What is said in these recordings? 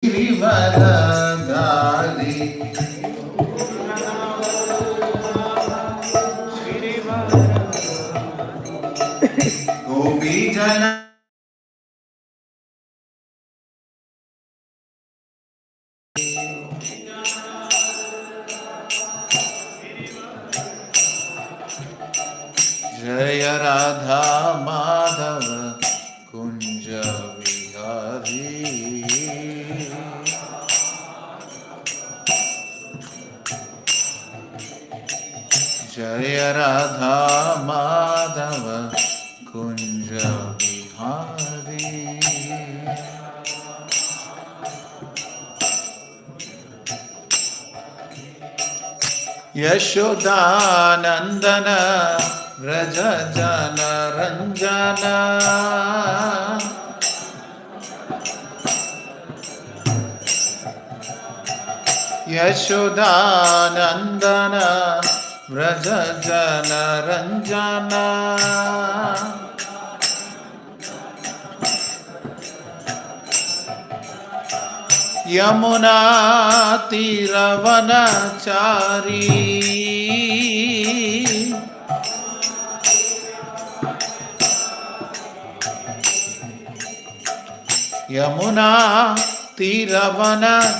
गिरिवरधारी गोपी जन जय राधा माधव कुंज विहारी जय राधा माधव कुंज विहारी यशोदानंदन व्रज जन रंजन यशोदानंदन व्रज जन रंजन यमुना तीरवनचारी यमुना तीरवनचारी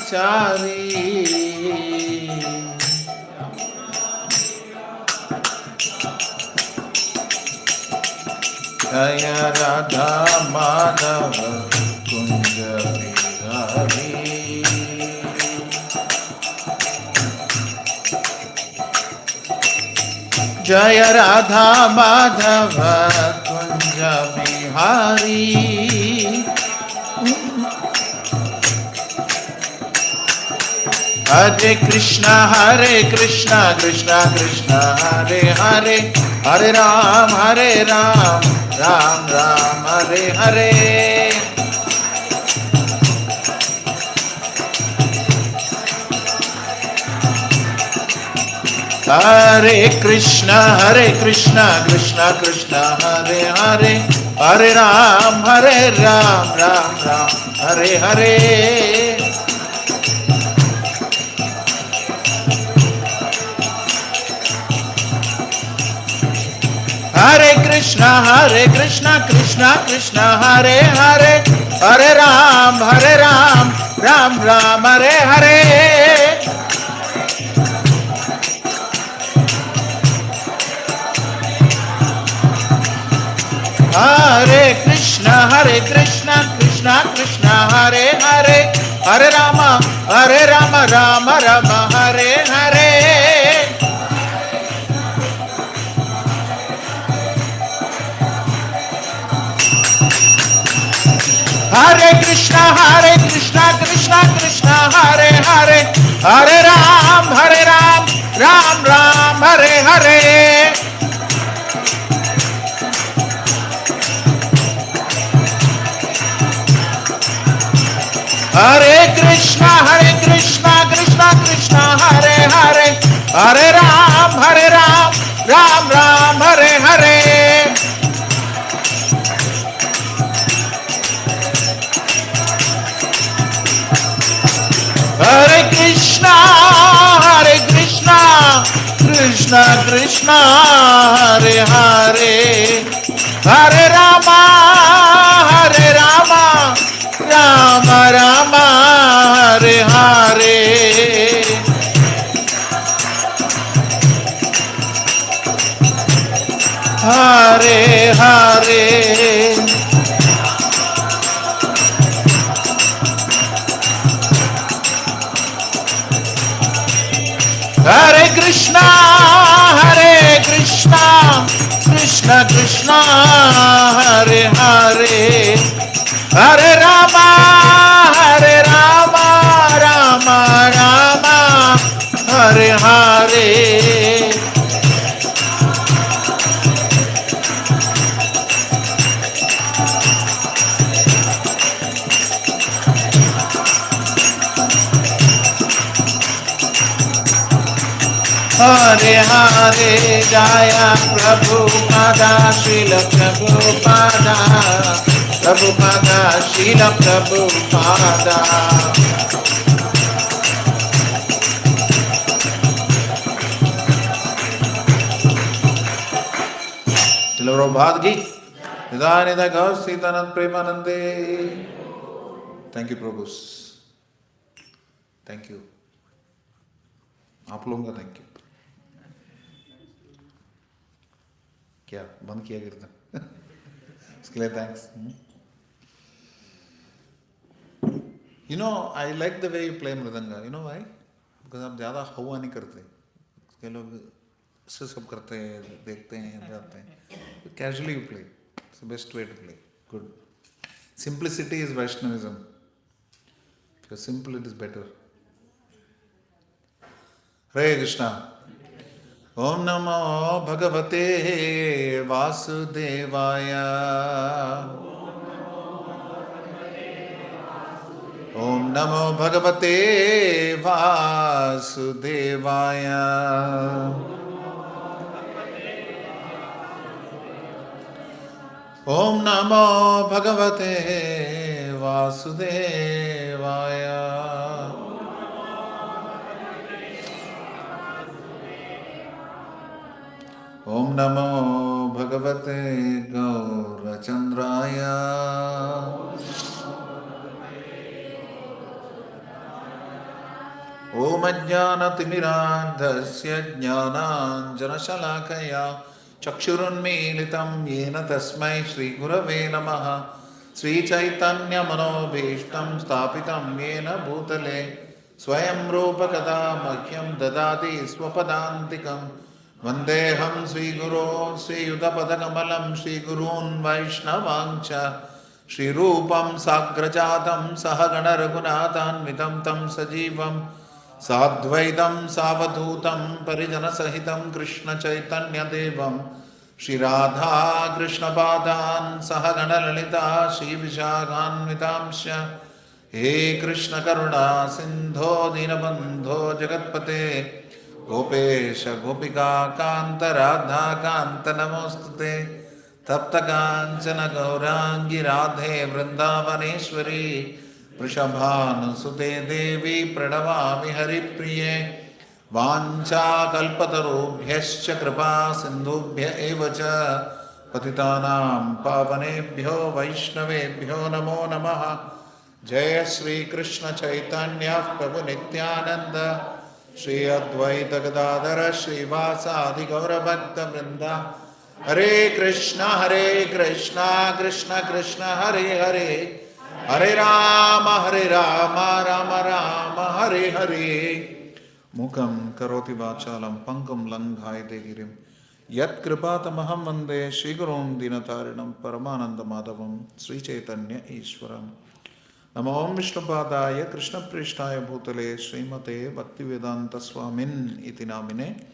जय राधा माधव कुंज विहारी जय राधा माधव कुंज विहारी हरे कृष्णा कृष्ण कृष्ण हरे हरे हरे राम राम राम हरे हरे हरे कृष्ण कृष्ण कृष्ण हरे हरे हरे राम राम राम हरे हरे हरे कृष्ण कृष्ण कृष्ण हरे हरे हरे राम राम राम हरे हरे हरे कृष्ण कृष्ण कृष्ण हरे हरे हरे राम राम हरे हरे हरे कृष्ण कृष्ण कृष्ण हरे हरे हरे राम राम हरे हरे हरे कृष्ण कृष्ण कृष्ण हरे हरे हरे राम राम हरे हरे हरे कृष्ण कृष्ण कृष्ण हरे हरे हरे राम राम राम हरे हरे हरे हरे हरे कृष्ण कृष्ण कृष्ण हरे हरे हरे राम राम राम हरे हरे हरे हरे जय Prabhupada Srila Prabhupada Prabhupada, Srila Prabhupada. Srila Prabhupada ki Nidanida Gaur Sitanand Premanande. Thank you Prabhus. Thank you. आप लोगों का थैंक यू. क्या बंद किया कीर्तन? इसके लिए thanks. You know, I like the way you play mridanga. You know why? Because आप ज़्यादा हवा नहीं करते. उसके लोग इससे सब करते हैं, देखते हैं, जाते हैं. Casually you play. It's the best way to play. Good. Simplicity is Vaishnavism. Because simple it is better. Hare Krishna. Om Namo Bhagavate Vasudevaya. Om Namo Bhagavate Vasudevaya. Om Namo Bhagavate Vasudevaya. Om Namo Bhagavate Gaurachandraya. Om Ajnanatimirandhasya Jnananjanashalakaya Chakshurunmilitam Yena Tasmai Shri Gurave Namaha. Sri Chaitanya Manobhishtam Stapitam Yena Bhutale Swayam Rupa Kada Mahyam Dadati Swapadantikam Vandeham Sri Guru Sri Yudapadakamalam Sri Gurun Vaishnavangcha Sri Rupam Sagrajatam Sahagana Raghunathan Vitam Tam Sajivam Sadvaitam Savadhutam Parijana Sahitam Krishna Chaitanya Devam Shri Radha Krishna Padan Sahagana Lalita Shri Vishaghan Vitamsha He Krishna Karuna Sindho Dinabandho Jagatpate Gopesha Gopika Kanta Radha Kanta Namostute Tapta Kanchana Gaurangi Radhe Vrindavaneshwari Vrishabhanu Sute Devi Pranamami Haripriye Vancha Kalpatarubhyascha Kripa Sindhubhya Evacha Patitanam Pavanebhyo Vaishnavebhyo Namo Namaha. Jaya Sri Krishna Chaitanya Prabhu Nityananda Shri Advaita Gadadhara Shri Vasadi Gaura Bhakta Vrinda. Hare Krishna Krishna Krishna Hare Hare Hare Rama Rama Rama Hare Hare. Mukam karoti vachalam pankam langhayate girim yat kripatamaham vande Shri Gurum Dinatarinam Paramananda Madhavam Sri Chaitanya Ishwaram. Namo Om Vishnupadaya Krishna Prishtaya Bhutale Srimate Bhaktivedanta Swamin iti namine.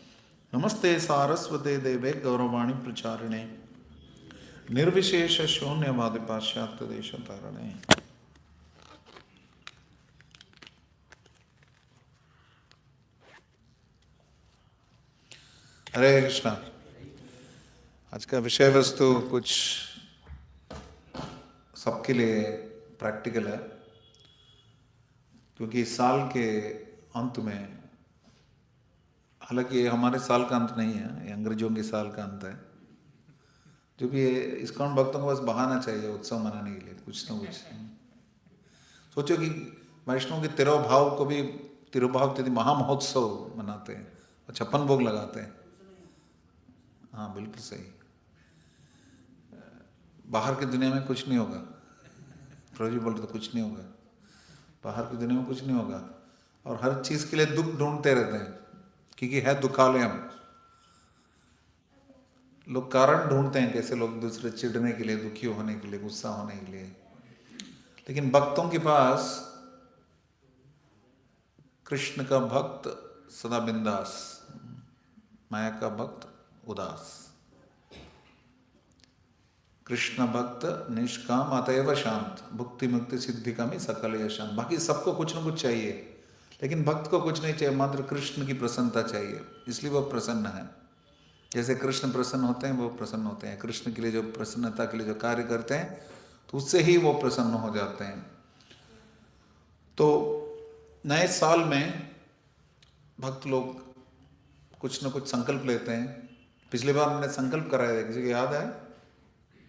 Namaste Saraswate Deve Gauravani Pracharine Nirvishesha Shunyavadi Pashyatya Desha Tarane. हरे कृष्णा. आज का विषय वस्तु कुछ सबके लिए practical है, क्योंकि साल के अंत में, हालांकि ये हमारे साल का अंत नहीं है, ये अंग्रेजों के साल का अंत है, जो भी इस्कॉन भक्तों को बस बहाना चाहिए उत्सव मनाने के लिए कुछ ना कुछ. सोचो कि वैष्णव के तिरुभाव को भी तिरुभाव तिथि महामहोत्सव मनाते हैं और 56 भोग लगाते हैं. हाँ बिल्कुल सही. बाहर की दुनिया में कुछ नहीं होगा. प्रभु जी बोलते तो कुछ नहीं होगा. बाहर की दुनिया में कुछ नहीं होगा और हर चीज के लिए दुख ढूंढते रहते हैं, क्योंकि है दुखालय. हम लोग कारण ढूंढते हैं कैसे लोग दूसरे चिढ़ने के लिए, दुखी होने के लिए, गुस्सा होने के लिए. लेकिन भक्तों के पास कृष्ण का भक्त सदा बिंदास, माया का भक्त उदास. कृष्ण भक्त निष्काम अतएव शांत, भुक्ति मुक्ति सिद्धि कामी सकल यशांत. बाकी सबको कुछ न कुछ चाहिए, लेकिन भक्त को कुछ नहीं चाहिए, मात्र कृष्ण की प्रसन्नता चाहिए, इसलिए वो प्रसन्न है. जैसे कृष्ण प्रसन्न होते हैं वो प्रसन्न होते हैं. कृष्ण के लिए जो प्रसन्नता के लिए जो कार्य करते हैं तो उससे ही वो प्रसन्न हो जाते हैं। तो नए साल में भक्त लोग कुछ न कुछ संकल्प लेते हैं। पिछली बार मैंने संकल्प कराया था, किसी को याद है?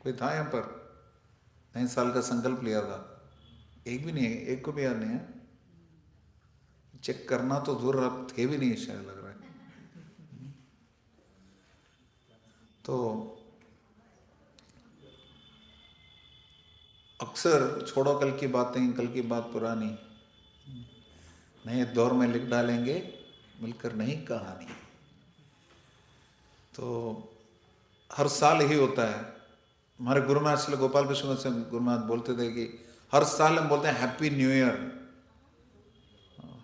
कोई था यहाँ पर नए साल का संकल्प लिया था? एक भी नहीं है, एक को भी याद नहीं है। चेक करना तो दूर, अब थे भी नहीं शायद, लग रहा है। तो अक्सर छोड़ो कल की बातें, कल की बात पुरानी, नए दौर में लिख डालेंगे मिलकर नई कहानी। तो हर साल यही होता है। हमारे गुरु महाराज श्री गोपाल कृष्ण से गुरु महाराज बोलते थे कि हर साल हम बोलते हैं happy new year,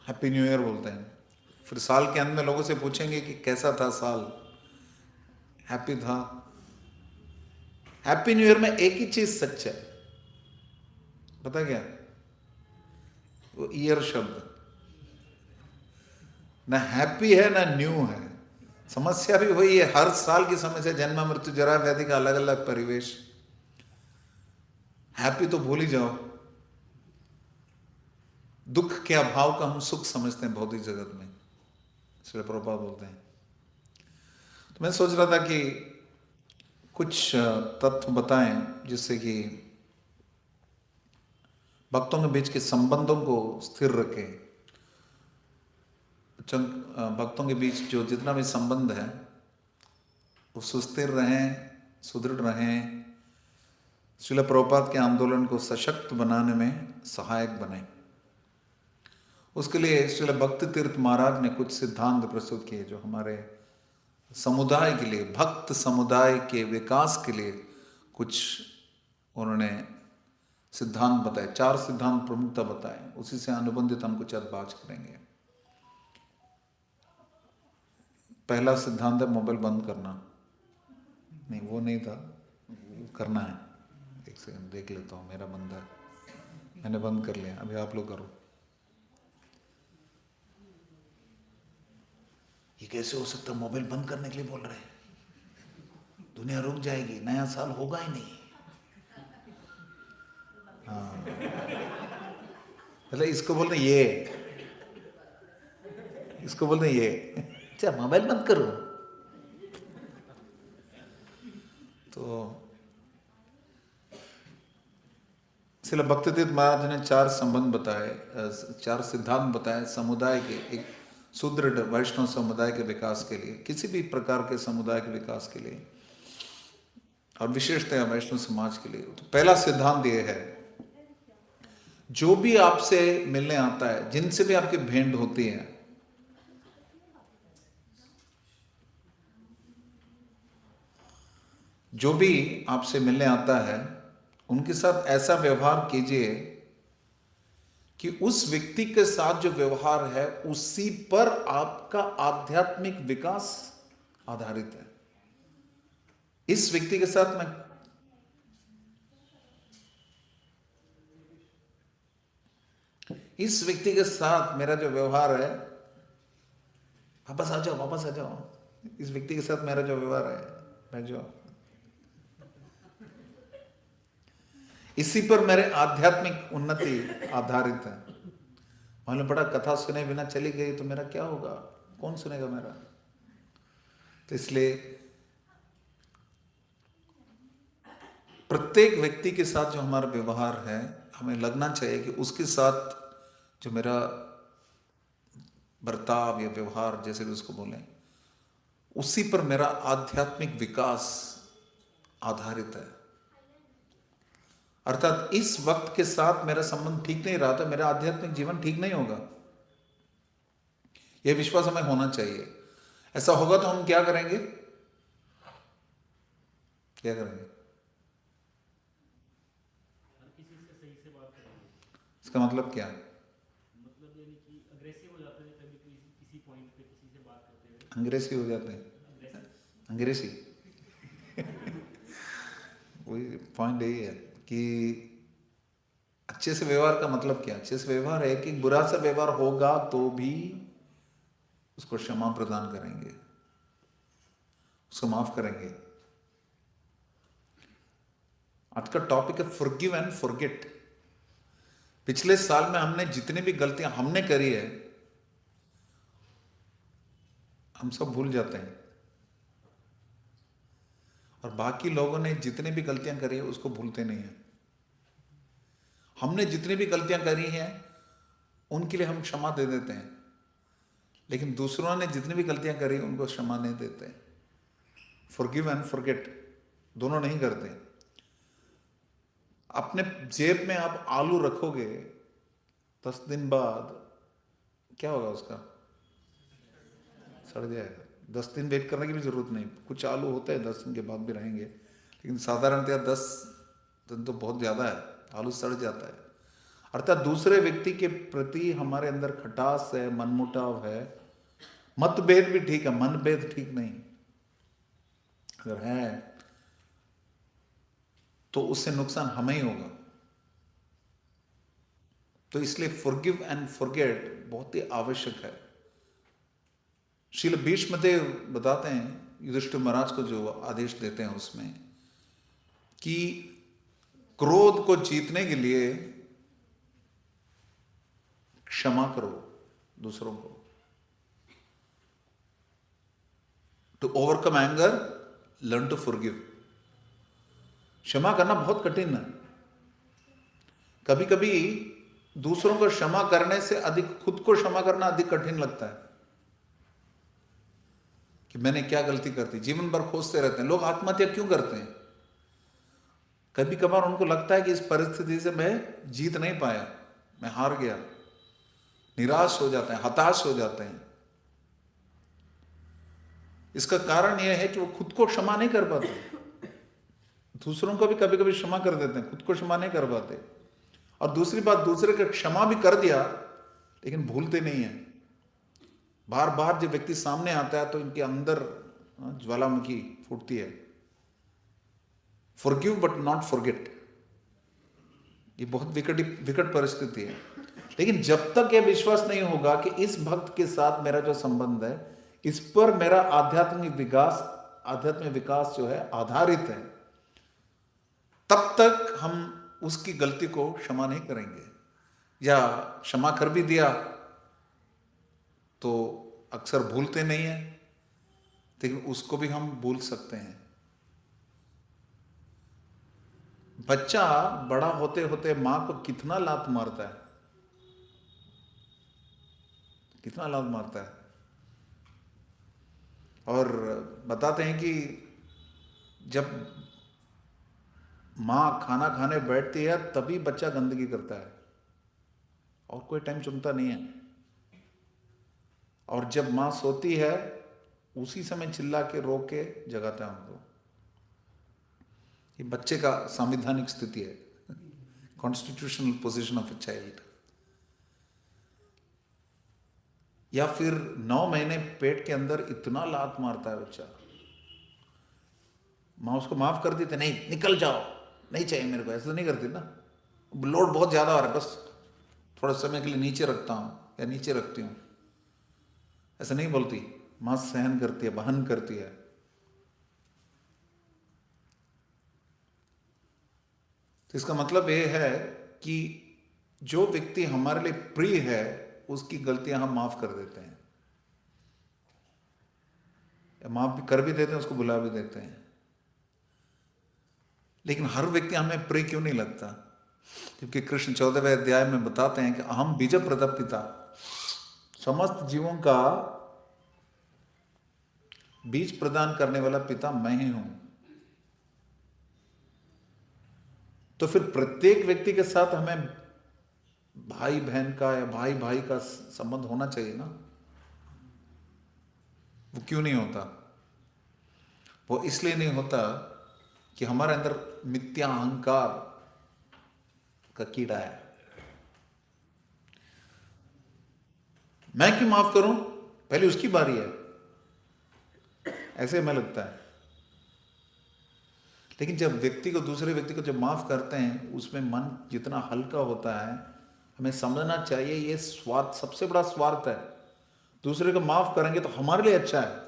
happy new year बोलते हैं। फिर साल के अंत में लोगों से पूछेंगे कि कैसा था साल, हैप्पी था। हैप्पी न्यू ईयर में एक ही चीज सच है, पता क्या? वो ईयर शब्द ना हैप्पी है ना न्यू है। समस्या भी वही है, हर साल की समस्या, जन्म मृत्यु जरा व्याधि का अलग अलग परिवेश। हैप्पी तो भूल ही जाओ, दुख के अभाव का हम सुख समझते हैं भौतिक जगत में, इसलिए प्रभुपाद बोलते हैं। तो मैं सोच रहा था कि कुछ तत्व बताएं जिससे कि भक्तों के बीच के संबंधों को स्थिर रखें। भक्तों के बीच जो जितना भी संबंध है वो सुस्थिर रहें, सुदृढ़ रहें, श्रील प्रभुपाद के आंदोलन को सशक्त बनाने में सहायक बने। उसके लिए श्रील भक्ति तीर्थ महाराज ने कुछ सिद्धांत प्रस्तुत किए जो हमारे समुदाय के लिए, भक्त समुदाय के विकास के लिए कुछ उन्होंने सिद्धांत बताए। 4 सिद्धांत प्रमुखता बताए, उसी से अनुबंधित हम कुछ बात करेंगे। पहला सिद्धांत है मोबाइल बंद करना। नहीं, वो नहीं था, करना है। एक सेकंड देख लेता हूँ, मेरा बंद है, मैंने बंद कर लिया, अभी आप लोग करो। ये कैसे हो सकता? मोबाइल बंद करने के लिए बोल रहे हैं, दुनिया रुक जाएगी, नया साल होगा ही नहीं। हाँ, मतलब इसको बोल रहे ये, इसको बोल रहे ये, अच्छा मोबाइल बंद करो। तो इसलिए भक्ति तीर्थ महाराज ने 4 संबंध बताए, 4 सिद्धांत बताए समुदाय के, एक सुदृढ़ वैष्णव समुदाय के विकास के लिए, किसी भी प्रकार के समुदाय के विकास के लिए, और विशेषतः वैष्णव समाज के लिए। तो पहला सिद्धांत ये है, जो भी आपसे मिलने आता है, जिनसे भी आपकी भेंट होती है, जो भी आपसे मिलने आता है, उनके साथ ऐसा व्यवहार कीजिए कि उस व्यक्ति के साथ जो व्यवहार है उसी पर आपका आध्यात्मिक विकास आधारित है। इस व्यक्ति के साथ मेरा जो व्यवहार है, वापस आ जाओ, वापस आ जाओ। इस व्यक्ति के साथ मेरा जो व्यवहार है, मैं जो इसी पर मेरे आध्यात्मिक उन्नति आधारित है। मालूम पड़ा कथा सुने बिना चली गई तो मेरा क्या होगा? कौन सुनेगा मेरा? तो इसलिए प्रत्येक व्यक्ति के साथ जो हमारा व्यवहार है, हमें लगना चाहिए कि उसके साथ जो मेरा बर्ताव या व्यवहार, जैसे भी उसको बोलें, उसी पर मेरा आध्यात्मिक विकास आधारित है। अर्थात इस वक्त के साथ मेरा संबंध ठीक नहीं रहा तो मेरा आध्यात्मिक जीवन ठीक नहीं होगा। यह विश्वास हमें होना चाहिए। ऐसा होगा तो हम क्या करेंगे? क्या करेंगे? इसका मतलब क्या? मतलब यानी कि अग्रेसिव हो जाते हैं कभी किसी पॉइंट पे किसी से बात करते हुए। अंग्रेसी हो जाते हैं, अंग्रेसी वही पॉइंट यही है कि अच्छे से व्यवहार का मतलब क्या? अच्छे से व्यवहार है कि बुरा सा व्यवहार होगा तो भी उसको क्षमा प्रदान करेंगे, उसको माफ करेंगे। आज का टॉपिक है फॉरगिव एंड फॉरगेट। पिछले साल में हमने जितनी भी गलतियां हमने करी है, हम सब भूल जाते हैं, और बाकी लोगों ने जितनी भी गलतियां करी है उसको भूलते नहीं है। हमने जितनी भी गलतियां करी हैं उनके लिए हम क्षमा दे देते हैं, लेकिन दूसरों ने जितनी भी गलतियां करी उनको क्षमा नहीं देते। फॉरगिव एंड फॉरगेट दोनों नहीं करते। अपने जेब में आप आलू रखोगे, 10 दिन बाद क्या होगा उसका? सड़ जाएगा। 10 दिन वेट करने की भी जरूरत नहीं। कुछ आलू होते हैं 10 दिन के बाद भी रहेंगे, लेकिन साधारणतया 10 दिन तो बहुत ज्यादा है, आलू सड़ जाता है। अर्थात दूसरे व्यक्ति के प्रति हमारे अंदर खटास है, मनमुटाव है। मतभेद भी ठीक है, मनभेद ठीक नहीं। अगर है तो उससे नुकसान हमें ही होगा। तो इसलिए फॉरगिव एंड फॉरगेट बहुत ही आवश्यक है। श्रील भीष्मदेव बताते हैं युधिष्ठिर महाराज को जो आदेश देते हैं उसमें कि क्रोध को जीतने के लिए क्षमा करो दूसरों को। To overcome anger learn to forgive. क्षमा करना बहुत कठिन है। कभी कभी दूसरों को क्षमा करने से अधिक खुद को क्षमा करना अधिक कठिन लगता है कि मैंने क्या गलती कर दी। जीवन भर खोजते रहते हैं। लोग आत्महत्या क्यों करते हैं? कभी कभार उनको लगता है कि इस परिस्थिति से मैं जीत नहीं पाया, मैं हार गया, निराश हो जाते हैं, हताश हो जाते हैं। इसका कारण यह है कि वो खुद को क्षमा नहीं कर पाते। दूसरों को भी कभी कभी क्षमा कर देते हैं, खुद को क्षमा नहीं कर पाते। और दूसरी बात, दूसरे को क्षमा भी कर दिया लेकिन भूलते नहीं है। बार बार जब व्यक्ति सामने आता है तो इनके अंदर ज्वालामुखी फूटती है। फॉरगिव बट नॉट फॉरगेट, ये बहुत विकट परिस्थिति है। लेकिन जब तक यह विश्वास नहीं होगा कि इस भक्त के साथ मेरा जो संबंध है, इस पर मेरा आध्यात्मिक विकास जो है आधारित है, तब तक हम उसकी गलती को क्षमा नहीं करेंगे। या क्षमा कर भी दिया तो अक्सर भूलते नहीं है, लेकिन उसको भी हम भूल सकते हैं। बच्चा बड़ा होते होते मां को कितना लात मारता है, कितना लात मारता है। और बताते हैं कि जब मां खाना खाने बैठती है तभी बच्चा गंदगी करता है, और कोई टाइम चुनता नहीं है। और जब मां सोती है उसी समय चिल्ला के रो के जगाता है उनको। ये बच्चे का संवैधानिक स्थिति है, constitutional position of a child. या फिर 9 महीने पेट के अंदर इतना लात मारता है बच्चा, मां उसको माफ कर देती, नहीं निकल जाओ, नहीं चाहिए मेरे को, ऐसा तो नहीं करती ना। लोड बहुत ज्यादा हो रहा है, बस थोड़ा समय के लिए नीचे रखता हूं या नीचे रखती हूं, ऐसा नहीं बोलती। मां सहन करती है, बहन करती है। तो इसका मतलब यह है कि जो व्यक्ति हमारे लिए प्रिय है उसकी गलतियां हम माफ कर देते हैं, या माफ भी कर भी देते हैं, उसको बुला भी देते हैं। लेकिन हर व्यक्ति हमें प्रिय क्यों नहीं लगता? क्योंकि कृष्ण 14वें अध्याय में बताते हैं कि अहम बीज प्रद पिता, समस्त जीवों का बीज प्रदान करने वाला पिता मैं ही हूं। तो फिर प्रत्येक व्यक्ति के साथ हमें भाई बहन का या भाई भाई का संबंध होना चाहिए ना। वो क्यों नहीं होता? वो इसलिए नहीं होता कि हमारे अंदर मिथ्या अहंकार का कीड़ा है। मैं क्यों माफ करूं, पहले उसकी बारी है, ऐसे हमें लगता है। लेकिन जब व्यक्ति को दूसरे व्यक्ति को जब माफ करते हैं उसमें मन जितना हल्का होता है, हमें समझना चाहिए ये स्वार्थ, सबसे बड़ा स्वार्थ है। दूसरे को माफ करेंगे तो हमारे लिए अच्छा है।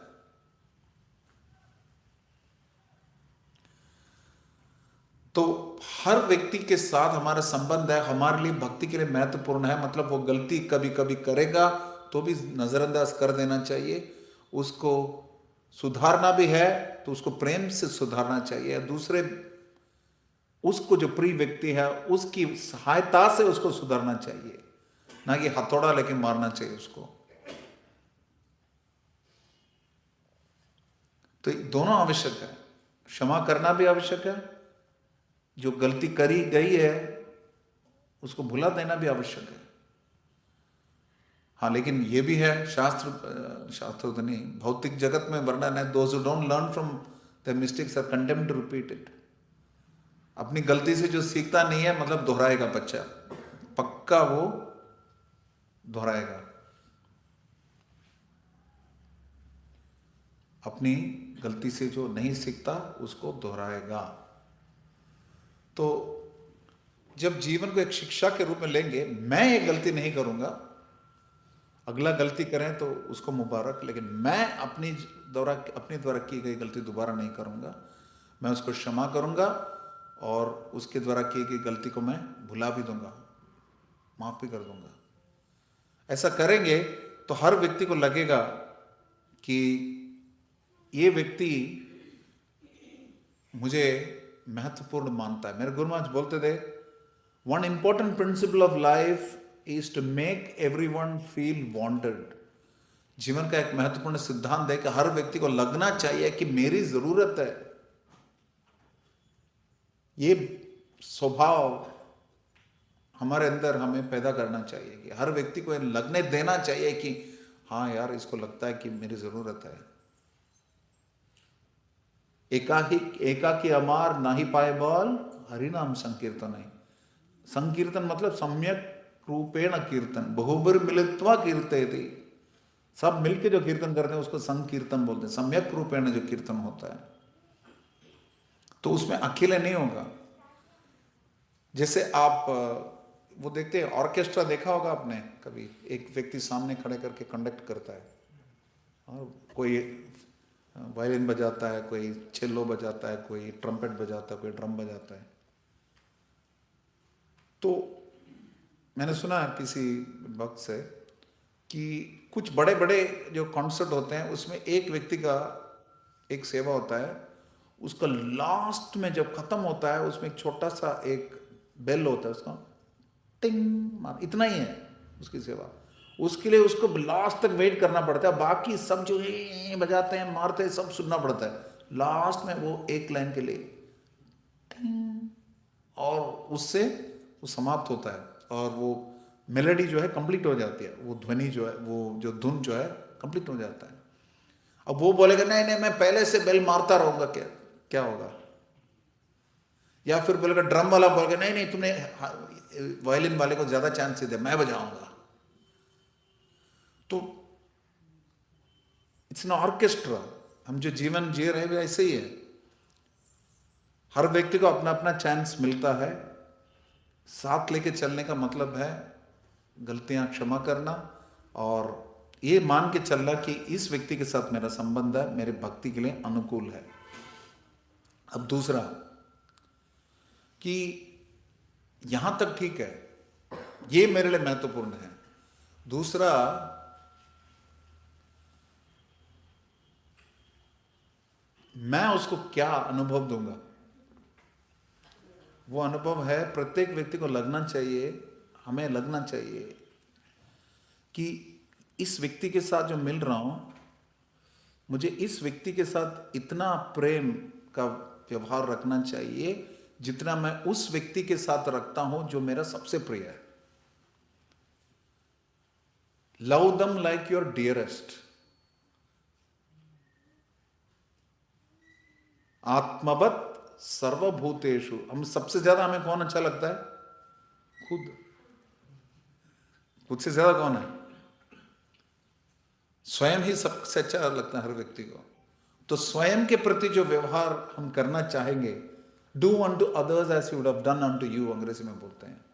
तो हर व्यक्ति के साथ हमारा संबंध है हमारे लिए भक्ति के लिए महत्वपूर्ण है। मतलब वो गलती कभी कभी करेगा तो भी नजरअंदाज कर देना चाहिए। उसको सुधारना भी है तो उसको प्रेम से सुधारना चाहिए। दूसरे उसको जो प्रिय व्यक्ति है उसकी सहायता से उसको सुधारना चाहिए, ना कि हथौड़ा लेके मारना चाहिए उसको। तो दोनों आवश्यक है, क्षमा करना भी आवश्यक है, जो गलती करी गई है उसको भुला देना भी आवश्यक है। हाँ, लेकिन ये भी है, शास्त्र तो नहीं, भौतिक जगत में वर्णन है, those who don't learn from the mistakes are condemned to repeat it. अपनी गलती से जो सीखता नहीं है मतलब दोहराएगा बच्चा, पक्का वो दोहराएगा। अपनी गलती से जो नहीं सीखता उसको दोहराएगा। तो जब जीवन को एक शिक्षा के रूप में लेंगे, मैं ये गलती नहीं करूंगा, अगला गलती करें तो उसको मुबारक, लेकिन मैं अपने द्वारा की गई गलती दोबारा नहीं करूंगा। मैं उसको क्षमा करूंगा और उसके द्वारा की गई गलती को मैं भुला भी दूंगा, माफ भी कर दूंगा। ऐसा करेंगे तो हर व्यक्ति को लगेगा कि ये व्यक्ति मुझे महत्वपूर्ण मानता है। मेरे गुरु महाराज बोलते थे, one important principle of life is to make everyone feel wanted. जीवन का एक महत्वपूर्ण सिद्धांत है कि हर व्यक्ति को लगना चाहिए कि मेरी जरूरत है। ये स्वभाव हमारे अंदर हमें पैदा करना चाहिए कि हर व्यक्ति को लगने देना चाहिए कि हाँ यार, इसको लगता है कि मेरी जरूरत है। एकाकी अमार नाही पाए बल, हरिनाम संकीर्तन है। संकीर्तन मतलब सम्यक रूपेण कीर्तन, बहुबर मिलित्वा कीर्तयति। सब मिलके जो कीर्तन करते हैं उसको संकीर्तन बोलते हैं। सम्यक रूपेण जो कीर्तन होता है तो उसमें अकेले नहीं होगा। जैसे आप वो देखते हैं, ऑर्केस्ट्रा देखा होगा आपने कभी, एक व्यक्ति सामने खड़े करके कंडक्ट करता है, और कोई वायलिन बजाता है, कोई चेलो बजाता है, कोई ट्रम्पेट बजाता है, कोई ड्रम बजाता है। तो मैंने सुना किसी वक्त से कि कुछ बड़े बड़े जो कॉन्सर्ट होते हैं उसमें एक व्यक्ति का एक सेवा होता है, उसका लास्ट में जब खत्म होता है उसमें एक छोटा सा एक बेल होता है, उसका टिंग मार, इतना ही है उसकी सेवा। उसके लिए उसको लास्ट तक वेट करना पड़ता है, बाकी सब जो बजाते हैं मारते हैं सब सुनना पड़ता है। लास्ट में वो एक लाइन के लिए टिंग, और उससे वो समाप्त होता है और वो मेलोडी जो है कंप्लीट हो जाती है, वो ध्वनि जो है, वो जो धुन जो है कंप्लीट हो जाता है। अब वो बोलेगा नहीं नहीं मैं पहले से बेल मारता रहूंगा, क्या होगा? या फिर बोलेगा, ड्रम वाला बोलेगा नहीं नहीं तुमने वायलिन वाले को ज्यादा चांस दे, मैं बजाऊंगा। तो इट्स एन ऑर्केस्ट्रा। हम जो जीवन जी रहे हैं ऐसे ही है, हर व्यक्ति को अपना अपना चांस मिलता है। साथ लेके चलने का मतलब है गलतियां क्षमा करना और ये मान के चलना कि इस व्यक्ति के साथ मेरा संबंध है, मेरे भक्ति के लिए अनुकूल है। अब दूसरा कि यहां तक ठीक है, ये मेरे लिए महत्वपूर्ण है। दूसरा, मैं उसको क्या अनुभव दूंगा। वो अनुभव है प्रत्येक व्यक्ति को लगना चाहिए, हमें लगना चाहिए कि इस व्यक्ति के साथ जो मिल रहा हूं, मुझे इस व्यक्ति के साथ इतना प्रेम का व्यवहार रखना चाहिए जितना मैं उस व्यक्ति के साथ रखता हूं जो मेरा सबसे प्रिय है। Love them like your dearest. आत्मवत सर्वभूतेषु। हम सबसे ज्यादा हमें कौन अच्छा लगता है? खुद से ज्यादा कौन है? स्वयं ही सबसे अच्छा लगता है हर व्यक्ति को। तो स्वयं के प्रति जो व्यवहार हम करना चाहेंगे, do unto others as you would have done unto you, अंग्रेजी में बोलते हैं।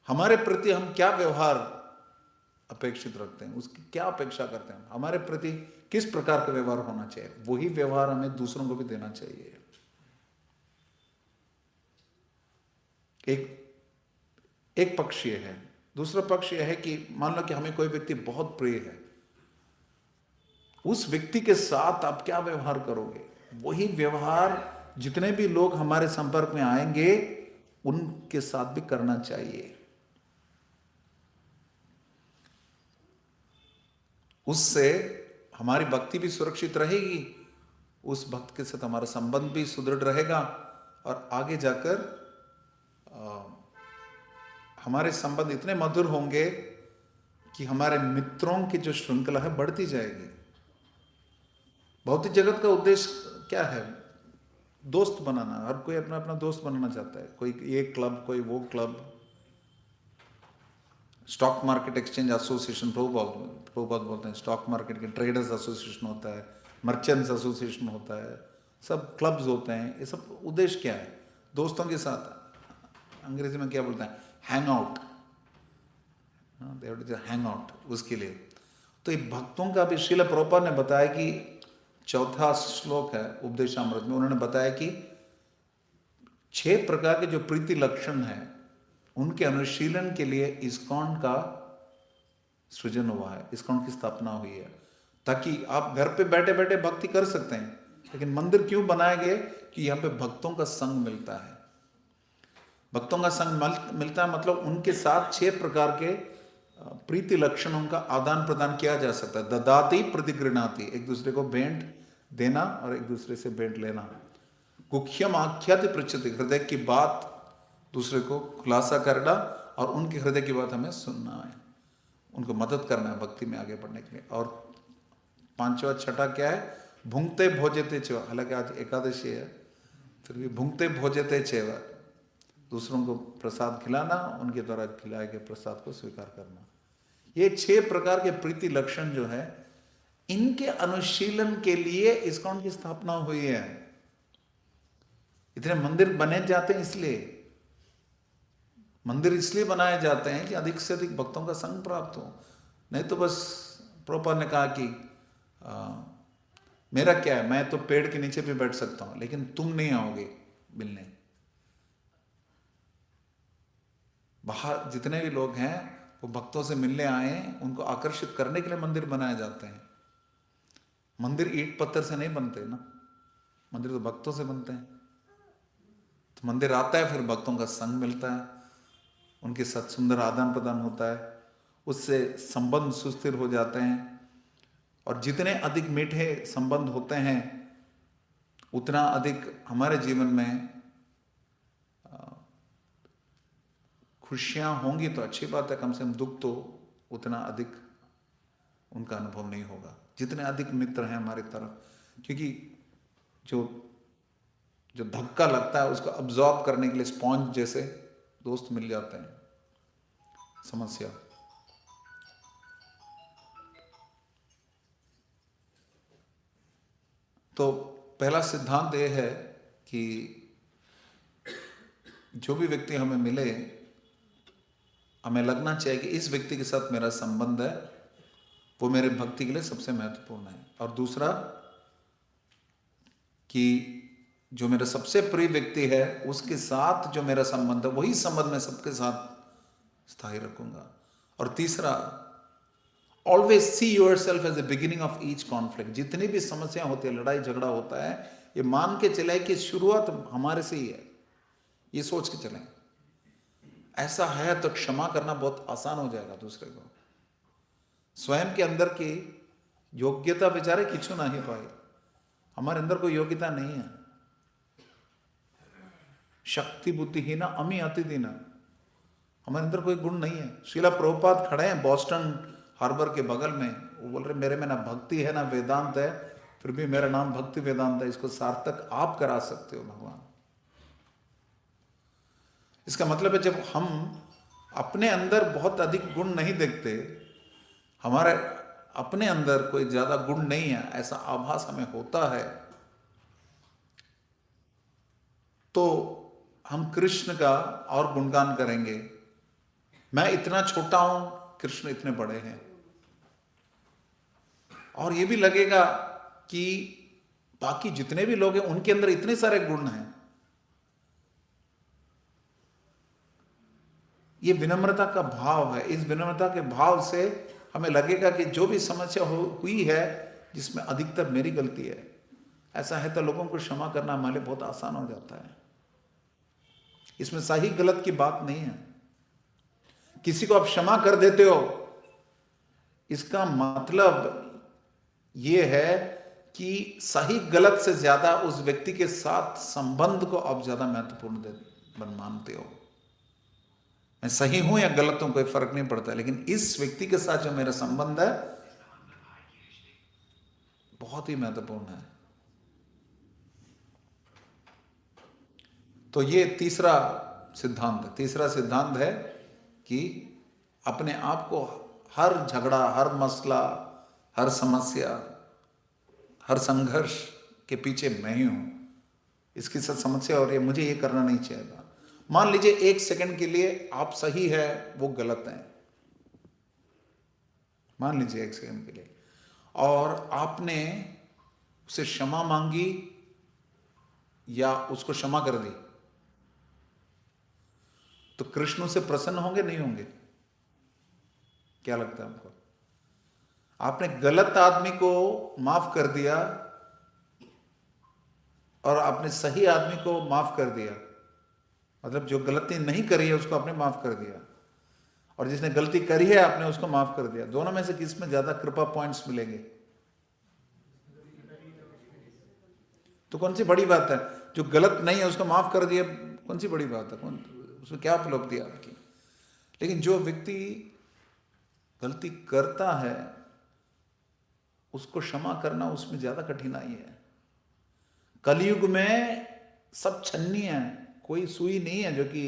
हमारे प्रति हम क्या व्यवहार अपेक्षित रखते हैं, उसकी क्या अपेक्षा करते हैं, हमारे प्रति किस प्रकार का व्यवहार होना चाहिए, वही व्यवहार हमें दूसरों को भी देना चाहिए। एक पक्ष ये है। दूसरा पक्ष यह है कि मान लो कि हमें कोई व्यक्ति बहुत प्रिय है, उस व्यक्ति के साथ आप क्या व्यवहार करोगे, वही व्यवहार जितने भी लोग हमारे संपर्क में आएंगे उनके साथ भी करना चाहिए। उससे हमारी भक्ति भी सुरक्षित रहेगी, उस भक्त के साथ हमारा संबंध भी सुदृढ़ रहेगा, और आगे जाकर हमारे संबंध इतने मधुर होंगे कि हमारे मित्रों की जो श्रृंखला है बढ़ती जाएगी। भौतिक जगत का उद्देश्य क्या है? दोस्त बनाना। हर कोई अपना अपना दोस्त बनाना चाहता है, कोई ये क्लब, कोई वो club. Stock market exchange association, Prabhupada बोलते हैं, स्टॉक मार्केट के ट्रेडर्स एसोसिएशन होता है, मर्चेंट्स एसोसिएशन होता है, सब क्लब्स होते हैं। ये सब उद्देश्य क्या है? दोस्तों के साथ, अंग्रेजी में क्या बोलते हैं, हैंग आउट, हैंग आउट, उसके लिए। तो ये भक्तों का भी श्रील प्रभुपाद ने बताया कि 4वां श्लोक है उपदेशामृत में, उन्होंने बताया कि 6 प्रकार के जो प्रीति लक्षण है उनके अनुशीलन के लिए इस्कॉन का सृजन हुआ है, इस्कॉन की स्थापना हुई है, ताकि आप घर पे बैठे बैठे भक्ति कर सकते हैं। लेकिन मंदिर क्यों बनाए गए? कि यहाँ पे भक्तों का संग मिलता है। भक्तों का संग मिलता है मतलब उनके साथ 6 प्रकार के प्रीति लक्षणों का आदान प्रदान किया जा सकता है। ददाति प्रतिगृणाति, एक दूसरे को भेंट देना और एक दूसरे से भेंट लेना। गुह्यम आख्याति पृच्छति, हृदय की बात दूसरे को खुलासा करना, और उनके हृदय की बात हमें सुनना है, उनको मदद करना है भक्ति में आगे बढ़ने के लिए। और 5वां छठा क्या है? भुंगते भोजते चेवा। हालांकि आज एकादशी है, फिर भी भुंगते भोजते चेवा, दूसरों को प्रसाद खिलाना, उनके द्वारा खिलाए गए प्रसाद को स्वीकार करना। ये 6 प्रकार के प्रीति लक्षण जो है, इनके अनुशीलन के लिए इस्कॉन की स्थापना हुई है। इतने मंदिर बने जाते हैं, इसलिए मंदिर इसलिए बनाए जाते हैं कि अधिक से अधिक भक्तों का संग प्राप्त हो। नहीं तो बस प्रभुपाद ने कहा कि मेरा क्या है, मैं तो पेड़ के नीचे भी बैठ सकता हूं, लेकिन तुम नहीं आओगे मिलने। बाहर जितने भी लोग हैं वो भक्तों से मिलने आए, उनको आकर्षित करने के लिए मंदिर बनाए जाते हैं। मंदिर ईंट पत्थर से नहीं बनते ना, मंदिर तो भक्तों से बनते हैं। तो मंदिर आता है, फिर भक्तों का संग मिलता है, उनके साथ सुंदर आदान प्रदान होता है, उससे संबंध सुस्थिर हो जाते हैं। और जितने अधिक मीठे संबंध होते हैं उतना अधिक हमारे जीवन में खुशियां होंगी तो अच्छी बात है, कम से कम दुख तो उतना अधिक उनका अनुभव नहीं होगा जितने अधिक मित्र हैं हमारी तरफ। क्योंकि जो धक्का लगता है उसको अब्जॉर्ब करने के लिए स्पॉन्ज जैसे दोस्त मिल जाते हैं। समस्या तो पहला सिद्धांत यह है कि जो भी व्यक्ति हमें मिले, हमें लगना चाहिए कि इस व्यक्ति के साथ मेरा संबंध है, वो मेरे भक्ति के लिए सबसे महत्वपूर्ण है। और दूसरा कि जो मेरा सबसे प्रिय व्यक्ति है उसके साथ जो मेरा संबंध है वही संबंध मैं सबके साथ स्थायी रखूंगा। और तीसरा, always see yourself as a beginning of each conflict. जितनी भी समस्या होती है, लड़ाई झगड़ा होता है, ये मान के चले कि शुरुआत हमारे से ही है, ये सोच के चलें। ऐसा है तो क्षमा करना बहुत आसान हो जाएगा दूसरे को। स्वयं के अंदर की योग्यता बेचारे किछु नहीं पाए, हमारे अंदर कोई योग्यता नहीं है। शक्ति बुद्धि ही ना अमी अति दीना, हमारे अंदर कोई गुण नहीं है। श्रीला प्रभुपाद खड़े हैं बॉस्टन हार्बर के बगल में, वो बोल रहे मेरे में ना भक्ति है ना वेदांत है, फिर भी मेरा नाम भक्ति वेदांत है, इसको सार्थक आप करा सकते हो भगवान। इसका मतलब है जब हम अपने अंदर बहुत अधिक गुण नहीं देखते, हमारे अपने अंदर कोई ज्यादा गुण नहीं है ऐसा आभास हमें होता है, तो हम कृष्ण का और गुणगान करेंगे। मैं इतना छोटा हूं, कृष्ण इतने बड़े हैं। और ये भी लगेगा कि बाकी जितने भी लोग हैं उनके अंदर इतने सारे गुण हैं। ये विनम्रता का भाव है। इस विनम्रता के भाव से हमें लगेगा कि जो भी समस्या हुई है जिसमें अधिकतर मेरी गलती है, ऐसा है तो लोगों को क्षमा करना हमारे लिए बहुत आसान हो जाता है। इसमें सही गलत की बात नहीं है। किसी को आप क्षमा कर देते हो, इसका मतलब यह है कि सही गलत से ज्यादा उस व्यक्ति के साथ संबंध को आप ज्यादा महत्वपूर्ण मानते हो। मैं सही हूं या गलत हूं कोई फर्क नहीं पड़ता, लेकिन इस व्यक्ति के साथ जो मेरा संबंध है बहुत ही महत्वपूर्ण है। तो ये तीसरा सिद्धांत है कि अपने आप को हर झगड़ा, हर मसला, हर समस्या, हर संघर्ष के पीछे मैं ही हूं। इसके साथ समस्या हो रही है, मुझे ये करना नहीं चाहिए था। मान लीजिए 1 सेकंड के लिए आप सही है, वो गलत है, मान लीजिए 1 सेकंड के लिए, और आपने उसे क्षमा मांगी या उसको क्षमा कर दी, तो कृष्ण उसे प्रसन्न होंगे नहीं होंगे? क्या लगता है आपको? आपने गलत आदमी को माफ कर दिया और आपने सही आदमी को माफ कर दिया, मतलब जो गलती नहीं करी है उसको आपने माफ कर दिया, और जिसने गलती करी है आपने उसको माफ कर दिया। दोनों में से किस में ज्यादा कृपा पॉइंट्स मिलेंगे? तो कौन सी बड़ी बात है? जो गलत नहीं है उसको माफ कर दिया, कौन सी बड़ी बात है? उसमें क्या उपलब्धि आपकी? लेकिन जो व्यक्ति गलती करता है उसको क्षमा करना, उसमें ज्यादा कठिनाई है। कलयुग में सब छन्नी है, कोई सुई नहीं है जो कि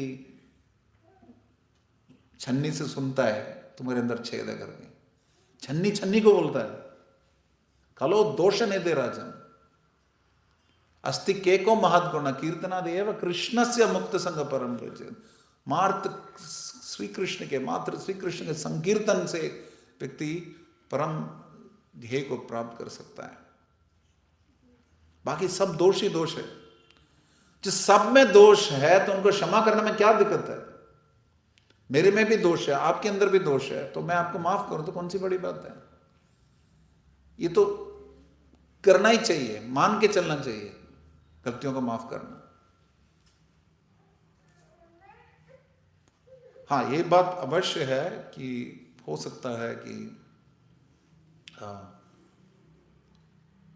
छन्नी से सुनता है तुम्हारे अंदर छेद है करके। छन्नी छन्नी को बोलता है, कलो दोष नेते राजन अस्ति केको महद गुण कीर्तनादेव कृष्ण से मुक्त संग परम प्रचेत। मात्र श्री कृष्ण के संकीर्तन से व्यक्ति परम ध्येय को प्राप्त कर सकता है। बाकी सब दोष ही दोष है। जो सब में दोष है तो उनको क्षमा करने में क्या दिक्कत है? मेरे में भी दोष है, आपके अंदर भी दोष है, तो मैं आपको माफ करूं तो कौन सी बड़ी बात है? ये तो करना ही चाहिए, मान के चलना चाहिए गलतियों को माफ करना। हाँ, ये बात अवश्य है कि हो सकता है कि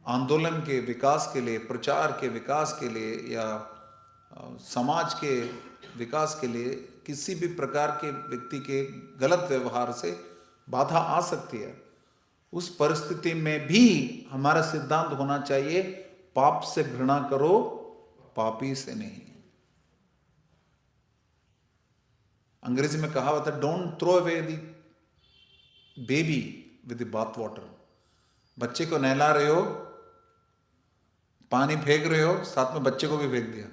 आंदोलन के विकास के लिए, प्रचार के विकास के लिए या समाज के विकास के लिए किसी भी प्रकार के व्यक्ति के गलत व्यवहार से बाधा आ सकती है। उस परिस्थिति में भी हमारा सिद्धांत होना चाहिए, पाप से घृणा करो, पापी से नहीं। अंग्रेजी में कहावत है, don't throw away the baby with the bath water. बच्चे को नहला रहे हो, पानी फेंक रहे हो, साथ में बच्चे को भी फेंक दिया।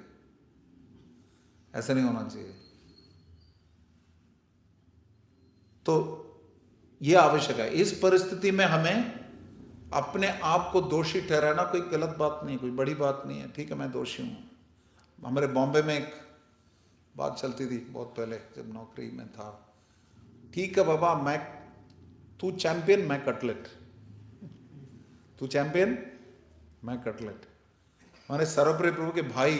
ऐसा नहीं होना चाहिए। तो यह आवश्यक है। इस परिस्थिति में हमें अपने आप को दोषी ठहराना कोई गलत बात नहीं, कोई बड़ी बात नहीं है। ठीक है, मैं दोषी हूं। हमारे बॉम्बे में एक बात चलती थी बहुत पहले जब नौकरी में था। ठीक है बाबा, तू चैंपियन, मैं कटलेट। तू चैंपियन, मैं कटलेट। हमारे सर्वप्रिय प्रभु के भाई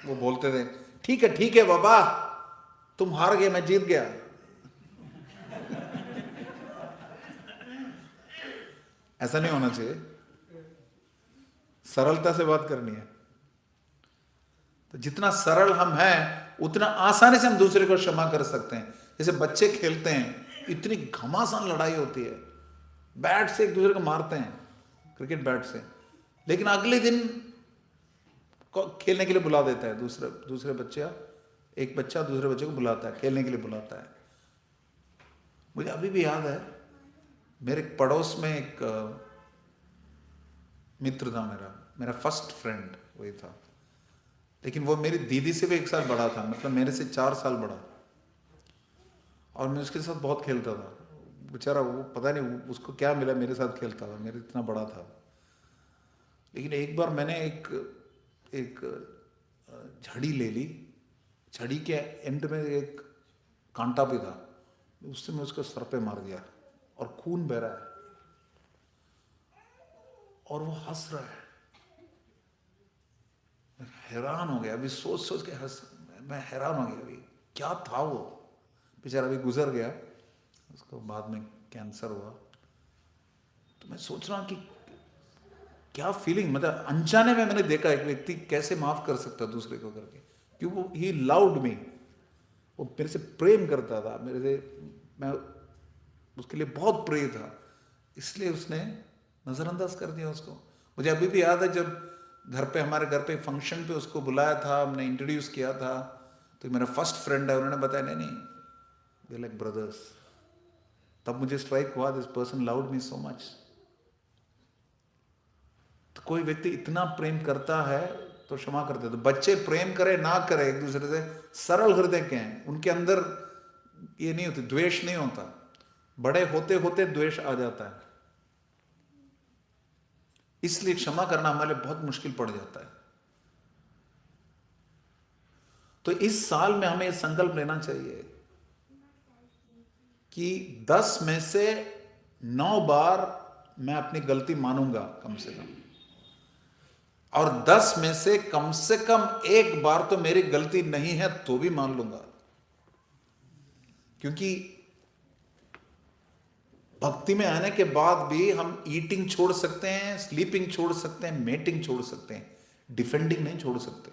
वो बोलते थे, ठीक है बाबा, तुम हार गए, मैं जीत गया। ऐसा नहीं होना चाहिए। सरलता से बात करनी है। तो जितना सरल हम हैं उतना आसानी से हम दूसरे को क्षमा कर सकते हैं। जैसे बच्चे खेलते हैं, इतनी घमासान लड़ाई होती है, बैट से एक दूसरे को मारते हैं, क्रिकेट बैट से, लेकिन अगले दिन खेलने के लिए बुला देता है दूसरे बच्चा, एक बच्चा दूसरे बच्चे को बुलाता है, खेलने के लिए बुलाता है। मुझे अभी भी याद है, मेरे पड़ोस में एक मित्र था, मेरा फर्स्ट फ्रेंड वही था, लेकिन वो मेरी दीदी से भी 1 साल बड़ा था, मतलब मेरे से 4 साल बड़ा, और मैं उसके साथ बहुत खेलता था। बेचारा वो पता नहीं उसको क्या मिला, मेरे साथ खेलता था, मेरे इतना बड़ा था। लेकिन एक बार मैंने एक झड़ी ले ली। झड़ी के एंड में एक कांटा भी था, उससे मैं उसके सर पे मार दिया और खून बह रहा है और वो हंस रहा है। मैं हैरान हो गया, अभी सोच सोच के मैं हैरान हो गया, अभी क्या था वो। बेचारा अभी गुजर गया, उसको बाद में कैंसर हुआ। तो मैं सोच रहा हूँ कि क्या फीलिंग, मतलब अनजाने में मैंने देखा एक व्यक्ति कैसे माफ कर सकता दूसरे को करके, क्यों वो ही लव्ड मी, वो मेरे से प्रेम करता था, मेरे से, मैं उसके लिए बहुत प्रिय था, इसलिए उसने नजरअंदाज कर दिया उसको। मुझे अभी भी याद है जब हमारे घर पे फंक्शन पे उसको बुलाया था, हमने इंट्रोड्यूस किया था, तो मेरा फर्स्ट फ्रेंड है, उन्होंने बताया नहीं वे लाइक ब्रदर्स। तब मुझे स्ट्राइक हुआ, this person loved me so much. तो कोई व्यक्ति इतना प्रेम करता है तो क्षमा कर दे। तो बच्चे प्रेम करे ना करे एक दूसरे से, सरल हृदय के हैं, उनके अंदर ये नहीं होती, द्वेष नहीं होता। बड़े होते होते द्वेष आ जाता है, इसलिए क्षमा करना हमारे लिए बहुत मुश्किल पड़ जाता है। तो इस साल में हमें संकल्प लेना चाहिए कि 10 में से 9 बार मैं अपनी गलती मानूंगा कम से कम, और 10 में से कम 1 बार तो मेरी गलती नहीं है तो भी मान लूंगा। क्योंकि भक्ति में आने के बाद भी हम ईटिंग छोड़ सकते हैं, स्लीपिंग छोड़ सकते हैं, मेटिंग छोड़ सकते हैं, डिफेंडिंग नहीं छोड़ सकते।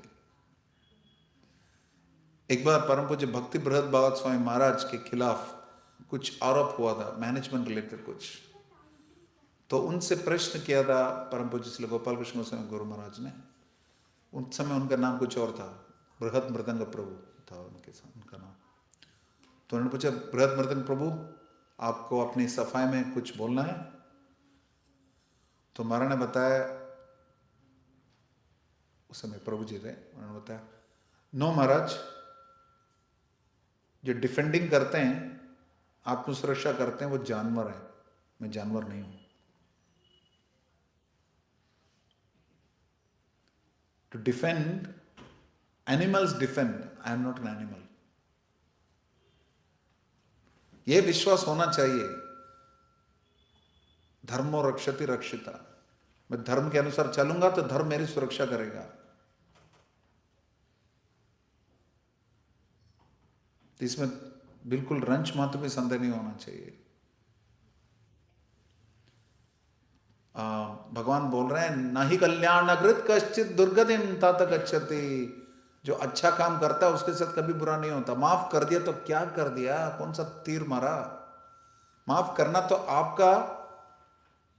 एक बार परम पूज्य भक्ति बृहद भागवत स्वामी महाराज के खिलाफ कुछ आरोप हुआ था, मैनेजमेंट रिलेटेड कुछ, तो उनसे प्रश्न किया था परम पूज्य श्री गोपाल कृष्ण गोस्वामी गुरु महाराज ने। उन समय उनका नाम कुछ और था, बृहद मृदंग प्रभु था उनका नाम। तो उन्होंने पूछा, बृहद मृदंग प्रभु आपको अपनी सफाई में कुछ बोलना है? तो महाराज ने बताया, उस समय प्रभु जी थे, उन्होंने बताया, नो महाराज, जो डिफेंडिंग करते हैं, आत्मसुरक्षा करते हैं, वो जानवर है, मैं जानवर नहीं हूं। To defend, animals defend, I am not an animal. यह विश्वास होना चाहिए, धर्मो रक्षति रक्षिता, मैं धर्म के अनुसार चलूंगा तो धर्म मेरी सुरक्षा करेगा। तो इसमें बिल्कुल रंच मात्र भी संदेह नहीं होना चाहिए। भगवान बोल रहे हैं, ना ही कल्याणाकृत कश्चित दुर्गतिम तात गच्छति। जो अच्छा काम करता है उसके साथ कभी बुरा नहीं होता। माफ कर दिया तो क्या कर दिया, कौन सा तीर मारा। माफ करना तो आपका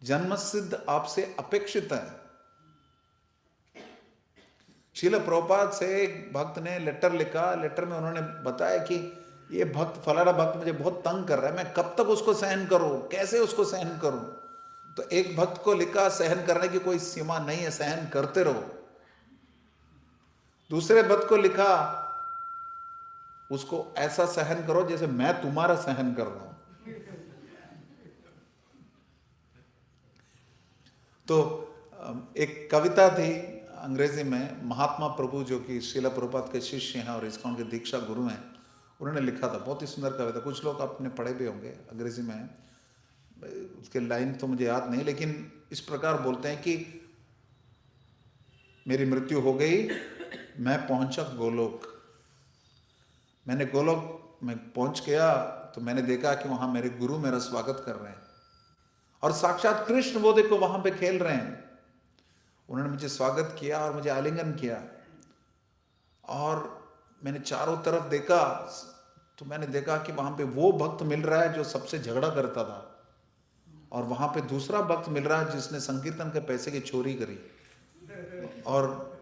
जन्म सिद्ध आपसे अपेक्षित है। श्रील प्रभुपाद से एक भक्त ने लेटर लिखा, लेटर में उन्होंने बताया कि ये भक्त, फलाना भक्त मुझे बहुत तंग कर रहा है, मैं कब तक उसको सहन करूं, कैसे उसको सहन करूं। तो एक भक्त को लिखा, सहन करने की कोई सीमा नहीं है, सहन करते रहो। दूसरे भक्त को लिखा, उसको ऐसा सहन करो जैसे मैं तुम्हारा सहन कर रहा हूं। तो एक कविता थी अंग्रेजी में, महात्मा प्रभु जो कि श्रील प्रभुपाद के शिष्य हैं और इस्कॉन के दीक्षा गुरु हैं, उन्होंने लिखा था, बहुत ही सुंदर कविता। कुछ लोग आपने पढ़े भी होंगे, अंग्रेजी में, उसके लाइन तो मुझे याद नहीं, लेकिन इस प्रकार बोलते हैं कि मेरी मृत्यु हो गई, मैं पहुंचा गोलोक। मैंने गोलोक में पहुंच गया तो मैंने देखा कि वहां मेरे गुरु मेरा स्वागत कर रहे हैं और साक्षात कृष्ण वो देखो वहां पे खेल रहे हैं। उन्होंने मुझे स्वागत किया और मुझे आलिंगन किया, और मैंने चारों तरफ देखा तो मैंने देखा कि वहां पे वो भक्त मिल रहा है जो सबसे झगड़ा करता था, और वहां पे दूसरा भक्त मिल रहा है जिसने संकीर्तन के पैसे की चोरी करी, और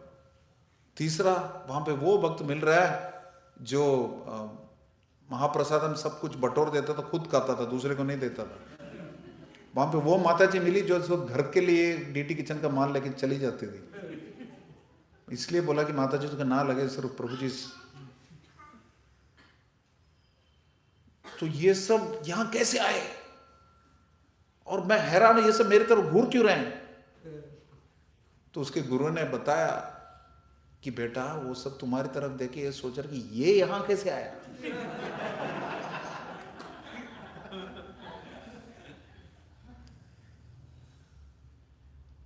तीसरा वहां पे वो भक्त मिल रहा है जो महाप्रसादम सब कुछ बटोर देता था, खुद खाता था, दूसरे को नहीं देता था। वहां पे वो माता जी मिली जो घर के लिए डीटी किचन का माल लेके चली जाती थी। इसलिए बोला कि माता जी का ना लगे, सिर्फ प्रभु जी। तो ये सब यहां कैसे आए, और मैं हैरान, ये सब मेरी तरफ घूर क्यों रहे हैं। तो उसके गुरु ने बताया कि बेटा वो सब तुम्हारी तरफ देखे ये सोच रहे कि ये यहां कैसे आया।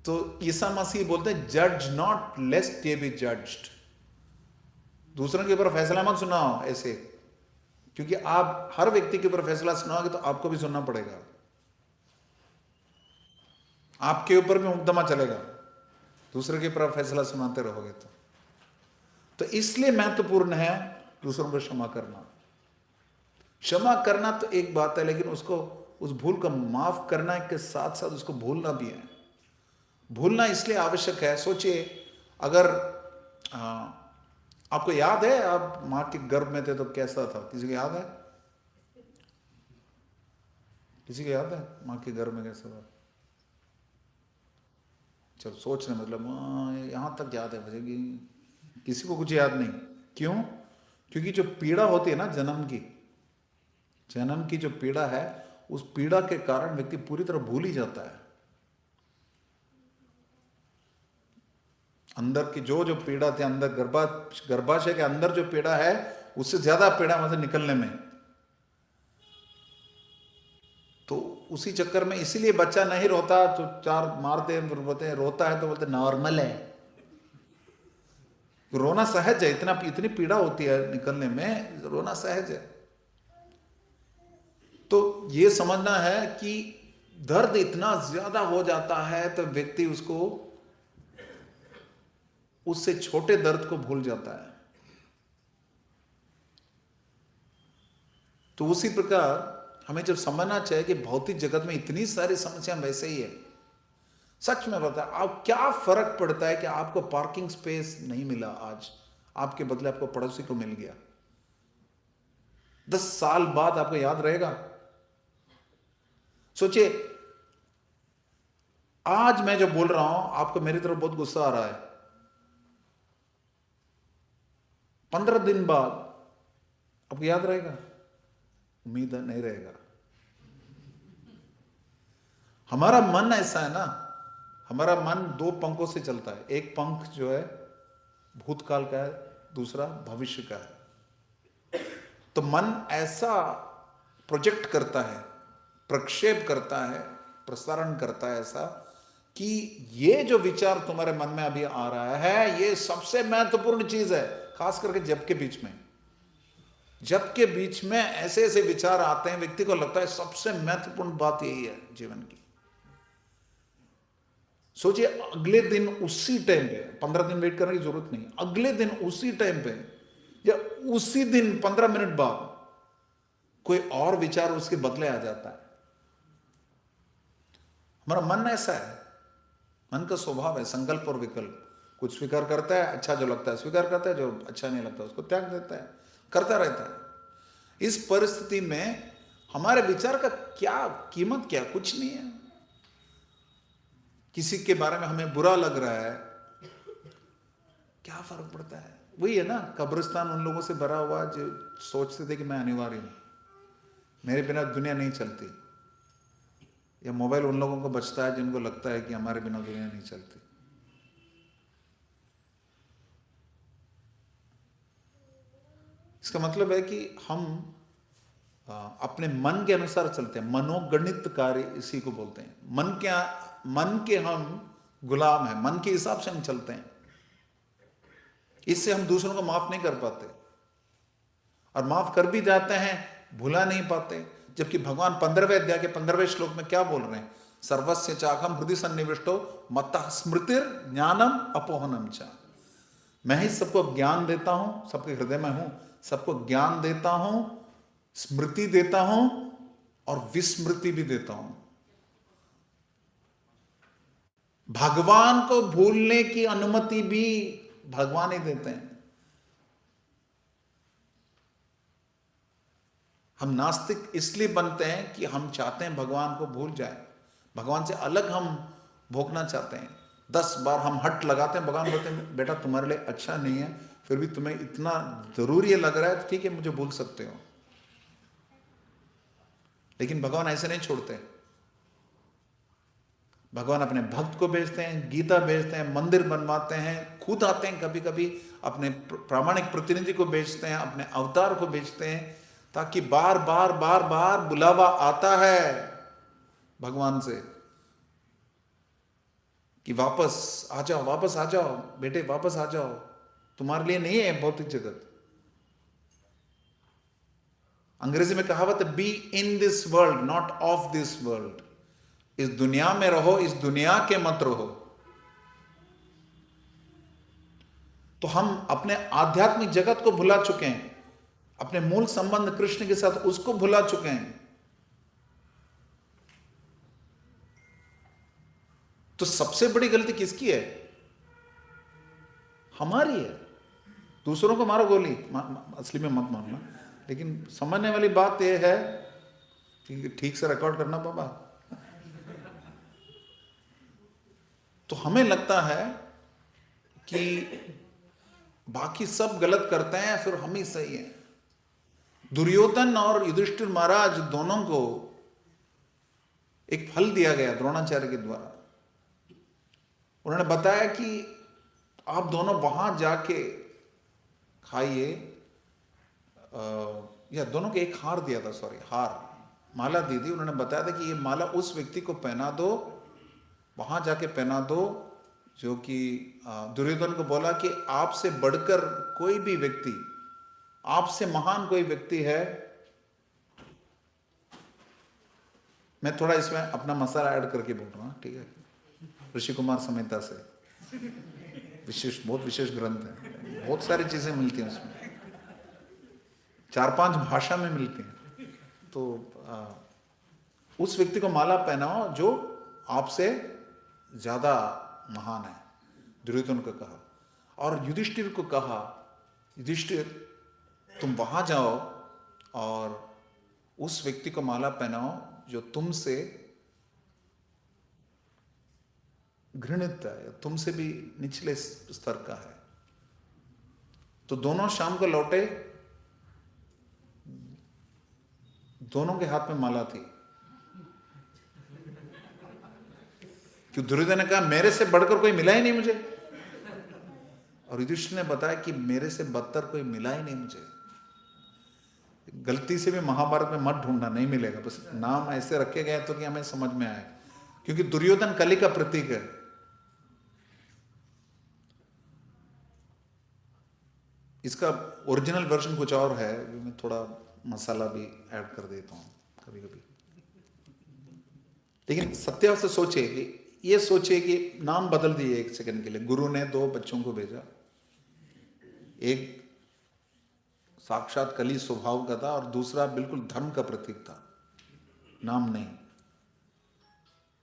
तो ईसा मसीह बोलते हैं जज नॉट लेस्ट ये बी जज्ड। दूसरों के ऊपर फैसला मत सुनाओ ऐसे, क्योंकि आप हर व्यक्ति के ऊपर फैसला सुनाओगे तो आपको भी सुनना पड़ेगा, आपके ऊपर भी मुकदमा चलेगा दूसरे के ऊपर फैसला सुनाते रहोगे तो इसलिए महत्वपूर्ण है दूसरों को क्षमा करना। क्षमा करना तो एक बात है, लेकिन उसको उस भूल को माफ करना के साथ साथ उसको भूलना भी है। भूलना इसलिए आवश्यक है, सोचिए अगर आपको याद है आप मां के गर्भ में थे तो कैसा था? किसी को याद है? किसी को याद है मां के गर्भ में कैसा था? चलो सोचने मतलब यहां तक याद है मुझे कि किसी को कुछ याद नहीं। क्यों? क्योंकि जो पीड़ा होती है ना जन्म की जो पीड़ा है, उस पीड़ा के कारण व्यक्ति पूरी तरह भूल ही जाता है। अंदर की जो पीड़ा थी, अंदर गर्भाशय के अंदर जो पीड़ा है, उससे ज्यादा पीड़ा वहां से निकलने में। तो उसी चक्कर में इसीलिए बच्चा नहीं रोता तो चार मारते बोलते, रोता है तो बोलते नॉर्मल है। रोना सहज है, इतनी पीड़ा होती है निकलने में, रोना सहज है। तो ये समझना है कि दर्द इतना ज्यादा हो जाता है तो व्यक्ति उससे छोटे दर्द को भूल जाता है। तो उसी प्रकार हमें जब समझना चाहिए कि भौतिक जगत में इतनी सारी समस्या वैसे ही है। सच में बता, आप क्या फर्क पड़ता है कि आपको पार्किंग स्पेस नहीं मिला, आज आपके बदले आपको पड़ोसी को मिल गया। 10 साल बाद आपको याद रहेगा? सोचिए, आज मैं जो बोल रहा हूं आपको मेरी तरफ बहुत गुस्सा आ रहा है, 15 दिन बाद आपको याद रहेगा? उम्मीद है नहीं रहेगा। हमारा मन ऐसा है ना, हमारा मन 2 पंखों से चलता है। एक पंख जो है भूतकाल का है, दूसरा भविष्य का है। तो मन ऐसा प्रोजेक्ट करता है, प्रक्षेप करता है, प्रसारण करता है ऐसा कि ये जो विचार तुम्हारे मन में अभी आ रहा है, ये सबसे महत्वपूर्ण चीज है। खास करके जब के बीच में ऐसे ऐसे विचार आते हैं, व्यक्ति को लगता है सबसे महत्वपूर्ण बात यही है जीवन की। सोचिए, अगले दिन उसी टाइम पे, 15 दिन वेट करने की जरूरत नहीं, अगले दिन उसी टाइम पे या उसी दिन 15 मिनट बाद कोई और विचार उसके बदले आ जाता है। हमारा मन ऐसा है, मन का स्वभाव है संकल्प और विकल्प। कुछ स्वीकार करता है, अच्छा जो लगता है स्वीकार करता है, जो अच्छा नहीं लगता उसको त्याग देता है, करता रहता है। इस परिस्थिति में हमारे विचार का क्या कीमत, क्या कुछ नहीं है। किसी के बारे में हमें बुरा लग रहा है, क्या फर्क पड़ता है? वही है ना, कब्रिस्तान उन लोगों से भरा हुआ जो सोचते थे कि मैं अनिवार्य हूं, मेरे बिना दुनिया नहीं चलती। या मोबाइल उन लोगों को बचता है जिनको लगता है कि हमारे बिना दुनिया नहीं चलती। इसका मतलब है कि हम अपने मन के अनुसार चलते हैं। मनोगणित कार्य इसी को बोलते हैं। मन के हम गुलाम हैं, मन के हिसाब से हम चलते हैं। इससे हम दूसरों को माफ नहीं कर पाते, और माफ कर भी जाते हैं भुला नहीं पाते। जबकि भगवान 15वें अध्याय के 15वें श्लोक में क्या बोल रहे हैं? सर्वस्य चाहम हृदय सन्निविष्टो मत्तः स्मृतिर ज्ञानम अपोहनम च। मैं ही सबको ज्ञान देता हूं, सबके हृदय में हूं, सबको ज्ञान देता हूं, स्मृति देता हूं और विस्मृति भी देता हूं। भगवान को भूलने की अनुमति भी भगवान ही देते हैं। हम नास्तिक इसलिए बनते हैं कि हम चाहते हैं भगवान को भूल जाए, भगवान से अलग हम भोगना चाहते हैं। 10 बार हम हट लगाते हैं, भगवान बोलते हैं बेटा तुम्हारे लिए अच्छा नहीं है, फिर भी तुम्हें इतना जरूरी लग रहा है तो ठीक है मुझे भूल सकते हो। लेकिन भगवान ऐसे नहीं छोड़ते। भगवान अपने भक्त को भेजते हैं, गीता भेजते हैं, मंदिर बनवाते हैं, खुद आते हैं, कभी कभी अपने प्रामाणिक प्रतिनिधि को भेजते हैं, अपने अवतार को भेजते हैं, ताकि बार बार बार बार बुलावा आता है भगवान से कि वापस आ जाओ बेटे, वापस आ जाओ, तुम्हारे लिए नहीं है भौतिक जगत। अंग्रेजी में कहावत है, be in this world not of this world. इस दुनिया में रहो, इस दुनिया के मत रहो। तो हम अपने आध्यात्मिक जगत को भुला चुके हैं, अपने मूल संबंध कृष्ण के साथ उसको भुला चुके हैं। तो सबसे बड़ी गलती किसकी है? हमारी है। दूसरों को मारो गोली, असली में मत मारना, लेकिन समझने वाली बात यह है कि ठीक से रिकॉर्ड करना बाबा। तो हमें लगता है कि बाकी सब गलत करते हैं, फिर हम ही सही हैं। दुर्योधन और युधिष्ठिर महाराज दोनों को एक फल दिया गया द्रोणाचार्य के द्वारा। उन्होंने बताया कि आप दोनों वहां जाके खाइए, या दोनों के एक हार दिया था, सॉरी हार, माला दी थी। उन्होंने बताया था कि ये माला उस व्यक्ति को पहना दो, वहां जाके पहना दो जो कि दुर्योधन को बोला कि आपसे बढ़कर कोई भी व्यक्ति, आपसे महान कोई व्यक्ति है। मैं थोड़ा इसमें अपना मसाला ऐड करके बोल रहा हूँ, ठीक है। ऋषि कुमार संहिता से विशेष, बहुत विशेष ग्रंथ है, बहुत सारी चीजें मिलती हैं उसमें, 4-5 भाषा में मिलती हैं। तो उस व्यक्ति को माला पहनाओ जो आपसे ज्यादा महान है, दुर्योधन को कहा। और युधिष्ठिर को कहा, युधिष्ठिर तुम वहां जाओ और उस व्यक्ति को माला पहनाओ जो तुमसे घृणित है, या तुमसे भी निचले स्तर का है। तो दोनों शाम को लौटे, दोनों के हाथ में माला थी। क्यों? दुर्योधन ने कहा मेरे से बढ़कर कोई मिला ही नहीं मुझे, और युधिष्ठिर ने बताया कि मेरे से बदतर कोई मिला ही नहीं मुझे। गलती से भी महाभारत में मत ढूंढना, नहीं मिलेगा। बस नाम ऐसे रखे गए तो कि हमें समझ में आए, क्योंकि दुर्योधन कली का प्रतीक है। इसका ओरिजिनल वर्जन कुछ और है, मैं थोड़ा मसाला भी ऐड कर देता हूं कभी कभी। लेकिन सत्य से सोचे कि ये सोचे कि नाम बदल दिए एक सेकंड के लिए। गुरु ने 2 बच्चों को भेजा, एक साक्षात कली स्वभाव का था और दूसरा बिल्कुल धर्म का प्रतीक था, नाम नहीं।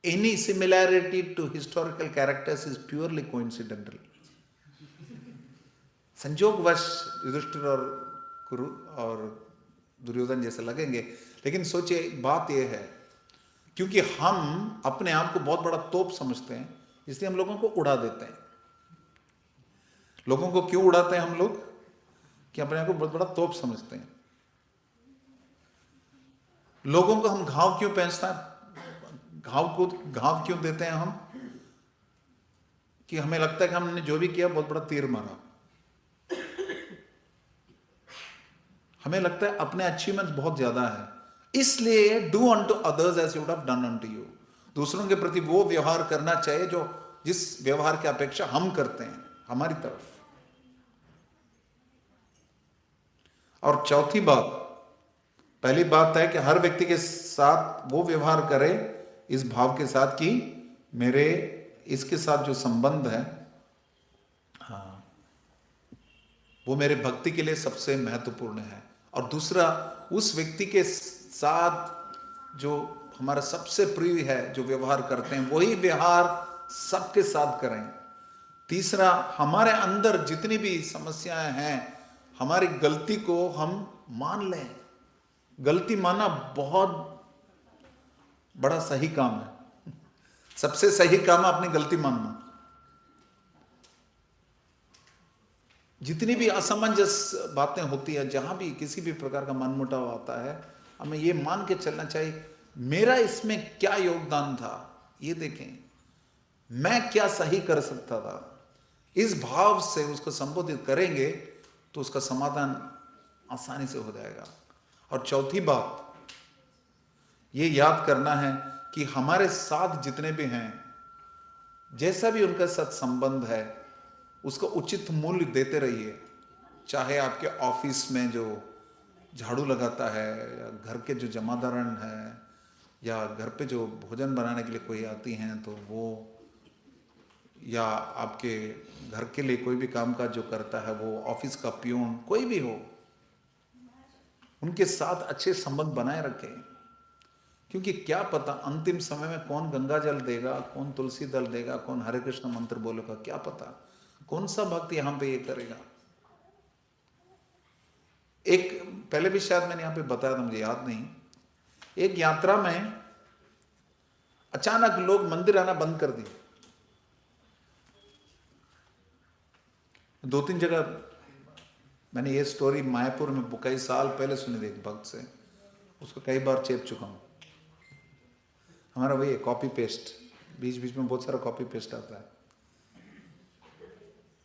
Any similarity to historical characters is purely coincidental. संजोगवश युधिष्ठिर और कुरु और दुर्योधन जैसे लगेंगे, लेकिन सोचिए बात यह है, क्योंकि हम अपने आप को बहुत बड़ा तोप समझते हैं, इसलिए हम लोगों को उड़ा देते हैं। लोगों को क्यों उड़ाते हैं हम लोग? कि अपने आप को बहुत बड़ा तोप समझते हैं। लोगों को हम घाव क्यों पहनता है, घाव क्यों देते हैं हम? कि हमें लगता है कि हमने जो भी किया बहुत बड़ा तीर मारा। हमें लगता है अपने अचीवमेंट बहुत ज्यादा है, इसलिए do unto others as you would have done unto you. दूसरों के प्रति वो व्यवहार करना चाहिए जो जिस व्यवहार की अपेक्षा हम करते हैं हमारी तरफ। और चौथी बात, पहली बात है कि हर व्यक्ति के साथ वो व्यवहार करे इस भाव के साथ कि मेरे इसके साथ जो संबंध है, हाँ, वो मेरे भक्ति के लिए सबसे महत्वपूर्ण है। और दूसरा, उस व्यक्ति के साथ जो हमारा सबसे प्रिय है, जो व्यवहार करते हैं, वही व्यवहार सबके साथ करें। तीसरा, हमारे अंदर जितनी भी समस्याएं हैं, हमारी गलती को हम मान लें। गलती मानना बहुत बड़ा सही काम है। सबसे सही काम है अपनी गलती मानना। जितनी भी असमंजस बातें होती है, जहां भी किसी भी प्रकार का मनमुटाव आता है, हमें ये मान के चलना चाहिए मेरा इसमें क्या योगदान था, ये देखें मैं क्या सही कर सकता था। इस भाव से उसको संबोधित करेंगे तो उसका समाधान आसानी से हो जाएगा। और चौथी बात ये याद करना है कि हमारे साथ जितने भी हैं जैसा भी उनका साथ संबंध है उसका उचित मूल्य देते रहिए। चाहे आपके ऑफिस में जो झाड़ू लगाता है, या घर के जो जमादारन है, या घर पे जो भोजन बनाने के लिए कोई आती हैं तो वो, या आपके घर के लिए कोई भी कामकाज जो करता है वो, ऑफिस का पियून, कोई भी हो, उनके साथ अच्छे संबंध बनाए रखें। क्योंकि क्या पता अंतिम समय में कौन गंगा जल देगा, कौन तुलसी दल देगा, कौन हरे कृष्ण मंत्र बोलेगा, क्या पता कौन सा भक्त यहां पे ये करेगा। एक पहले भी शायद मैंने यहां पे बताया था, मुझे याद नहीं, एक यात्रा में अचानक लोग मंदिर आना बंद कर दिए। 2-3 जगह मैंने ये स्टोरी मायापुर में कई साल पहले सुनी थी एक भक्त से, उसको कई बार चेप चुका हूं। हमारा वही है कॉपी पेस्ट, बीच बीच में बहुत सारा कॉपी पेस्ट आता है।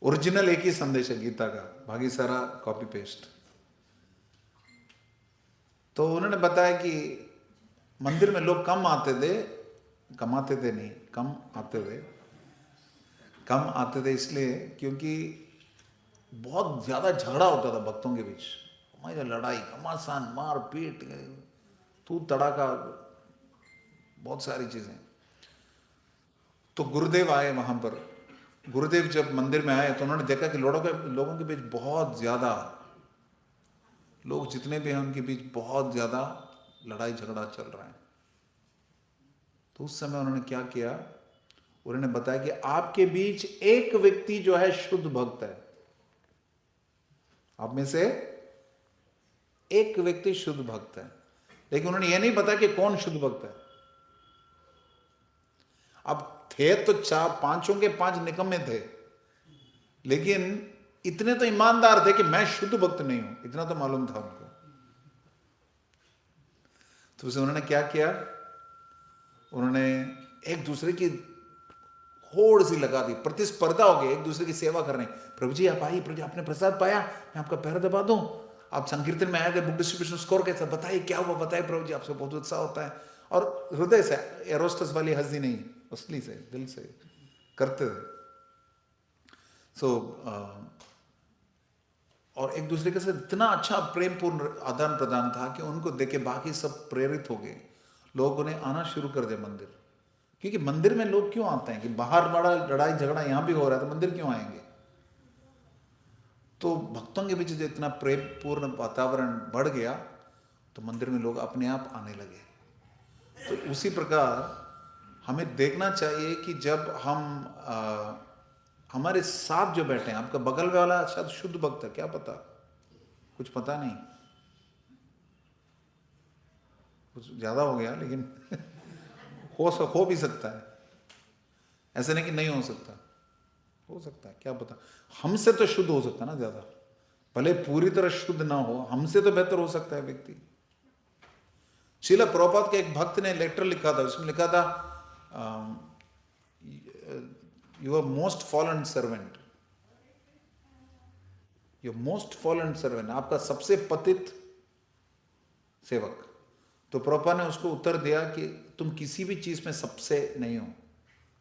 ओरिजिनल एक ही संदेश है गीता का, बाकी सारा कॉपी पेस्ट। तो उन्होंने बताया कि मंदिर में लोग कम आते थे, कमाते थे नहीं, कम आते थे इसलिए क्योंकि बहुत ज्यादा झगड़ा होता था भक्तों के बीच, हमारी लड़ाई, घमासान, मार पीट, तू तड़ाका, बहुत सारी चीजें। तो गुरुदेव आए वहां पर। गुरुदेव जब मंदिर में आए तो उन्होंने देखा कि लोगों के बीच बहुत ज्यादा, लोग जितने भी हैं उनके बीच बहुत ज्यादा लड़ाई झगड़ा चल रहा है। तो उस समय उन्होंने क्या किया, उन्होंने बताया कि आपके बीच एक व्यक्ति जो है शुद्ध भक्त है, आप में से एक व्यक्ति शुद्ध भक्त है। लेकिन उन्होंने यह नहीं बताया कि कौन शुद्ध भक्त है। अब थे तो 4-5 के 5 निकम्मे थे, लेकिन इतने तो ईमानदार थे कि मैं शुद्ध भक्त नहीं हूं, इतना तो मालूम था उनको। तो उसे उन्होंने क्या किया, उन्होंने एक दूसरे की होड़ सी लगा दी, प्रतिस्पर्धा हो गई एक दूसरे की सेवा करने। प्रभु जी आप आइए, प्रभु जी आपने प्रसाद पाया, मैं आपका पैर दबा दूं, आप संकीर्तन में आए थे, बुक डिस्ट्रीब्यूशन स्कोर कैसा, बताइए क्या हुआ, बताइए प्रभु जी, आपसे बहुत उत्साह होता है। और हृदय से, एरोस्टस वाली हंसी नहीं, असली से, दिल से करते थे। और एक दूसरे के साथ इतना अच्छा प्रेमपूर्ण आदान प्रदान था कि उनको देख के बाकी सब प्रेरित हो गए, लोगों ने आना शुरू कर दिया मंदिर। क्योंकि मंदिर में लोग क्यों आते हैं कि बाहर बड़ा लड़ाई झगड़ा यहां भी हो रहा है तो मंदिर क्यों आएंगे। तो भक्तों के बीच जो इतना प्रेमपूर्ण वातावरण बढ़ गया तो मंदिर में लोग अपने आप आने लगे। तो उसी प्रकार हमें देखना चाहिए कि जब हम हमारे साथ जो बैठे हैं, आपका बगल वाला शायद शुद्ध भक्त है, क्या पता, कुछ पता नहीं, कुछ ज्यादा हो गया, लेकिन हो भी सकता है, ऐसे नहीं कि नहीं हो सकता, हो सकता है, क्या पता। हमसे तो शुद्ध हो सकता है ना ज्यादा, भले पूरी तरह शुद्ध ना हो, हमसे तो बेहतर हो सकता है व्यक्ति। श्रील प्रभुपाद के एक भक्त ने लेटर लिखा था, उसमें लिखा था your most fallen servant, your most fallen servant, आपका सबसे पतित सेवक। तो प्रभुपाद ने उसको उत्तर दिया कि तुम किसी भी चीज में सबसे नहीं हो,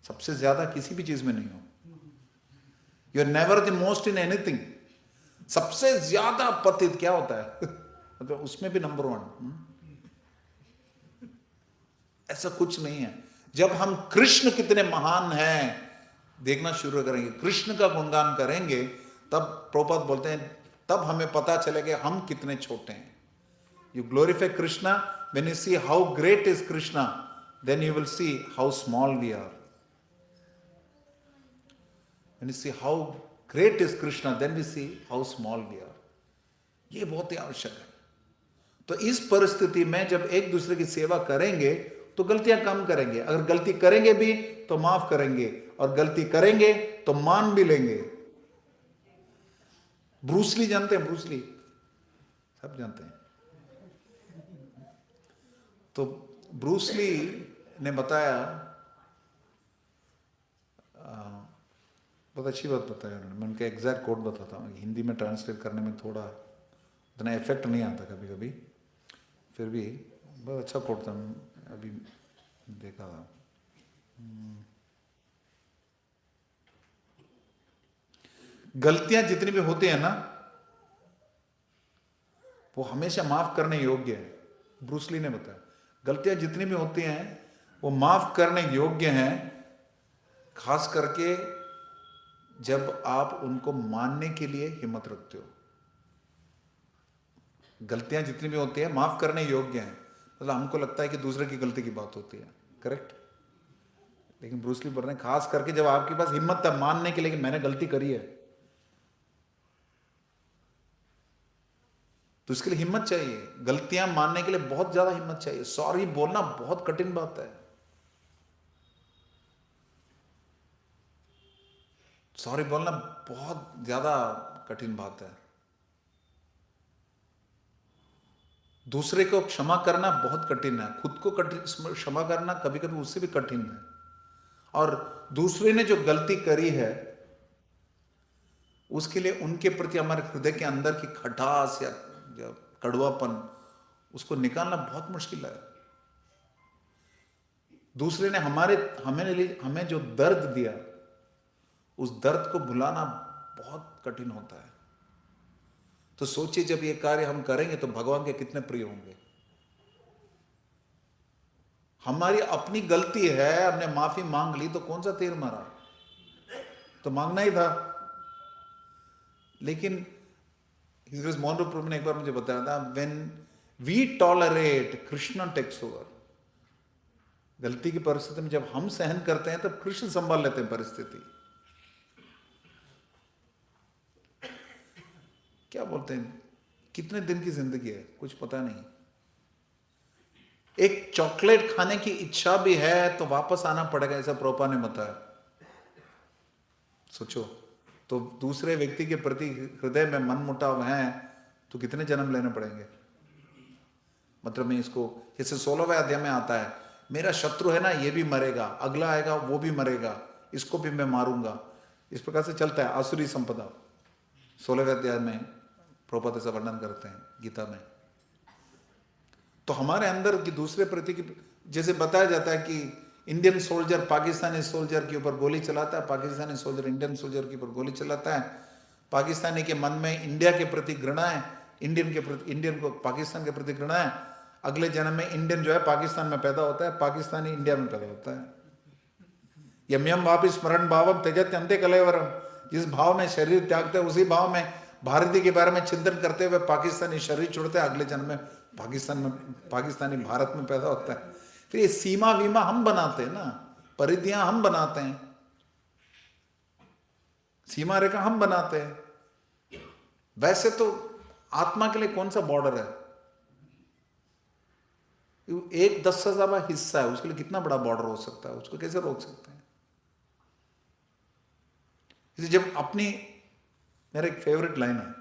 सबसे ज्यादा किसी भी चीज में नहीं हो, you are never the most in anything. सबसे ज्यादा पतित क्या होता है मतलब उसमें भी नंबर 1, ऐसा कुछ नहीं है। जब हम कृष्ण कितने महान हैं देखना शुरू करेंगे, कृष्ण का गुणगान करेंगे, तब प्रभुपाद बोलते हैं तब हमें पता चलेगा हम कितने छोटे हैं। You glorify Krishna, when you see how great is Krishna, then you will see how small we are. When you see how great is Krishna, then we see how small we are. ये बहुत ही आवश्यक है। तो इस परिस्थिति में जब एक दूसरे की सेवा करेंगे तो गलतियां कम करेंगे, अगर गलती करेंगे भी तो माफ करेंगे, और गलती करेंगे तो मान भी लेंगे। ब्रूसली जानते हैं, ब्रूसली सब जानते हैं। तो ब्रूसली ने बताया, बहुत अच्छी बात बताया उन्होंने, मैं उनका एग्जैक्ट कोड बताता हूँ, हिंदी में ट्रांसलेट करने में थोड़ा उतना इफेक्ट नहीं आता कभी कभी, फिर भी बहुत अच्छा कोड था, अभी देखा था। गलतियां जितनी भी होती है ना, वो हमेशा माफ करने योग्य है। ब्रूस ली ने बताया, गलतियां जितनी भी होती हैं वो माफ करने योग्य हैं, खास करके जब आप उनको मानने के लिए हिम्मत रखते हो। गलतियां जितनी भी होती है माफ करने योग्य हैं, मतलब हमको लगता है कि दूसरे की गलती की बात होती है, करेक्ट। लेकिन ब्रूस ली बोल रहे हैं खास करके जब आपके पास हिम्मत है मानने के लिए कि मैंने गलती करी है, तो इसके लिए हिम्मत चाहिए। गलतियां मानने के लिए बहुत ज्यादा हिम्मत चाहिए। सॉरी बोलना बहुत कठिन बात है। सॉरी बोलना बहुत ज्यादा कठिन बात है। दूसरे को क्षमा करना बहुत कठिन है, खुद को कठिन क्षमा करना कभी कभी उससे भी कठिन है। और दूसरे ने जो गलती करी है उसके लिए उनके प्रति हमारे हृदय के अंदर की खटास या कड़वापन, उसको निकालना बहुत मुश्किल है। दूसरे ने हमें जो दर्द दिया, उस दर्द को भुलाना बहुत कठिन होता है। तो सोचिए जब ये कार्य हम करेंगे तो भगवान के कितने प्रिय होंगे। हमारी अपनी गलती है, हमने माफी मांग ली तो कौन सा तीर मारा, तो मांगना ही था। लेकिन मोहन रूप प्रभु ने एक बार मुझे बताया था, when we tolerate Krishna takes over. गलती की परिस्थिति में जब हम सहन करते हैं तब कृष्ण संभाल लेते हैं परिस्थिति। क्या बोलते हैं, कितने दिन की जिंदगी है कुछ पता नहीं। एक चॉकलेट खाने की इच्छा भी है तो वापस आना पड़ेगा, ऐसा प्रोपा ने बताया। सोचो, तो दूसरे व्यक्ति के प्रति हृदय में मन मुटाव है तो कितने जन्म लेने पड़ेंगे। मतलब मैं इसको, जैसे 16वें अध्याय में आता है, मेरा शत्रु है ना ये भी मरेगा, अगला आएगा वो भी मरेगा, इसको भी मैं मारूंगा। इस प्रकार से चलता है आसुरी संपदा। 16वें अध्याय में प्रभुपाद ऐसा वर्णन करते हैं गीता में। तो हमारे अंदर की दूसरे प्रति की, जैसे बताया जाता है कि इंडियन सोल्जर पाकिस्तानी सोल्जर के ऊपर गोली चलाता है, पाकिस्तानी सोल्जर इंडियन सोल्जर के ऊपर गोली चलाता है। पाकिस्तानी के मन में इंडिया के प्रति घृणा है, इंडियन को पाकिस्तान के प्रति घृणा है। अगले जन्म में इंडियन जो है पाकिस्तान में पैदा होता है, पाकिस्तानी इंडिया में पैदा होता है। यम यम वापि स्मरण भावम त्यजत अंत्य कलेवरम। जिस भाव में शरीर त्यागते हैं उसी भाव में भारतीय के बारे में चिंतन करते हुए पाकिस्तानी शरीर छोड़ते हैं, अगले जन्म में पाकिस्तानी भारत में पैदा होता है। फिर ये सीमा वीमा हम बनाते हैं ना, परिधियां हम बनाते हैं, सीमा रेखा हम बनाते हैं। वैसे तो आत्मा के लिए कौन सा बॉर्डर है, एक 10,000वां हिस्सा है, उसके लिए कितना बड़ा बॉर्डर हो सकता है, उसको कैसे रोक सकते हैं। इसलिए जब अपनी, मेरा एक फेवरेट लाइन है,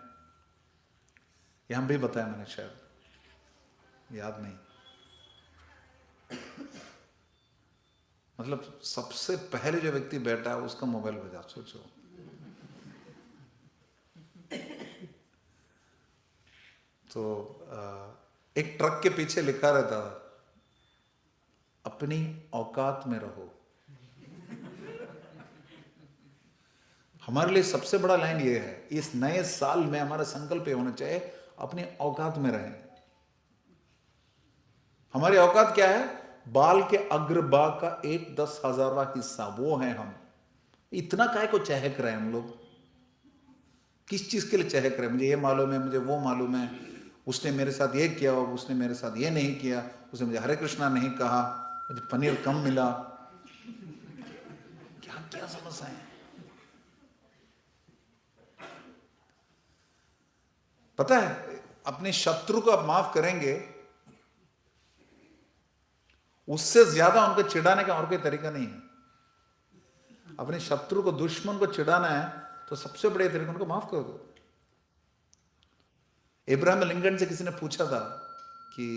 यहां भी बताया मैंने, शायद याद नहीं, मतलब सबसे पहले जो व्यक्ति बैठा है उसका मोबाइल बजा, सोचो। तो एक ट्रक के पीछे लिखा रहता था, अपनी औकात में रहो। हमारे लिए सबसे बड़ा लाइन ये है, इस नए साल में हमारा संकल्प ये होना चाहिए, अपनी औकात में रहें। हमारी औकात क्या है, बाल के अग्रभाग का 1/10,000वां हिस्सा, वो है हम। इतना काहे को चहक रहे हैं हम लोग, किस चीज के लिए चहक रहे हैं, मुझे ये मालूम है, मुझे वो मालूम है, उसने मेरे साथ ये किया, उसने मेरे साथ ये नहीं किया, उसने मुझे हरे कृष्णा नहीं कहा, मुझे पनीर कम मिला, क्या क्या समस्या है। पता है, अपने शत्रु को आप माफ करेंगे, उससे ज्यादा उनको चिढ़ाने का और कोई तरीका नहीं है। अपने शत्रु को, दुश्मन को चिढ़ाना है तो सबसे बड़े तरीका उनको माफ कर दो। इब्राहिम लिंकन से किसी ने पूछा था कि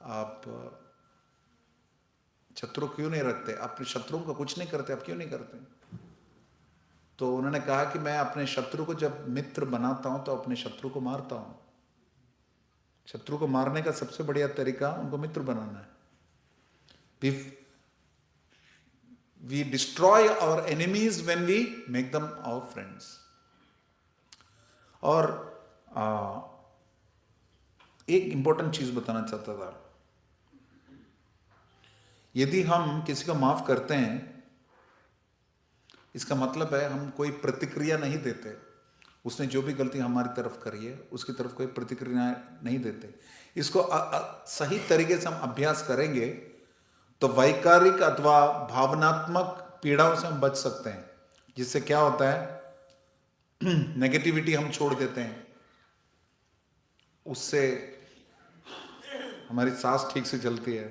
आप शत्रु क्यों नहीं रखते, अपने शत्रुओं को कुछ नहीं करते, आप क्यों नहीं करते। तो उन्होंने कहा कि मैं अपने शत्रु को जब मित्र बनाता हूं तो अपने शत्रु को मारता हूं। शत्रु को मारने का सबसे बढ़िया तरीका उनको मित्र बनाना है। We destroy our enemies when we make them our friends. और एक इंपॉर्टेंट चीज बताना चाहता था, यदि हम किसी को माफ करते हैं, इसका मतलब है हम कोई प्रतिक्रिया नहीं देते। उसने जो भी गलती हमारी तरफ करी है उसकी तरफ कोई प्रतिक्रिया नहीं देते। इसको सही तरीके से हम अभ्यास करेंगे तो वैकारिक अथवा भावनात्मक पीड़ाओं से हम बच सकते हैं। जिससे क्या होता है, नेगेटिविटी हम छोड़ देते हैं, उससे हमारी सांस ठीक से चलती है,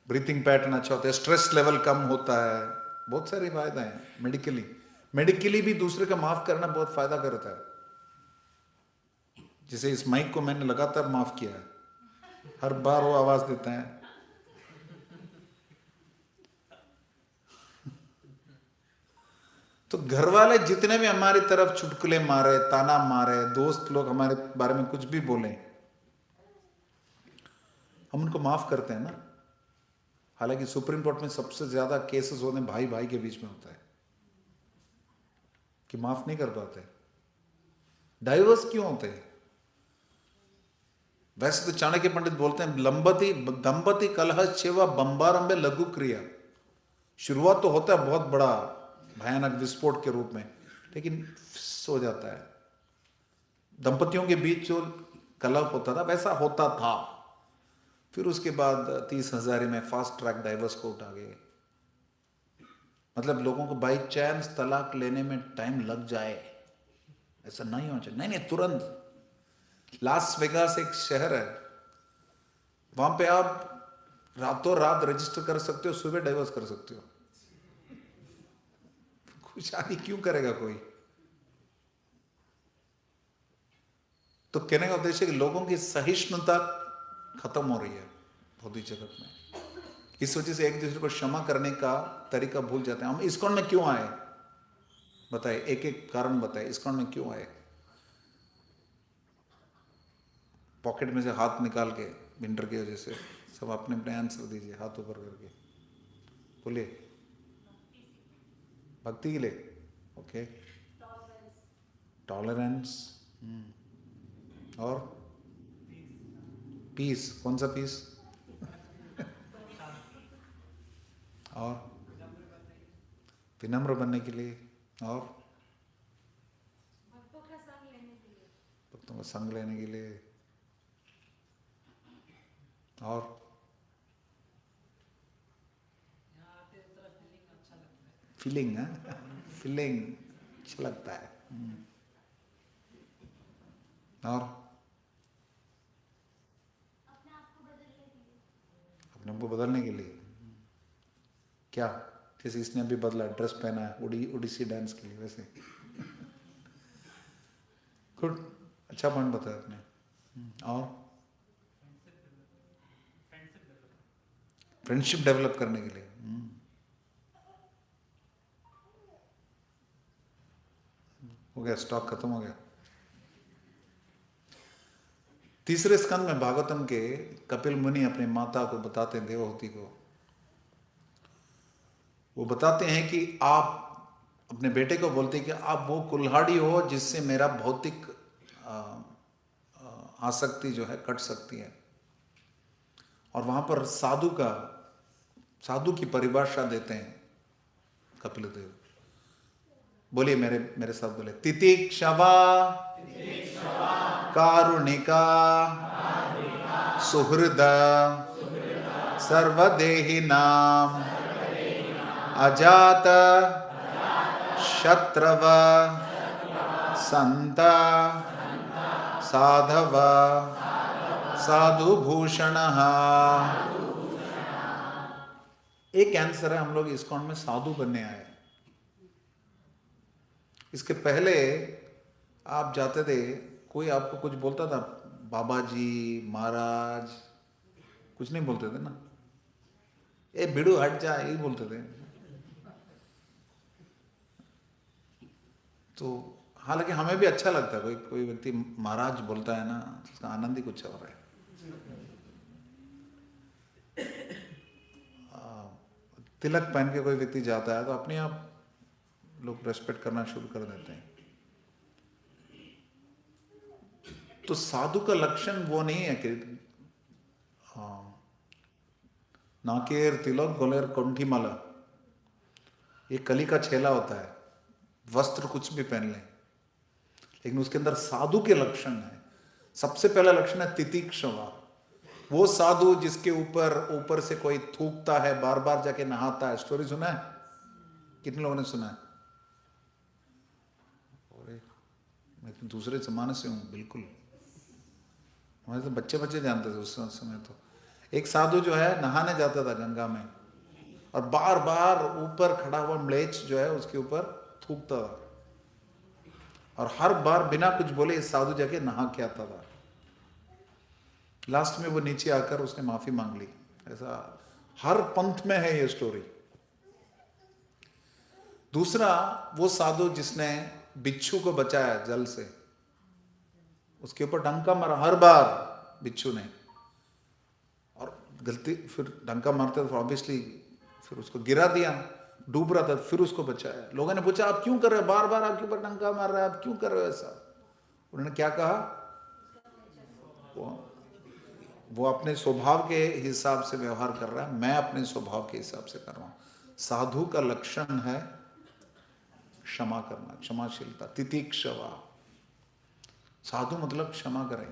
ब्रीथिंग पैटर्न अच्छा होता है, स्ट्रेस लेवल कम होता है, बहुत सारे फायदा हैं। मेडिकली भी दूसरे का माफ करना बहुत फायदा करता है। जैसे इस माइक को मैंने लगातार माफ किया है, हर बार वो आवाज देता है। तो घर वाले जितने भी हमारी तरफ चुटकुले मारे, ताना मारे, दोस्त लोग हमारे बारे में कुछ भी बोले, हम उनको माफ करते हैं ना। हालांकि सुप्रीम कोर्ट में सबसे ज्यादा केसेस होते हैं भाई भाई के बीच में होता है कि माफ नहीं कर पाते। डाइवर्स क्यों होते हैं? वैसे तो चाणक्य पंडित बोलते हैं दंपति कलह छेवा बंबारंबे लघु क्रिया। शुरुआत तो होता है बहुत बड़ा भयानक विस्फोट के रूप में, लेकिन सो जाता है। दंपतियों के बीच जो कलह होता था वैसा होता था, फिर उसके बाद 30,000 में फास्ट ट्रैक डाइवर्स कोर्ट आ गए। मतलब लोगों को बाई चांस तलाक लेने में टाइम लग जाए, ऐसा नहीं होना चाहिए। नहीं, तुरंत। लास वेगास एक शहर है, वहां पे आप रातों रात रजिस्टर कर सकते हो, सुबह डाइवर्स कर सकते हो। शादी क्यों करेगा कोई? तो कहने का उद्देश्य कि लोगों की सहिष्णुता खत्म हो रही है भौतिक जगत में। इस वजह से एक दूसरे को क्षमा करने का तरीका भूल जाते हैं। हम इस्कॉन में क्यों आए बताए, एक एक कारण बताए इस्कॉन में क्यों आए। पॉकेट में से हाथ निकाल के विंटर की वजह से सब अपने अपने आंसर दीजिए, हाथ ऊपर करके बोलिए। भक्ति के लिए, ओके। टॉलरेंस, और पीस। कौन सा पीस? और विनम्र बनने के लिए, और भक्तों का संग लेने के लिए, और फीलिंग फीलिंग अच्छा लगता है। और अपने को बदलने के लिए क्या? जैसे इसने अभी बदला, ड्रेस पहना है ओडिसी डांस के लिए, वैसे गुड, अच्छा पॉइंट बताया आपने। और फ्रेंडशिप डेवलप करने के लिए, हो गया, स्टॉक खत्म हो गया। तीसरे स्कंद में भागवतम के कपिल मुनि अपने माता को बताते हैं, देवहूति को, वो बताते हैं कि आप अपने बेटे को बोलते हैं कि आप वो कुल्हाड़ी हो जिससे मेरा भौतिक आसक्ति जो है कट सकती है। और वहां पर साधु की परिभाषा देते हैं कपिल देव। बोलिए मेरे साथ बोले, तितिक्षवा कारुणिका सुहृद सर्वदेहिनाम अजात शत्रव संत साधव साधुभूषण। एक आंसर है, हम लोग इस्कॉन में साधु बनने आए। इसके पहले आप जाते थे, कोई आपको कुछ बोलता था, बाबा जी महाराज, कुछ नहीं बोलते थे ना, ए भिड़ू हट जा, यही बोलते थे। तो हालांकि हमें भी अच्छा लगता है, कोई व्यक्ति महाराज बोलता है ना, उसका आनंद ही कुछ और है। तिलक पहन के कोई व्यक्ति जाता है तो अपने आप लोग रेस्पेक्ट करना शुरू कर देते हैं। तो साधु का लक्षण वो नहीं है कि नाकेर तिलक गोलेर कंठी माला, ये कली का छेला होता है, वस्त्र कुछ भी पहन लें, लेकिन उसके अंदर साधु के लक्षण है। सबसे पहला लक्षण है तितिक्षवा, वो साधु जिसके ऊपर से कोई थूकता है, बार बार जाके नहाता है। स्टोरी सुना है? कितने लोगों ने सुना है? अरे मैं तो दूसरे जमाने से हूं बिल्कुल, हमारे तो बच्चे बच्चे जानते थे उस समय। तो एक साधु जो है नहाने जाता था गंगा में, और बार बार ऊपर खड़ा हुआ म्लेच्छ जो है उसके ऊपर थूकता था, और हर बार बिना कुछ बोले इस साधु जाके नहा के आता था। लास्ट में वो नीचे आकर उसने माफी मांग ली। ऐसा हर पंथ में है ये स्टोरी। दूसरा, वो साधु जिसने बिच्छू को बचाया जल से, उसके ऊपर डंका मारा हर बार बिच्छू ने, और गलती फिर डंका मारते तो ऑब्वियसली फिर उसको गिरा दिया, डूब रहा था, फिर उसको बचाया। लोगों ने पूछा आप क्यों कर रहे हो, बार बार आपके ऊपर डंका मार रहा है, आप क्यों कर रहे हो ऐसा? उन्होंने क्या कहा? वो अपने स्वभाव के हिसाब से व्यवहार कर रहा है, मैं अपने स्वभाव के हिसाब से कर रहा हूं। साधु का लक्षण है क्षमा करना, क्षमाशीलता, तितिक्षवा। साधु मतलब क्षमा करें।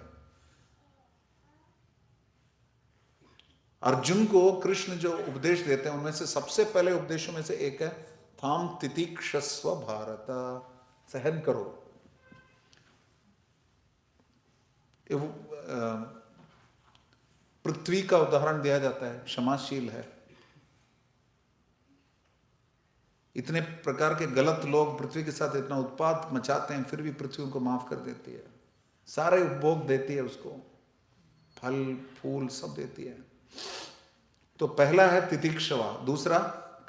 अर्जुन को कृष्ण जो उपदेश देते हैं उनमें से सबसे पहले उपदेशों में से एक है थाम तितिक्षस्व भारत, सहन करो। पृथ्वी का उदाहरण दिया जाता है, क्षमाशील है। इतने प्रकार के गलत लोग पृथ्वी के साथ इतना उत्पात मचाते हैं, फिर भी पृथ्वी उनको माफ कर देती है, सारे उपभोग देती है उसको, फल फूल सब देती है। तो पहला है तितिक्षवा। दूसरा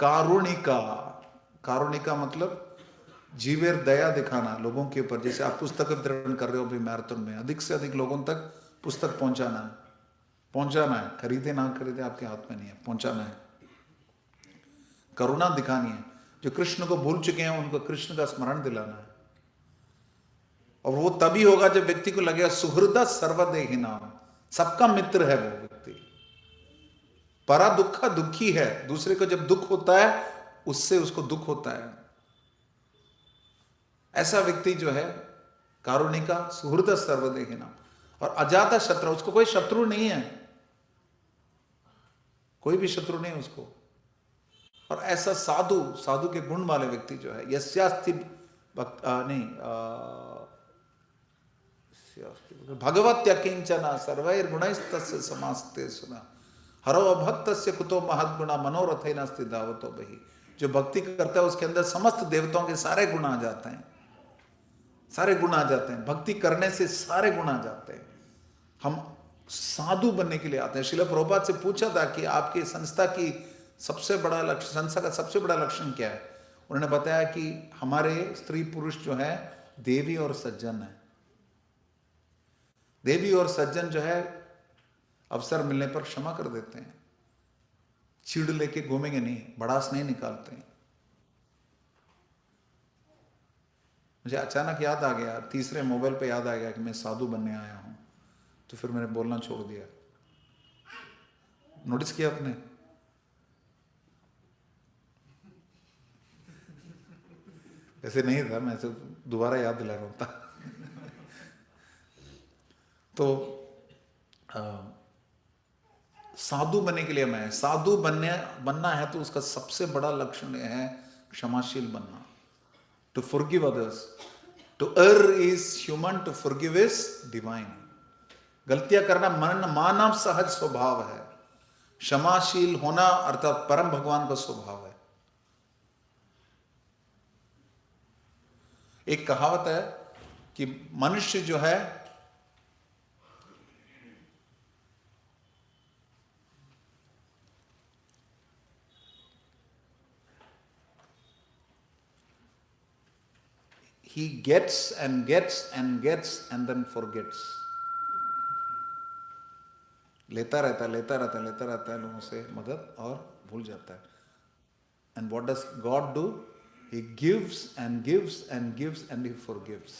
कारुणिका। कारुणिका मतलब जीवेर दया दिखाना लोगों के ऊपर। जैसे आप पुस्तक वितरण कर रहे हो अभी मैराथन में, अधिक से अधिक लोगों तक पुस्तक पहुंचाना है। खरीदे ना खरीदे आपके हाथ में नहीं है, पहुंचाना है। करुणा दिखानी है। जो कृष्ण को भूल चुके हैं उनको कृष्ण का स्मरण दिलाना है। और वो तभी होगा जब व्यक्ति को लगेगा सुहृद सर्वदेही नाम, सबका मित्र है वो व्यक्ति। परा दुखा दुखी है, दूसरे को जब दुख होता है उससे उसको दुख होता है। ऐसा व्यक्ति जो है कारुणिका, सुहृद सर्वदेही नाम। और अजाता शत्रु, उसको कोई शत्रु नहीं है, कोई भी शत्रु नहीं उसको। और ऐसा साधु के गुण वाले व्यक्ति जो है यस्यास्ति भगवत्य किंचना सर्वैर गुणैस्तस्य समास्ते सुना हरो भक्तस्य कुतो महद्गुणा मनोरथै नास्ति दावतो बहि। जो भक्ति करता है उसके अंदर समस्त देवताओं के सारे गुण आ जाते हैं, सारे गुण आ जाते हैं। भक्ति करने से सारे गुण आ जाते हैं। हम साधु बनने के लिए आते हैं। श्रील प्रभुपाद से पूछा था कि आपकी संस्था की सबसे बड़ा लक्ष्य, संस्था का सबसे बड़ा लक्षण क्या है? उन्होंने बताया कि हमारे स्त्री पुरुष जो है देवी और सज्जन है। देवी और सज्जन जो है अवसर मिलने पर क्षमा कर देते हैं, चिड़ लेके घूमेंगे नहीं, भड़ास नहीं निकालते हैं। मुझे अचानक याद आ गया, तीसरे मोबाइल पे याद आ गया कि मैं साधु बनने आया हूं, तो फिर मैंने बोलना छोड़ दिया। नोटिस किया आपने? ऐसे नहीं था, मैं दोबारा याद दिला रहा था। तो साधु बनने के लिए मैं, साधु बनना है तो उसका सबसे बड़ा लक्षण है क्षमाशील बनना। To forgive others, to err is human, to forgive is divine। गलतियां करना मानव सहज स्वभाव है। क्षमाशील होना अर्थात परम भगवान का स्वभाव है। एक कहावत है कि मनुष्य जो है he gets and gets and gets and then forgets। लेता रहता है लोगों से मदद और भूल जाता है। And what does God do? He gives and gives and gives and he forgives।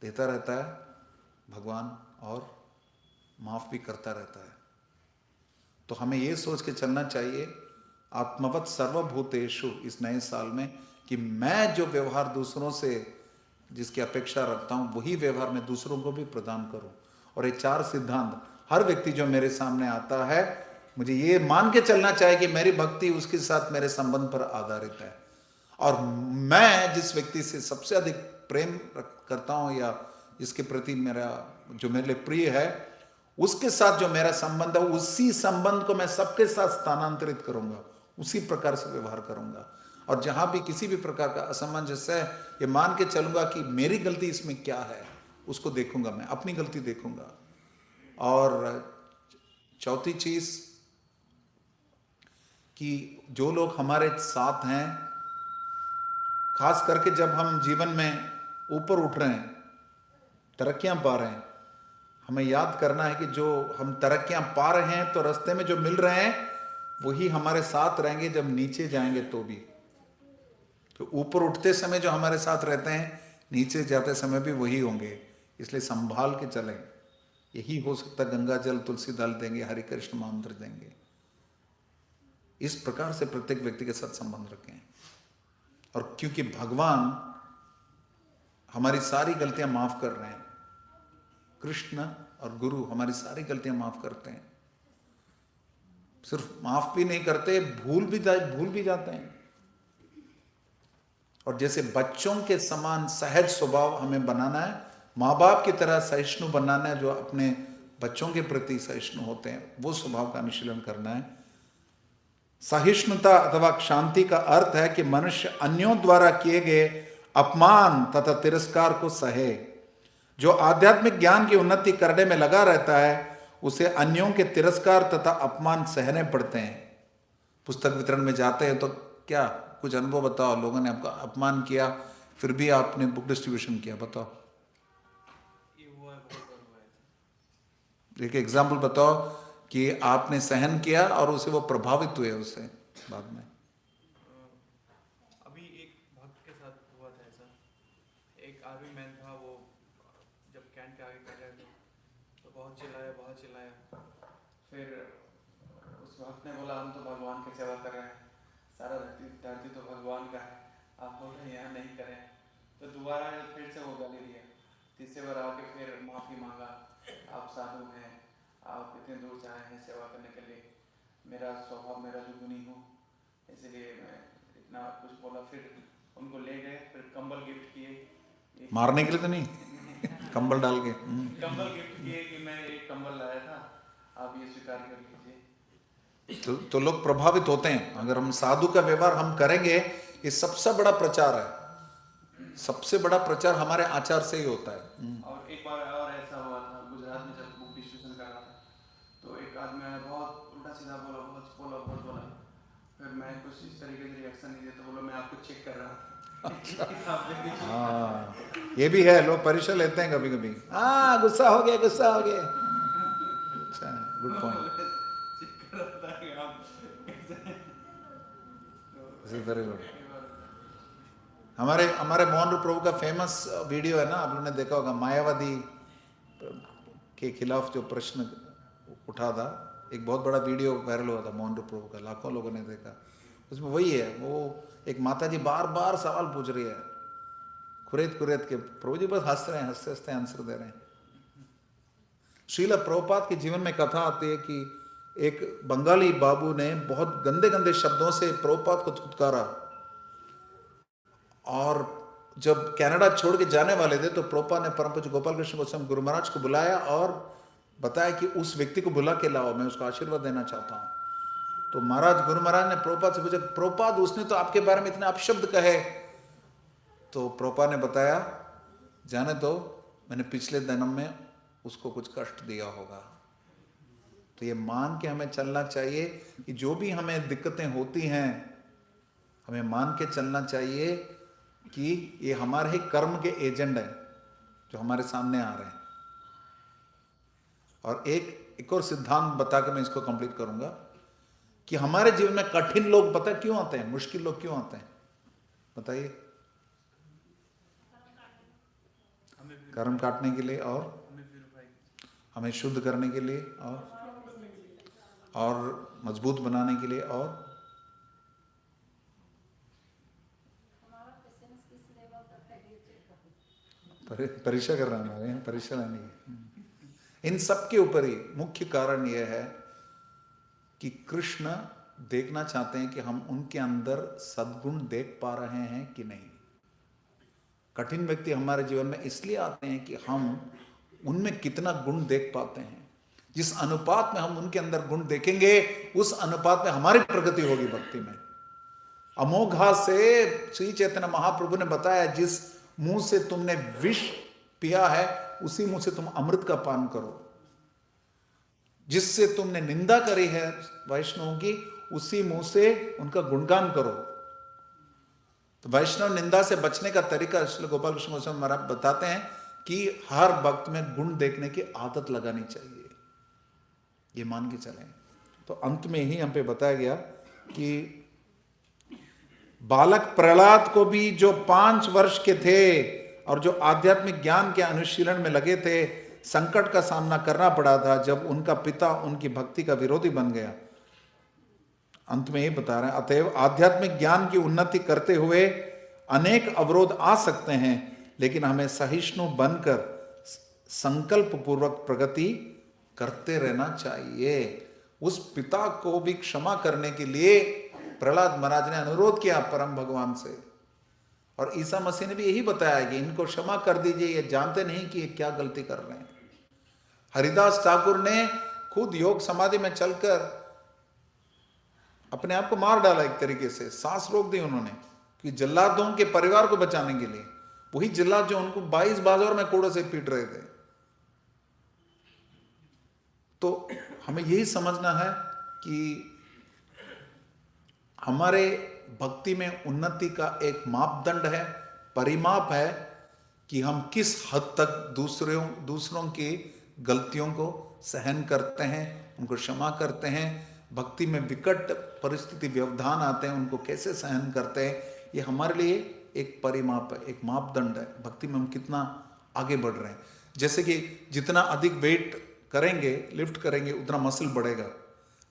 देता रहता है भगवान और माफ भी करता रहता है। तो हमें ये सोच के चलना चाहिए आत्मवत सर्वभूतेषु इस नए साल में कि मैं जो व्यवहार दूसरों से जिसकी अपेक्षा रखता हूं वही व्यवहार मैं दूसरों को भी प्रदान करूं। और ये 4 सिद्धांत हर व्यक्ति जो मेरे सामने आता है मुझे ये मान के चलना चाहिए कि मेरी भक्ति उसके साथ मेरे संबंध पर आधारित है, और मैं जिस व्यक्ति से सबसे अधिक प्रेम करता हूं या जिसके प्रति मेरा जो मेरे लिए प्रिय है उसके साथ जो मेरा संबंध है उसी संबंध को मैं सबके साथ स्थानांतरित करूंगा, उसी प्रकार से व्यवहार करूंगा। और जहां भी किसी भी प्रकार का असमंजस है ये मान के चलूंगा कि मेरी गलती इसमें क्या है, उसको देखूंगा, मैं अपनी गलती देखूंगा। और चौथी चीज कि जो लोग हमारे साथ हैं, खास करके जब हम जीवन में ऊपर उठ रहे हैं, तरक्कियां पा रहे हैं, हमें याद करना है कि जो हम तरक्कियां पा रहे हैं तो रास्ते में जो मिल रहे हैं वही हमारे साथ रहेंगे जब नीचे जाएंगे तो भी। तो ऊपर उठते समय जो हमारे साथ रहते हैं नीचे जाते समय भी वही होंगे, इसलिए संभाल के चलें। यही हो सकता है गंगा जल तुलसी दल देंगे, हरि कृष्ण मंत्र देंगे। इस प्रकार से प्रत्येक व्यक्ति के साथ संबंध रखें। और क्योंकि भगवान हमारी सारी गलतियां माफ कर रहे हैं, कृष्ण और गुरु हमारी सारी गलतियां माफ करते हैं, सिर्फ माफ भी नहीं करते, भूल भी जाते हैं। और जैसे बच्चों के समान सहज स्वभाव हमें बनाना है, माँ बाप की तरह सहिष्णु बनाना है, जो अपने बच्चों के प्रति सहिष्णु होते हैं वो स्वभाव का अनुशीलन करना है। सहिष्णुता अथवा शांति का अर्थ है कि मनुष्य अन्यों द्वारा किए गए अपमान तथा तिरस्कार को सहे। जो आध्यात्मिक ज्ञान की उन्नति करने में लगा रहता है उसे अन्यों के तिरस्कार तथा अपमान सहने पड़ते हैं। पुस्तक वितरण में जाते हैं तो क्या कुछ अनुभव बताओ, लोगों ने आपका अपमान किया फिर भी आपने बुक डिस्ट्रीब्यूशन किया, बताओ एक एग्जाम्पल बताओ कि आपने सहन किया और उसे वो प्रभावित हुए उससे बाद में। अभी एक भक्त के साथ हुआ था ऐसा, एक आर्मी मैन था, वो जब कैंट के आगे खड़ा था तो बहुत चिल्लाया। फिर उस भक्त ने बोला हम तो भगवान की सेवा कर रहे हैं, सारा धरती तो भगवान का है, आप बोल रहे हैं यहाँ नहीं करें। तो दोबारा फिर से वो गाली दिया, तीसरे बार आके फिर माफ़ी मांगा, आप साधु हैं, आप इतने दूर से आए हैं सेवा करने के लिए, मेरा स्वभाव मेरा जो गुनी हूँ इसलिए मैं इतना कुछ बोला। फिर उनको ले गए, फिर कंबल गिफ्ट किए, मारने के लिए तो नहीं कंबल डाल के कंबल गिफ्ट किए कि मैं एक कंबल लाया था, आप ये स्वीकार कर लीजिए। तो लोग प्रभावित होते हैं। अगर हम साधु का व्यवहार हम करेंगे, ये सबसे बड़ा प्रचार है, सबसे बड़ा प्रचार हमारे आचार से ही होता है। और एक बार और ऐसा हुआ था गुजरात में, जब बुक डिस्ट्रीब्यूशन कर रहा था तो एक आदमी आया, बहुत उल्टा सीधा बोला, बहुत बोला। फिर मैं कुछ इस तरीके से रिएक्शन नहीं दिया तो बोला मैं आपको चेक कर रहा था। हाँ, ये भी है, लोग परीक्षा लेते हैं कभी कभी, हाँ गुस्सा हो गया। अच्छा, गुड पॉइंट, वेरी गुड। हमारे मोहन रूप प्रभु का फेमस वीडियो है ना, आप लोगों ने देखा होगा, मायावादी के खिलाफ जो प्रश्न उठा था, एक बहुत बड़ा वीडियो वायरल हुआ था मोहन रूप प्रभु का, लाखों लोगों ने देखा। उसमें वही है, वो एक माता जी बार बार सवाल पूछ रही है, कुरेद के, प्रभु जी बस हंस रहे हैं, हंसते आंसर दे रहे हैं। श्रील प्रभुपाद के जीवन में कथा आती है कि एक बंगाली बाबू ने बहुत गंदे शब्दों से प्रभुपाद को धुतकारा, और जब कनाडा छोड़ के जाने वाले थे तो प्रभुपाद ने परम पूज्य गोपाल कृष्ण गोस्वामी गुरु महाराज को बुलाया और बताया कि उस व्यक्ति को बुला के लाओ, मैं उसको आशीर्वाद देना चाहता हूं। तो गुरु महाराज ने प्रभुपाद से पूछा, प्रभुपाद उसने तो आपके बारे में इतने अपशब्द कहे। तो प्रभुपाद ने बताया, जाने दो, मैंने पिछले जन्म में उसको कुछ कष्ट दिया होगा। तो ये मान के हमें चलना चाहिए कि जो भी हमें दिक्कतें होती हैं, हमें मान के चलना चाहिए कि ये हमारे ही कर्म के एजेंट हैं जो हमारे सामने आ रहे हैं। और एक और सिद्धांत बता के मैं इसको कंप्लीट करूंगा कि हमारे जीवन में कठिन लोग पता क्यों आते हैं, मुश्किल लोग क्यों आते हैं, बताइए। कर्म काटने के लिए और हमें प्यूरिफाई हमें शुद्ध करने के लिए और मजबूत बनाने के लिए और परीक्षा कर रहा है, हमारे यहाँ परीक्षा लानी है। इन सब के ऊपर ही मुख्य कारण यह है कि कृष्ण देखना चाहते हैं कि हम उनके अंदर सद्गुण देख पा रहे हैं कि नहीं। कठिन व्यक्ति हमारे जीवन में इसलिए आते हैं कि हम उनमें कितना गुण देख पाते हैं। जिस अनुपात में हम उनके अंदर गुण देखेंगे उस अनुपात में हमारी प्रगति होगी भक्ति में। अमोघा से श्री चैतन्य महाप्रभु ने बताया, जिस मुंह से तुमने विष पिया है उसी मुंह से तुम अमृत का पान करो। जिससे तुमने निंदा करी है वैष्णव की उसी मुंह से उनका गुणगान करो। तो वैष्णव निंदा से बचने का तरीका श्री गोपाल कृष्ण गोस्वामी महाराज बताते हैं कि हर भक्त में गुण देखने की आदत लगानी चाहिए, ये मान के चलें। तो अंत में ही हम पे बताया गया कि बालक प्रहलाद को भी जो 5 वर्ष के थे और जो आध्यात्मिक ज्ञान के अनुशीलन में लगे थे, संकट का सामना करना पड़ा था जब उनका पिता उनकी भक्ति का विरोधी बन गया। अंत में ये बता रहे हैं, अतएव आध्यात्मिक ज्ञान की उन्नति करते हुए अनेक अवरोध आ सकते हैं, लेकिन हमें सहिष्णु बनकर संकल्प पूर्वक प्रगति करते रहना चाहिए। उस पिता को भी क्षमा करने के लिए प्रहलाद महाराज ने अनुरोध किया परम भगवान से, और ईसा मसीह ने भी यही बताया कि इनको क्षमा कर दीजिए, ये जानते नहीं कि ये क्या गलती कर रहे हैं। हरिदास ठाकुर ने खुद योग समाधि में चलकर अपने आप को मार डाला, एक तरीके से सांस रोक दी उन्होंने, कि जल्लादों के परिवार को बचाने के लिए। वही जल्लाद जो उनको 22 बाजार में कोड़ों से पीट रहे थे। तो हमें यही समझना है कि हमारे भक्ति में उन्नति का एक मापदंड है, परिमाप है कि हम किस हद तक दूसरों की गलतियों को सहन करते हैं, उनको क्षमा करते हैं। भक्ति में विकट परिस्थिति व्यवधान आते हैं, उनको कैसे सहन करते हैं। ये हमारे लिए एक परिमाप है, एक मापदंड है, भक्ति में हम कितना आगे बढ़ रहे हैं। जैसे कि जितना अधिक वेट करेंगे, लिफ्ट करेंगे, उतना मसल बढ़ेगा।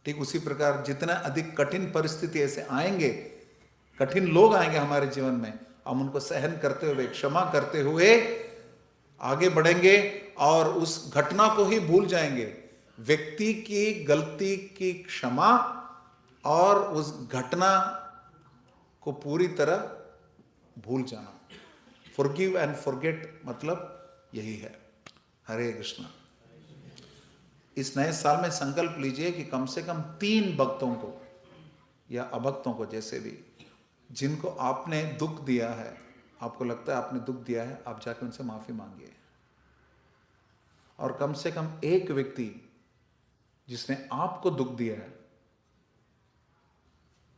ठीक उसी प्रकार जितना अधिक कठिन परिस्थिति ऐसे आएंगे, कठिन लोग आएंगे हमारे जीवन में, हम उनको सहन करते हुए, क्षमा करते हुए आगे बढ़ेंगे और उस घटना को ही भूल जाएंगे। व्यक्ति की गलती की क्षमा और उस घटना को पूरी तरह भूल जाना। फॉरगिव एंड फॉरगेट मतलब यही है। हरे कृष्णा। इस नए साल में संकल्प लीजिए कि कम से कम 3 भक्तों को या अभक्तों को, जैसे भी, जिनको आपने दुख दिया है, आपको लगता है आपने दुख दिया है, आप जाकर उनसे माफी मांगिए। और कम से कम एक व्यक्ति जिसने आपको दुख दिया है,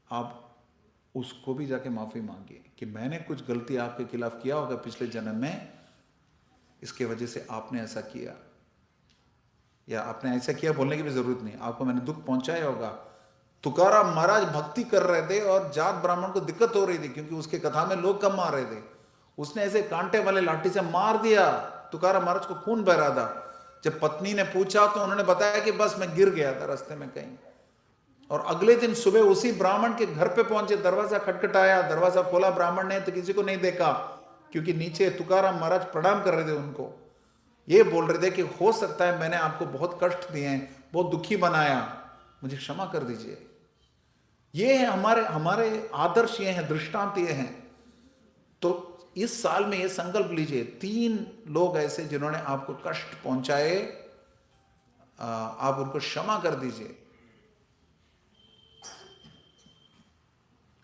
आप उसको भी जाके माफी मांगिए कि मैंने कुछ गलती आपके खिलाफ किया होगा पिछले जन्म में, इसके वजह से आपने ऐसा किया, या आपने ऐसा किया बोलने की भी जरूरत नहीं, आपको मैंने दुख पहुंचाया होगा। तुकाराम महाराज भक्ति कर रहे थे और जात ब्राह्मण को दिक्कत हो रही थी क्योंकि उसके कथा में लोग कम आ रहे थे। उसने ऐसे कांटे वाले लाठी से मार दिया, तुकाराम महाराज को खून बह रहा था। जब पत्नी ने पूछा तो उन्होंने बताया कि बस मैं गिर गया था रास्ते में कहीं। और अगले दिन सुबह उसी ब्राह्मण के घर पे पहुंचे, दरवाजा खटखटाया, दरवाजा खोला ब्राह्मण ने तो किसी को नहीं देखा, क्योंकि नीचे तुकाराम महाराज प्रणाम कर रहे थे उनको। ये बोल रहे थे कि हो सकता है मैंने आपको बहुत कष्ट दिए हैं, बहुत दुखी बनाया, मुझे क्षमा कर दीजिए। ये है हमारे आदर्श, ये हैं दृष्टांत, ये हैं। तो इस साल में ये संकल्प लीजिए, 3 लोग ऐसे जिन्होंने आपको कष्ट पहुंचाए, आप उनको क्षमा कर दीजिए।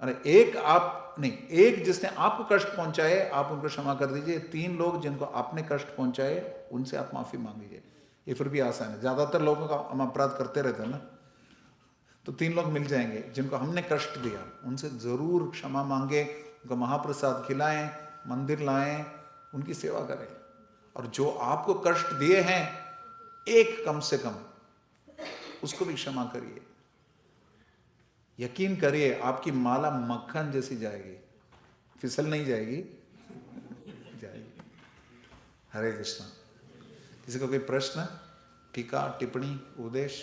अरे एक जिसने आपको कष्ट पहुंचाए, आप उनको क्षमा कर दीजिए। 3 लोग जिनको आपने कष्ट पहुंचाए, उनसे आप माफी मांगिए। ये फिर भी आसान है, ज्यादातर लोगों का हम अपराध करते रहते हैं ना, तो 3 लोग मिल जाएंगे जिनको हमने कष्ट दिया, उनसे जरूर क्षमा मांगे, उनको महाप्रसाद खिलाएं, मंदिर लाएं, उनकी सेवा करें। और जो आपको कष्ट दिए हैं, एक कम से कम उसको भी क्षमा करिए। यकीन करिए आपकी माला मक्खन जैसी जाएगी, फिसल नहीं जाएगी, जाएगी। हरे कृष्णा। किसी को कोई प्रश्न, टीका, टिप्पणी, उपदेश?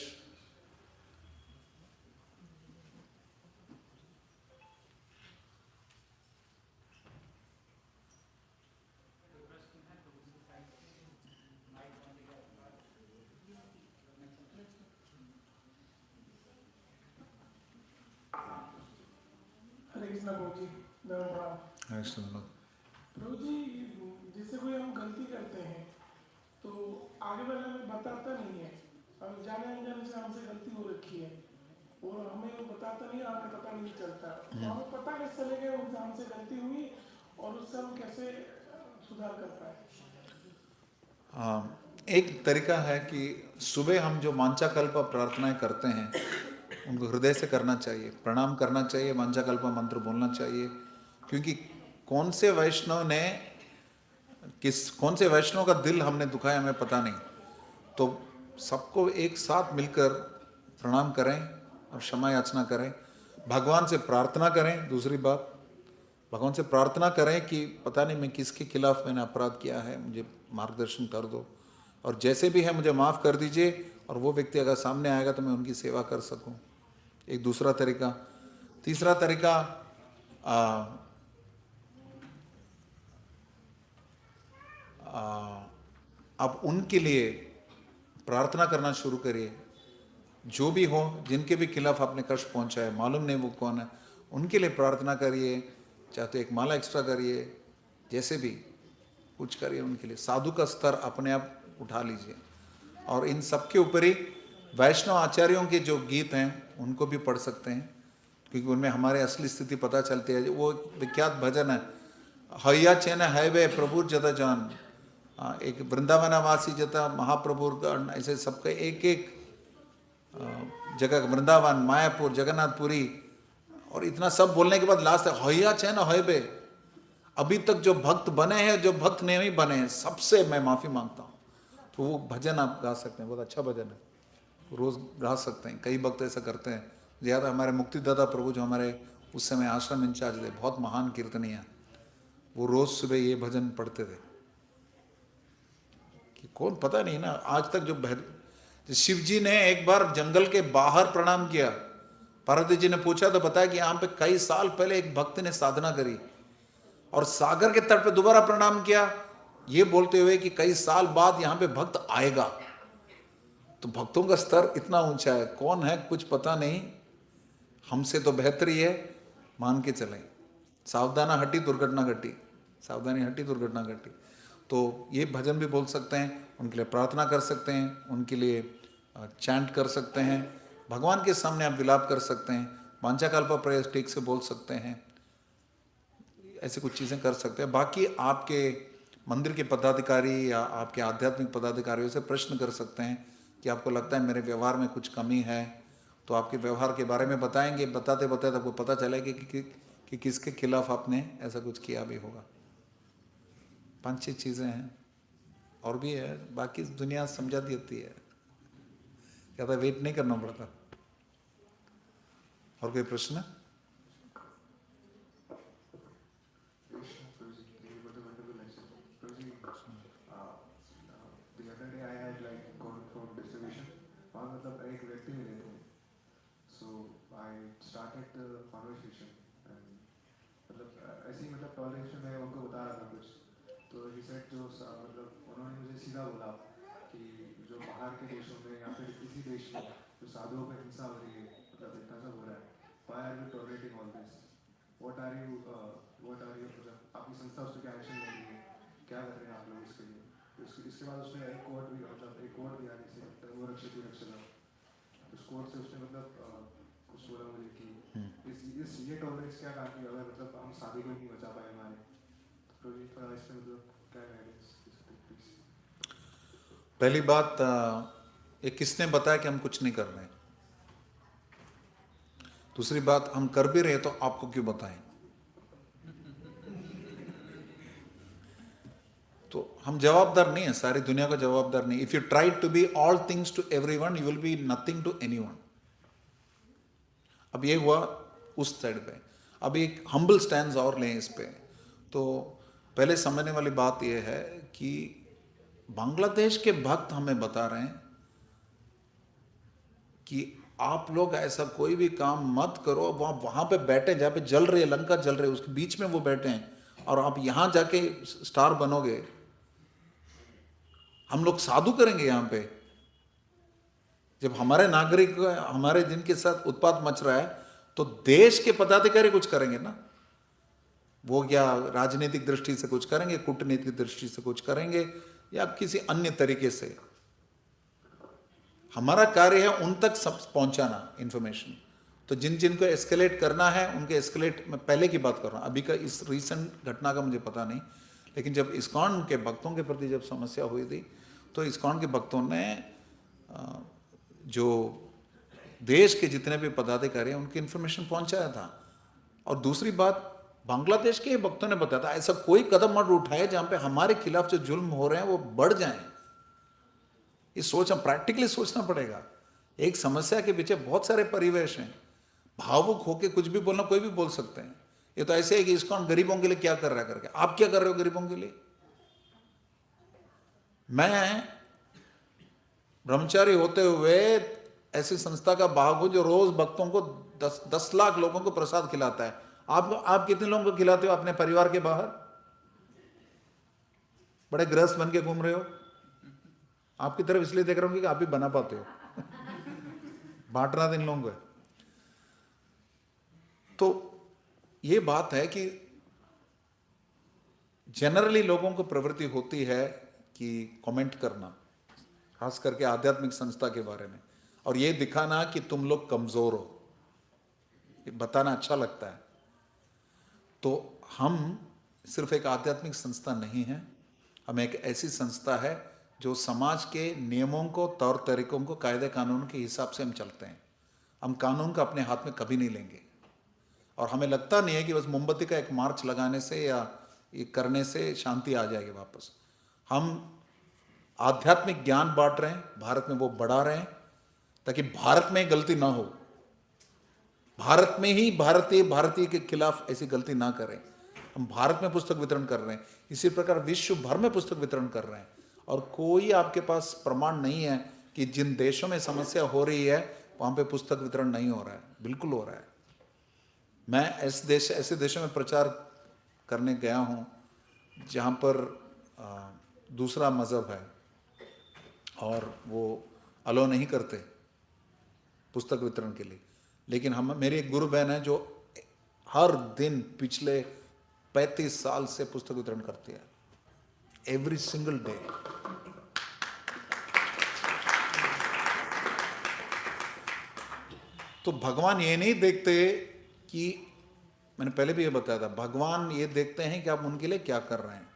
हरे कृष्णा प्रभु जी, धन्यवाद। हरे कृष्णा। प्रभु जी, जैसे कोई हम गलती करते हैं तो आगे वाला हमें बताता नहीं है, हम जाने अनजाने से हमसे गलती हो रखी है और हमें वो बताता नहीं, आगे पता नहीं चलता, तो हमें पता कैसे चलेगा उनसे हमसे गलती हुई और उससे हम कैसे सुधार कर पाए? एक तरीका है कि सुबह हम जो वांछाकल्प प्रार्थनाएं करते हैं उनको हृदय से करना चाहिए, प्रणाम करना चाहिए, वांछाकल्प मंत्र बोलना चाहिए। क्योंकि कौन से वैष्णव का दिल हमने दुखाया हमें पता नहीं, तो सबको एक साथ मिलकर प्रणाम करें और क्षमा याचना करें, भगवान से प्रार्थना करें। दूसरी बात, भगवान से प्रार्थना करें कि पता नहीं मैं किसके खिलाफ मैंने अपराध किया है, मुझे मार्गदर्शन कर दो और जैसे भी है मुझे माफ़ कर दीजिए, और वो व्यक्ति अगर सामने आएगा तो मैं उनकी सेवा कर सकूं। एक दूसरा तरीका। तीसरा तरीका, आप उनके लिए प्रार्थना करना शुरू करिए, जो भी हो, जिनके भी खिलाफ आपने कष्ट पहुंचा है, मालूम नहीं वो कौन है, उनके लिए प्रार्थना करिए, चाहे तो एक माला एक्स्ट्रा करिए, जैसे भी कुछ करिए उनके लिए। साधु का स्तर अपने आप उठा लीजिए। और इन सबके ऊपर ही वैष्णव आचार्यों के जो गीत हैं उनको भी पढ़ सकते हैं, क्योंकि उनमें हमारे असली स्थिति पता चलती है। वो विख्यात भजन है, हैया चैन है वे प्रभु जता जान, एक वृंदावनवासी जता महाप्रभु, ऐसे सबके एक एक जगह, वृंदावन, मायापुर, जगन्नाथपुरी, और इतना सब बोलने के बाद लास्ट है हैया चैन है वे। अभी तक जो भक्त बने हैं, जो भक्त नहीं बने हैं, सबसे मैं माफ़ी मांगता हूँ। तो वो भजन आप गा सकते हैं, बहुत अच्छा भजन है, रोज़ गा सकते हैं। कई भक्त ऐसा करते हैं। ज़्यादा हमारे मुक्तिदाता प्रभु जो हमारे उस समय आश्रम इंचार्ज थे, बहुत महान कीर्तनीय, वो रोज़ सुबह ये भजन पढ़ते थे। कि कौन पता नहीं ना, आज तक जो शिव जी ने एक बार जंगल के बाहर प्रणाम किया, पार्वती जी ने पूछा तो बताया कि यहाँ पे कई साल पहले एक भक्त ने साधना करी, और सागर के तट पे दोबारा प्रणाम किया, ये बोलते हुए कि कई साल बाद यहाँ पे भक्त आएगा। तो भक्तों का स्तर इतना ऊंचा है, कौन है कुछ पता नहीं, हमसे तो बेहतर ही है, मान के चलें। सावधाना हटी दुर्घटना घटी, सावधानी हटी दुर्घटना घटी। तो ये भजन भी बोल सकते हैं, उनके लिए प्रार्थना कर सकते हैं, उनके लिए चैंट कर सकते हैं, भगवान के सामने आप विलाप कर सकते हैं, वांछाकल्प प्रेयर्स ठीक से बोल सकते हैं, ऐसे कुछ चीज़ें कर सकते हैं। बाकी आपके मंदिर के पदाधिकारी या आपके आध्यात्मिक पदाधिकारियों से प्रश्न कर सकते हैं कि आपको लगता है मेरे व्यवहार में कुछ कमी है, तो आपके व्यवहार के बारे में बताएंगे। बताते बताते आपको पता चलेगा कि किसके खिलाफ आपने ऐसा कुछ किया भी होगा। 5-6 चीज़ें हैं, और भी है, बाकी दुनिया समझा देती है, ज़्यादा वेट नहीं करना पड़ता। और कोई प्रश्न? मतलब एक व्यक्ति मिले थे, सो आई स्टार्टेड द कॉन्वर्सेशन, मतलब ऐसे ही मतलब टॉयलेट में मैं उनको बता रहा था कुछ, तो ही सेड जो मतलब उन्होंने मुझे सीधा बोला कि जो बाहर के देशों में या फिर किसी देश में जो साधुओं पर हिंसा हो रही है, मतलब इतना सब हो रहा है, why are you tolerating all this, what are you मतलब आपकी संस्था उस पर क्या एक्शन ले रही है, क्या कर रहे हैं आप लोग इसके लिए। तो इसके बाद उसने एक कोर्ट भी मतलब एक कोर्ट भी आने से वो रक्षित उस कोर्ट से उसने मतलब कुछ बोला मुझे कि इस ये टॉलरेंस क्या कहा कि अगर मतलब हम शादी को नहीं बचा पाए हमारे, तो इसमें मतलब क्या गाइडेंस। पहली बात, ये किसने बताया कि हम कुछ नहीं कर रहे हैं? दूसरी बात, हम कर भी रहे तो आपको क्यों बताएं? तो हम जवाबदार नहीं है, सारी दुनिया का जवाबदार नहीं। If you try to be all things to everyone, you will be nothing to anyone. अब ये हुआ उस साइड पे। अब एक हम्बल स्टैंड और लें इस पे। तो पहले समझने वाली बात यह है कि बांग्लादेश के भक्त हमें बता रहे हैं कि आप लोग ऐसा कोई भी काम मत करो, वहां पे बैठे जहां पे जल रही है, लंका जल रही है, उसके बीच में वो बैठे हैं और आप यहां जाके स्टार बनोगे, हम लोग साधु करेंगे यहां पे। जब हमारे नागरिक हमारे जिनके साथ उत्पात मच रहा है तो देश के पदाधिकारी कुछ करेंगे ना, वो क्या राजनीतिक दृष्टि से कुछ करेंगे, कूटनीतिक दृष्टि से कुछ करेंगे या किसी अन्य तरीके से। हमारा कार्य है उन तक सब पहुंचाना इंफॉर्मेशन। तो जिन जिनको एस्केलेट करना है उनके एस्केलेट, मैं पहले की बात कर रहा हूं, अभी का इस रीसेंट घटना का मुझे पता नहीं, लेकिन जब इस्कॉन के भक्तों के प्रति जब समस्या हुई थी तो इस्कॉन के भक्तों ने जो देश के जितने भी पदाधिकारी हैं उनकी इंफॉर्मेशन पहुंचाया था। और दूसरी बात, बांग्लादेश के भक्तों ने बताया था ऐसा कोई कदम मत उठाए जहां पे हमारे खिलाफ जो जुल्म हो रहे हैं वो बढ़ जाएं। ये सोच, हम प्रैक्टिकली सोचना पड़ेगा। एक समस्या के पीछे बहुत सारे परिवेश हैं, भावुक होके कुछ भी बोलना कोई भी बोल सकते हैं। ये तो ऐसे है कि इस्कॉन गरीबों के लिए क्या कर रहा है करके, आप क्या कर रहे हो गरीबों के लिए? मैं ब्रह्मचारी होते हुए ऐसी संस्था का भाग हूं जो रोज भक्तों को 10 लाख लोगों को प्रसाद खिलाता है। आप कितने लोगों को खिलाते हो अपने परिवार के बाहर? बड़े गृहस्थ बन के घूम रहे हो। आपकी तरफ इसलिए देख रहा हूं कि आप भी बना पाते हो बांटना तो इन लोगों को है। तो ये बात है कि जनरली लोगों को प्रवृत्ति होती है कि कमेंट करना, खास करके आध्यात्मिक संस्था के बारे में, और ये दिखाना कि तुम लोग कमजोर हो, ये बताना अच्छा लगता है। तो हम सिर्फ एक आध्यात्मिक संस्था नहीं है, हम एक ऐसी संस्था है जो समाज के नियमों को, तौर तरीकों को, कायदे कानून के हिसाब से हम चलते हैं। हम कानून का अपने हाथ में कभी नहीं लेंगे और हमें लगता नहीं है कि बस मोमबत्ती का एक मार्च लगाने से या ये करने से शांति आ जाएगी वापस। हम आध्यात्मिक ज्ञान बांट रहे हैं, भारत में वो बढ़ा रहे हैं ताकि भारत में गलती ना हो, भारत में ही भारतीय के खिलाफ ऐसी गलती ना करें। हम भारत में पुस्तक वितरण कर रहे हैं, इसी प्रकार विश्व भर में पुस्तक वितरण कर रहे हैं। और कोई आपके पास प्रमाण नहीं है कि जिन देशों में समस्या हो रही है वहां पे पुस्तक वितरण नहीं हो रहा है, बिल्कुल हो रहा है। मैं ऐसे देशों में प्रचार करने गया हूं जहां पर दूसरा मजहब है और वो अलो नहीं करते पुस्तक वितरण के लिए, लेकिन मेरी एक गुरु बहन है जो हर दिन पिछले 35 साल से पुस्तक वितरण करती है, एवरी सिंगल डे। तो भगवान ये नहीं देखते कि, मैंने पहले भी ये बताया था, भगवान ये देखते हैं कि आप उनके लिए क्या कर रहे हैं।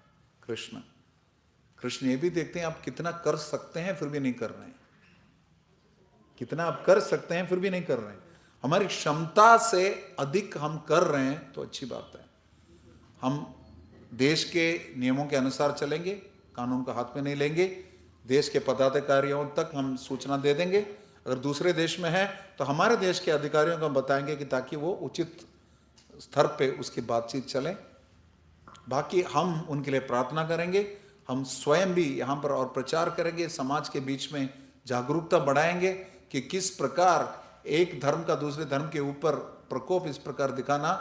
कृष्ण ये भी देखते हैं आप कितना कर सकते हैं फिर भी नहीं कर रहे हैं, कितना आप कर सकते हैं फिर भी नहीं कर रहे हैं। हमारी क्षमता से अधिक हम कर रहे हैं तो अच्छी बात है। हम देश के नियमों के अनुसार चलेंगे, कानून का हाथ में नहीं लेंगे, देश के पदाधिकारियों तक हम सूचना दे देंगे। अगर दूसरे देश में है तो हमारे देश के अधिकारियों को हम बताएंगे कि ताकि वो उचित स्तर पे उसकी बातचीत चले। बाकी हम उनके लिए प्रार्थना करेंगे, हम स्वयं भी यहाँ पर और प्रचार करेंगे, समाज के बीच में जागरूकता बढ़ाएंगे कि किस प्रकार एक धर्म का दूसरे धर्म के ऊपर प्रकोप इस प्रकार दिखाना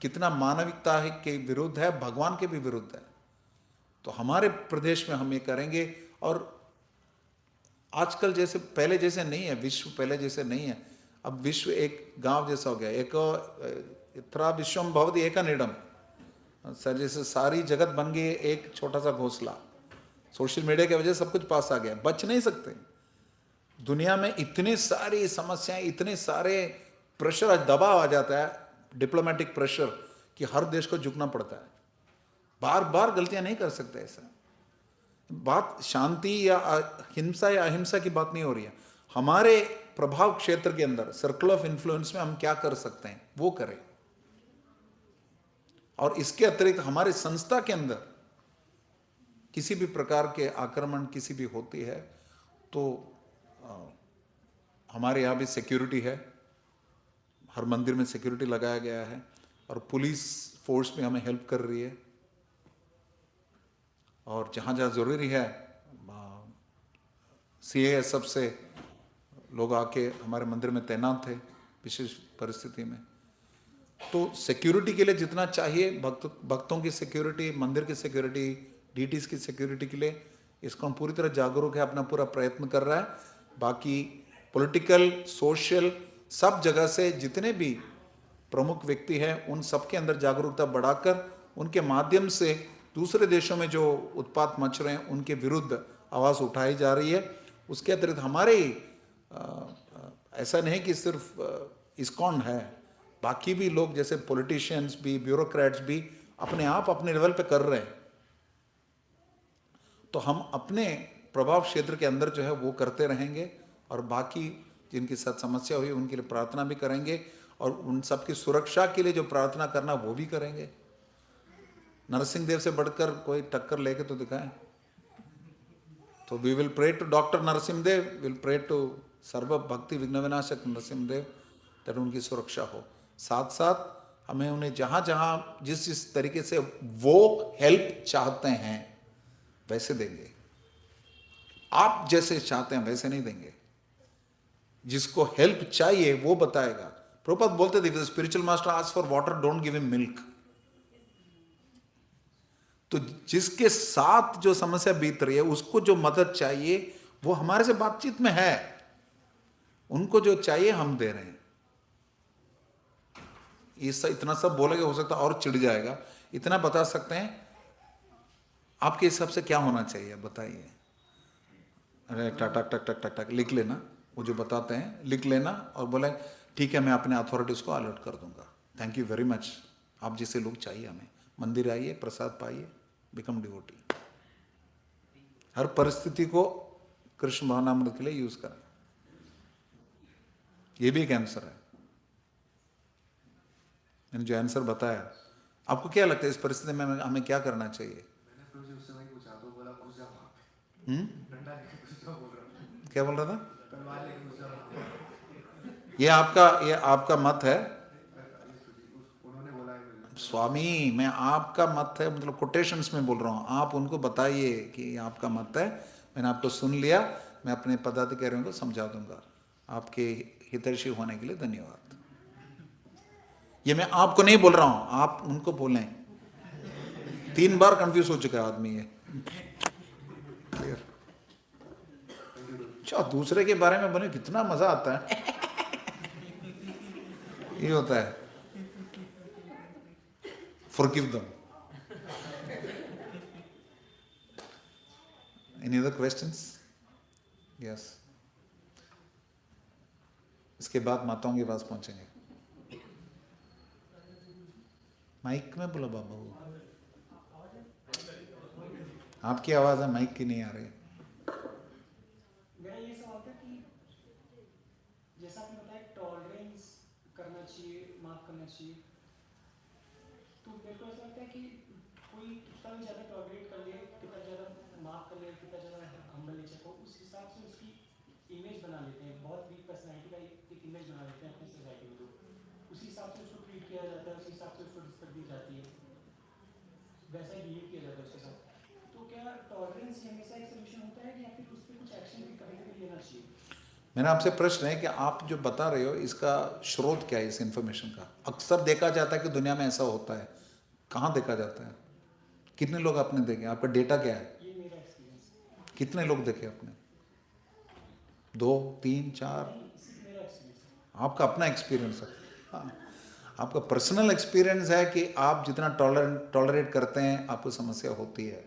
कितना मानविकता है के विरुद्ध है, भगवान के भी विरुद्ध है। तो हमारे प्रदेश में हम ये करेंगे। और आजकल जैसे पहले जैसे नहीं है, विश्व पहले जैसे नहीं है। अब विश्व एक गांव जैसा हो गया, एक इत्रा विश्वम भवति एकनिडम, सर जैसे सारी जगत बन गई एक छोटा सा घोंसला। सोशल मीडिया की वजह से सब कुछ पास आ गया, बच नहीं सकते। दुनिया में इतनी सारी समस्याएं, इतने सारे प्रेशर, दबाव आ जाता है, डिप्लोमेटिक प्रेशर, कि हर देश को झुकना पड़ता है। बार बार गलतियां नहीं कर सकते। ऐसा बात शांति या हिंसा या अहिंसा की बात नहीं हो रही है। हमारे प्रभाव क्षेत्र के अंदर, सर्कल ऑफ इन्फ्लुएंस में हम क्या कर सकते हैं वो करें। और इसके अतिरिक्त हमारे संस्था के अंदर किसी भी प्रकार के आक्रमण किसी भी होती है तो हमारे यहाँ भी सिक्योरिटी है, हर मंदिर में सिक्योरिटी लगाया गया है और पुलिस फोर्स भी हमें हेल्प कर रही है। और जहाँ जहाँ ज़रूरी है CASF से लोग आके हमारे मंदिर में तैनात थे विशेष परिस्थिति में। तो सिक्योरिटी के लिए जितना चाहिए, भक्तों की सिक्योरिटी, मंदिर की सिक्योरिटी, डीटीज की सिक्योरिटी के लिए इसको पूरी तरह जागरूक है, अपना पूरा प्रयत्न कर रहा है। बाकी पॉलिटिकल, सोशल, सब जगह से जितने भी प्रमुख व्यक्ति हैं उन सबके अंदर जागरूकता बढ़ाकर उनके माध्यम से दूसरे देशों में जो उत्पात मच रहे हैं उनके विरुद्ध आवाज़ उठाई जा रही है। उसके अतिरिक्त हमारे ऐसा नहीं कि सिर्फ इस्कॉन है, बाकी भी लोग जैसे पॉलिटिशियंस भी, ब्यूरोक्रेट्स भी अपने आप अपने लेवल पे कर रहे हैं। तो हम अपने प्रभाव क्षेत्र के अंदर जो है वो करते रहेंगे और बाकी जिनके साथ समस्या हुई उनके लिए प्रार्थना भी करेंगे और उन सबकी सुरक्षा के लिए जो प्रार्थना करना वो भी करेंगे। नरसिंह देव से बढ़कर कोई टक्कर लेके तो दिखाएं। तो we will pray to doctor Narsingh Dev, will pray to सर्व भक्ति विघ्न विनाशक नरसिंह देव, ताकि उनकी सुरक्षा हो। साथ साथ हमें उन्हें जहाँ जहाँ जिस जिस तरीके से वो हेल्प चाहते हैं वैसे देंगे। आप जैसे चाहते हैं वैसे नहीं देंगे। जिसको हेल्प चाहिए वो बताएगा। प्रभुपाद बोलते थे, spiritual master ask for water, don't give him milk. तो जिसके साथ जो समस्या बीत रही है उसको जो मदद चाहिए वो हमारे से बातचीत में है, उनको जो चाहिए हम दे रहे हैं। इतना सब बोलेगा, हो सकता और चिढ़ जाएगा। इतना बता सकते हैं, आपके हिसाब से क्या होना चाहिए बताइए। अरे टक टक टक टक टक टक लिख लेना, वो जो बताते हैं लिख लेना और बोले ठीक है मैं अपने अथॉरिटीज को अलर्ट कर दूंगा। Thank you very much. आप जैसे लोग चाहिए हमें। मंदिर आइए, प्रसाद पाइए, बिकम डिवोटी। हर परिस्थिति को कृष्ण भावनामृत के लिए यूज करें। ये भी एक आंसर है। मैंने जो आंसर बताया, आपको क्या लगता है इस परिस्थिति में हमें क्या करना चाहिए? मैंने प्रभु जी उससे वही पूछा तो बोला घुस जा वहाँ पे। डंडा लेके घुस जा बोल रहा। क्या बोल रहा था? तलवार लेके घुस जा वहाँ पे। ये आपका मत है उन्होंने बोला है मुझे। स्वामी, मैं आपका मत है मतलब कोटेशंस में बोल रहा हूँ। आप उनको बताइए कि आपका मत है, मैंने आपको सुन लिया, मैं अपने पदाधिकारियों को समझा दूंगा। आपके हितैषी होने के लिए धन्यवाद। ये मैं आपको नहीं बोल रहा हूं, आप उनको बोलें। 3 बार कंफ्यूज हो चुका है आदमी ये। क्लियर? अच्छा, दूसरे के बारे में बने कितना मजा आता है। ये होता है। Forgive them. Any other questions? Yes. इसके बाद माताओं के पास पहुंचेंगे। माइक में बोलो बाबू, आपकी आवाज है, माइक की नहीं आ रही। मेरा ये सवाल था कि जैसा आपने बताया टॉलरेंस करना चाहिए, माफ करना चाहिए, तो मेरे को ऐसा लगता है कि कोई कितना भी ज़्यादा टॉलरेट कर ले, कितना ज़्यादा माफ कर ले, कितना ज़्यादा हम्बल नेचर को, उस हिसाब से उसकी इमेज बना लेते हैं। बहुत वीक पर्सनैलिटी का एक इमेज बना लेते हैं अपनी सोसाइटी में लोग। उसी हिसाब से उसको ट्रीट किया जाता है, उसी हिसाब से उसको रिस्पेक्ट दी जाती है, वैसा ही बिहेव किया जाता है उसके साथ। तो क्या टॉलरेंस हमेशा एक सोल्यूशन होता है या फिर उस पर कुछ एक्शन भी कभी कभी लेना चाहिए? मेरा आपसे प्रश्न है कि आप जो बता रहे हो इसका स्रोत क्या है इस इंफॉर्मेशन का? अक्सर देखा जाता है कि दुनिया में ऐसा होता है। कहाँ देखा जाता है? कितने लोग आपने देखे? आपका डेटा क्या है? ये मेरा एक्सपीरियंस है। कितने लोग देखे आपने? 2, 3, 4? मेरा एक्सपीरियंस है। आपका अपना एक्सपीरियंस है। हाँ, आपका पर्सनल एक्सपीरियंस है कि आप जितना टॉलरेट करते हैं आपको समस्या होती है।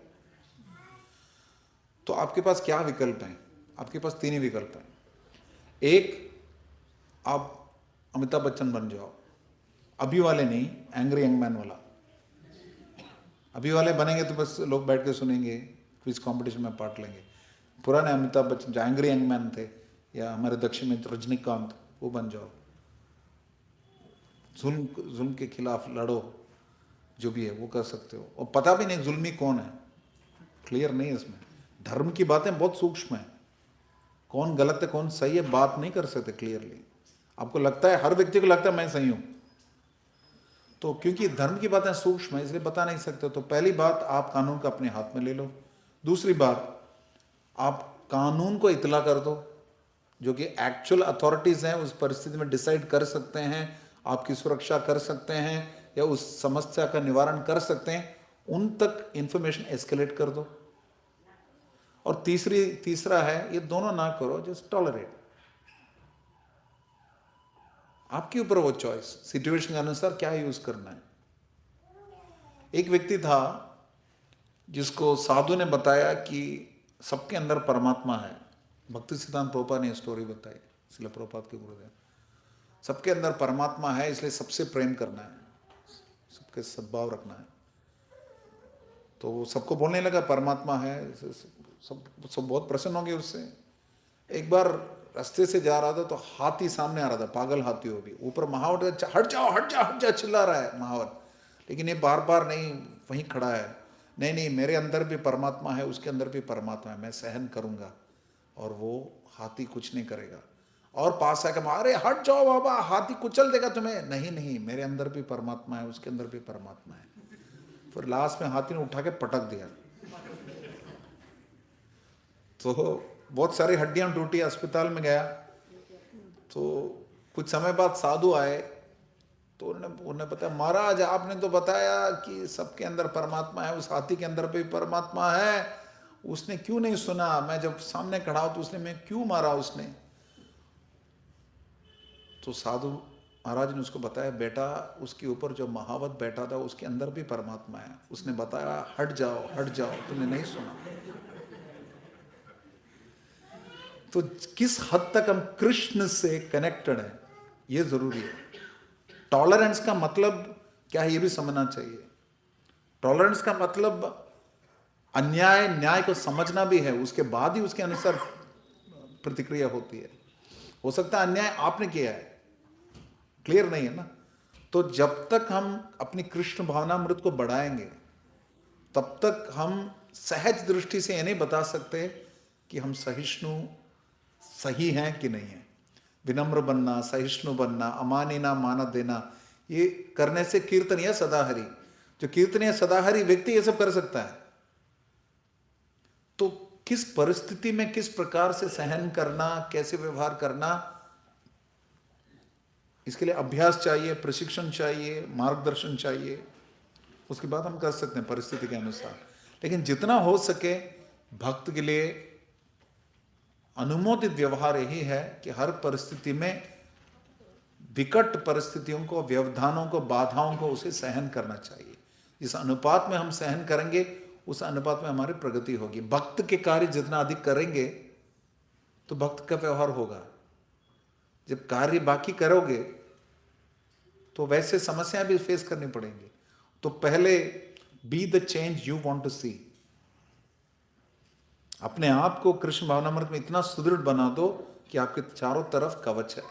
तो आपके पास क्या विकल्प हैं? आपके पास 3 ही विकल्प हैं। एक, आप अमिताभ बच्चन बन जाओ। अभी वाले नहीं, एंग्री यंग मैन वाला। अभी वाले बनेंगे तो बस लोग बैठ के सुनेंगे, क्विज कंपटीशन में पार्ट लेंगे। पुराने अमिताभ बच्चन जो एंग्री यंग मैन थे, या हमारे दक्षिण में रजनीकांत, वो बन जाओ। जुल्म के खिलाफ लड़ो, जो भी है वो कर सकते हो। और पता भी नहीं जुल्मी कौन है, क्लियर नहीं है इसमें। धर्म की बातें बहुत सूक्ष्म है, कौन गलत है कौन सही है बात नहीं कर सकते क्लियरली। आपको लगता है, हर व्यक्ति को लगता है मैं सही हूं, तो क्योंकि धर्म की बातें सूक्ष्म है इसलिए बता नहीं सकते। तो पहली बात, आप कानून को अपने हाथ में ले लो। दूसरी बात, आप कानून को इतला कर दो, जो कि एक्चुअल अथॉरिटीज हैं, उस परिस्थिति में डिसाइड कर सकते हैं, आपकी सुरक्षा कर सकते हैं या उस समस्या का निवारण कर सकते हैं, उन तक इंफॉर्मेशन एस्केलेट कर दो। और तीसरा है, ये दोनों ना करो, जस्ट टॉलरेट। आपके ऊपर वो चॉइस, सिचुएशन के अनुसार क्या यूज करना है। एक व्यक्ति था जिसको साधु ने बताया कि सबके अंदर परमात्मा है। भक्ति सिद्धांत प्रभुपाद ने स्टोरी बताई, इसलिए प्रभुपाद के गुरुदेव, सबके अंदर परमात्मा है, इसलिए सबसे प्रेम करना है, सबके सद्भाव रखना है। तो वो सबको बोलने लगा परमात्मा है, सब बहुत प्रसन्न हो गए उससे। एक बार रास्ते से जा रहा था तो हाथी सामने आ रहा था, पागल हाथी हो भी, ऊपर महावर हट जाओ हट जाओ हट जाओ चिल्ला रहा है महावर, लेकिन ये बार बार नहीं वहीं खड़ा है, नहीं नहीं मेरे अंदर भी परमात्मा है, उसके अंदर भी परमात्मा है, मैं सहन करूंगा और वो हाथी कुछ नहीं करेगा। और पास आकर अरे हट जाओ बाबा, हाथी कुचल देगा तुम्हें, नहीं नहीं मेरे अंदर भी परमात्मा है, उसके अंदर भी परमात्मा है। फिर लास्ट में हाथी ने उठा के पटक दिया, तो बहुत सारी हड्डियां टूटी, अस्पताल में गया। तो कुछ समय बाद साधु आए, तो उन्होंने बताया महाराज आपने तो बताया कि सबके अंदर परमात्मा है, उस हाथी के अंदर भी परमात्मा है, उसने क्यों नहीं सुना, मैं जब सामने खड़ा हूं तो उसने मैं क्यों मारा उसने। तो साधु महाराज ने उसको बताया बेटा उसके ऊपर जो महावत बैठा था उसके अंदर भी परमात्मा है, उसने बताया हट जाओ तुमने नहीं सुना। तो किस हद तक हम कृष्ण से कनेक्टेड हैं ये जरूरी है। टॉलरेंस का मतलब क्या है ये भी समझना चाहिए। टॉलरेंस का मतलब अन्याय न्याय को समझना भी है, उसके बाद ही उसके अनुसार प्रतिक्रिया होती है। हो सकता है अन्याय आपने किया है, क्लियर नहीं है ना, तो जब तक हम अपनी कृष्ण भावनामृत को बढ़ाएंगे तब तक हम सहज दृष्टि से ये नहीं बता सकते कि हम सहिष्णु सही हैं कि नहीं है। विनम्र बनना, सहिष्णु बनना, अमानिना माना देना, ये करने से कीर्तनीय सदाहरि, जो कीर्तनीय सदाहरि व्यक्ति ये सब कर सकता है। तो किस परिस्थिति में किस प्रकार से सहन करना, कैसे व्यवहार करना, इसके लिए अभ्यास चाहिए, प्रशिक्षण चाहिए, मार्गदर्शन चाहिए, उसके बाद हम कर सकते हैं परिस्थिति के अनुसार। लेकिन जितना हो सके भक्त के लिए अनुमोदित व्यवहार यही है कि हर परिस्थिति में विकट परिस्थितियों को, व्यवधानों को, बाधाओं को उसे सहन करना चाहिए। जिस अनुपात में हम सहन करेंगे उस अनुपात में हमारी प्रगति होगी। भक्त के कार्य जितना अधिक करेंगे तो भक्त का व्यवहार होगा। जब कार्य बाकी करोगे तो वैसे समस्याएं भी फेस करनी पड़ेंगी। तो पहले be the change you want to see. अपने आप को कृष्ण भावनामृत में इतना सुदृढ़ बना दो कि आपके चारों तरफ कवच है।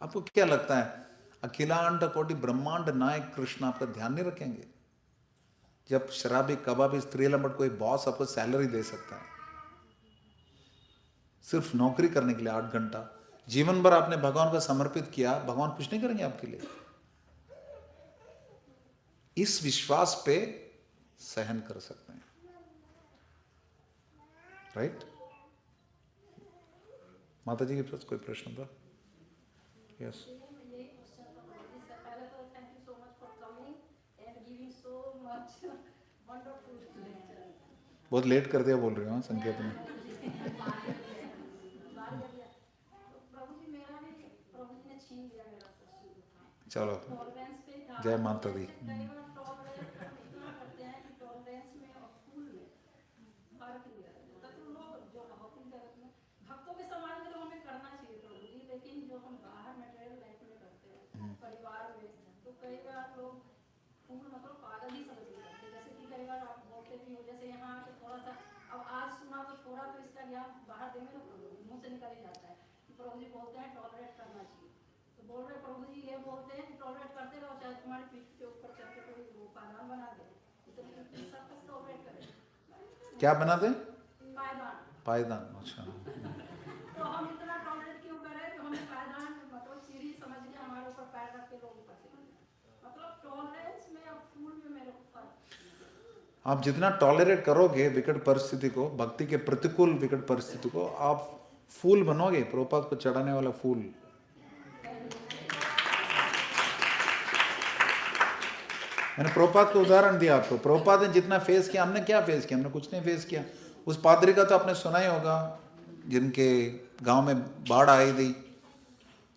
आपको क्या लगता है अखिलांड कोटि ब्रह्मांड नायक कृष्ण आपका ध्यान नहीं रखेंगे? जब शराबी कबाबी स्त्री लंबट कोई बॉस आपको सैलरी दे सकता है सिर्फ नौकरी करने के लिए 8 घंटा, जीवन भर आपने भगवान को समर्पित किया, भगवान कुछ नहीं करेंगे आपके लिए? इस विश्वास पे सहन कर सकते हैं, राइट? माता जी के पास कोई प्रश्न था? यस। बहुत लेट कर दिया बोल रही हूँ संकेत में। चलो जय माता दी। क्या बना दे? पायदान। अच्छा, तो हम इतना टॉलरेट क्यों करें कि हमें पायदान मतलब सीढ़ी समझ के हमारे ऊपर पैर रख के लोग ऊपर से, मतलब टॉलरेंस में और फूल में मेरे को फर्क। आप जितना टॉलरेट करोगे विकट परिस्थिति को, भक्ति के प्रतिकूल विकट परिस्थिति को, आप फूल बनोगे, प्रभुपाद को चढ़ाने वाला फूल। मैंने प्रभुपाद को उदाहरण दिया आपको। प्रभुपाद ने जितना फेस किया, हमने क्या फेस किया? हमने कुछ नहीं फेस किया। उस पादरी का तो आपने सुना ही होगा, जिनके गांव में बाढ़ आई थी,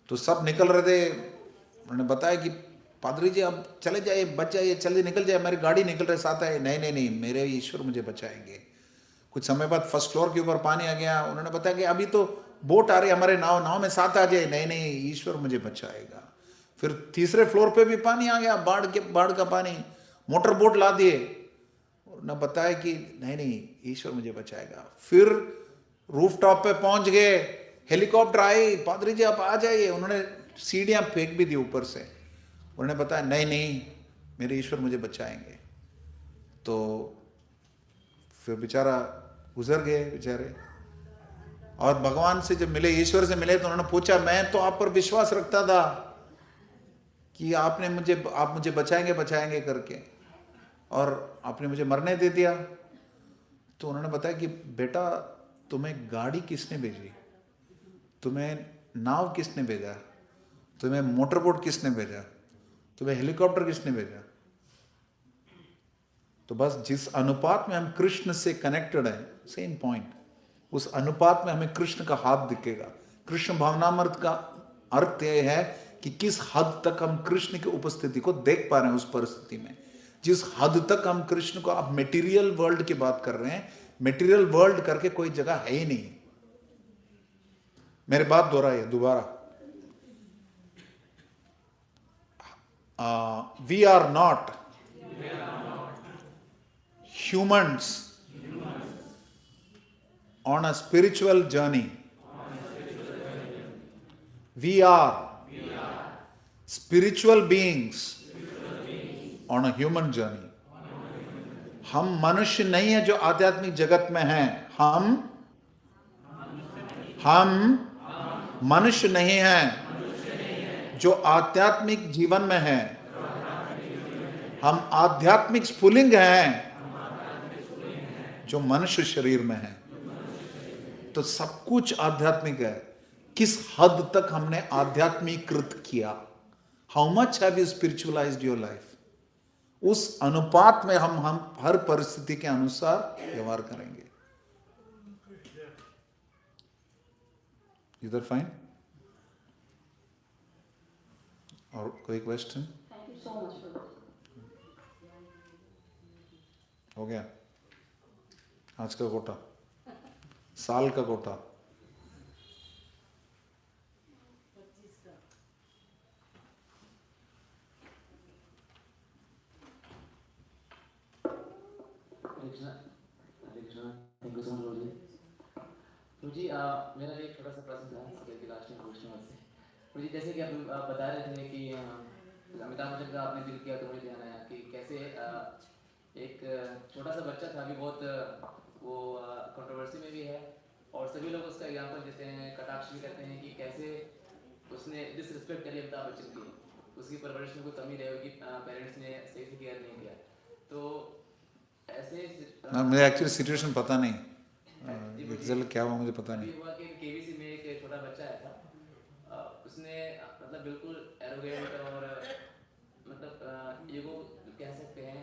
तो सब निकल रहे थे। उन्होंने बताया कि पादरी जी आप चले जाइए, बच जाइए, चलिए निकल जाए, मेरी गाड़ी निकल रहे साथ है। नहीं नहीं नहीं, मेरे ईश्वर मुझे बचाएंगे। कुछ समय बाद फर्स्ट फ्लोर के ऊपर पानी आ गया। उन्होंने बताया कि अभी तो बोट आ रही है, हमारे नाव में साथ आ जाए। नहीं नहीं, ईश्वर मुझे बचाएगा। फिर तीसरे फ्लोर पे भी पानी आ गया, बाढ़ का पानी, मोटर बोट ला दिए। उन्होंने बताया कि नहीं नहीं, ईश्वर मुझे बचाएगा। फिर रूफ टॉप पे पहुंच गए, हेलीकॉप्टर आई, पादरी जी आप आ जाइए। उन्होंने सीढ़ियां फेंक भी दी ऊपर से। उन्होंने बताया नहीं नहीं, मेरे ईश्वर मुझे बचाएंगे। तो फिर बेचारा गुजर गए बेचारे। और भगवान से जब मिले, ईश्वर से मिले, तो उन्होंने पूछा, मैं तो आप पर विश्वास रखता था कि आप मुझे बचाएंगे करके, और आपने मुझे मरने दे दिया। तो उन्होंने बताया कि बेटा, तुम्हें गाड़ी किसने भेजी? तुम्हें नाव किसने भेजा? तुम्हें मोटर बोट किसने भेजा? तुम्हें हेलीकॉप्टर किसने भेजा? तो बस जिस अनुपात में हम कृष्ण से कनेक्टेड है, सेम पॉइंट, उस अनुपात में हमें कृष्ण का हाथ दिखेगा। कृष्ण भावनामृत का अर्थ यह है कि किस हद तक हम कृष्ण की उपस्थिति को देख पा रहे हैं उस परिस्थिति में। जिस हद तक हम कृष्ण को, आप मेटीरियल वर्ल्ड की बात कर रहे हैं, मेटीरियल वर्ल्ड करके कोई जगह है ही नहीं। मेरे बात दोहराइए दोबारा, we are not humans on a spiritual journey. We are spiritual beings on a human journey. हम मनुष्य नहीं है जो आध्यात्मिक जगत में हैं। हम मनुष्य नहीं हैं जो आध्यात्मिक जीवन में हैं। हम आध्यात्मिक स्फुलिंग हैं जो मनुष्य शरीर में है। तो सब कुछ आध्यात्मिक है। किस हद तक हमने आध्यात्मिकृत किया, how much have you spiritualised your life, उस अनुपात में हम हर परिस्थिति के अनुसार व्यवहार करेंगे। इधर फाइन? और कोई question? Thank you so much. हो गया आज का कोटा, साल का quota. Thank you so much ji. तो जी मेरा एक छोटा सा प्रश्न था सबके लास्ट में पूछने वाले। तो जी जैसे कि आप बता रहे थे कि अमिताभ बच्चन का आपने जिक्र किया, तो मुझे ध्यान आया कि कैसे एक छोटा सा बच्चा था, अभी बहुत वो कंट्रोवर्सी में भी है, और सभी लोग उसका एग्जाम्पल देते हैं, कटाक्ष भी करते हैं कि कैसे उसने डिसरिस्पेक्ट करी अमिताभ बच्चन की, उसकी परवरिश में कोई कमी रही होगी, पेरेंट्स ने सही से केयर नहीं किया। तो ऐसे मुझे एक्चुअली सिचुएशन पता नहीं, रिजल्ट क्या हुआ मुझे पता नहीं। हुआ कि केवीसी में एक छोटा बच्चा आया था, उसने मतलब बिल्कुल एरोगेंट और मतलब ईगो कह सकते हैं,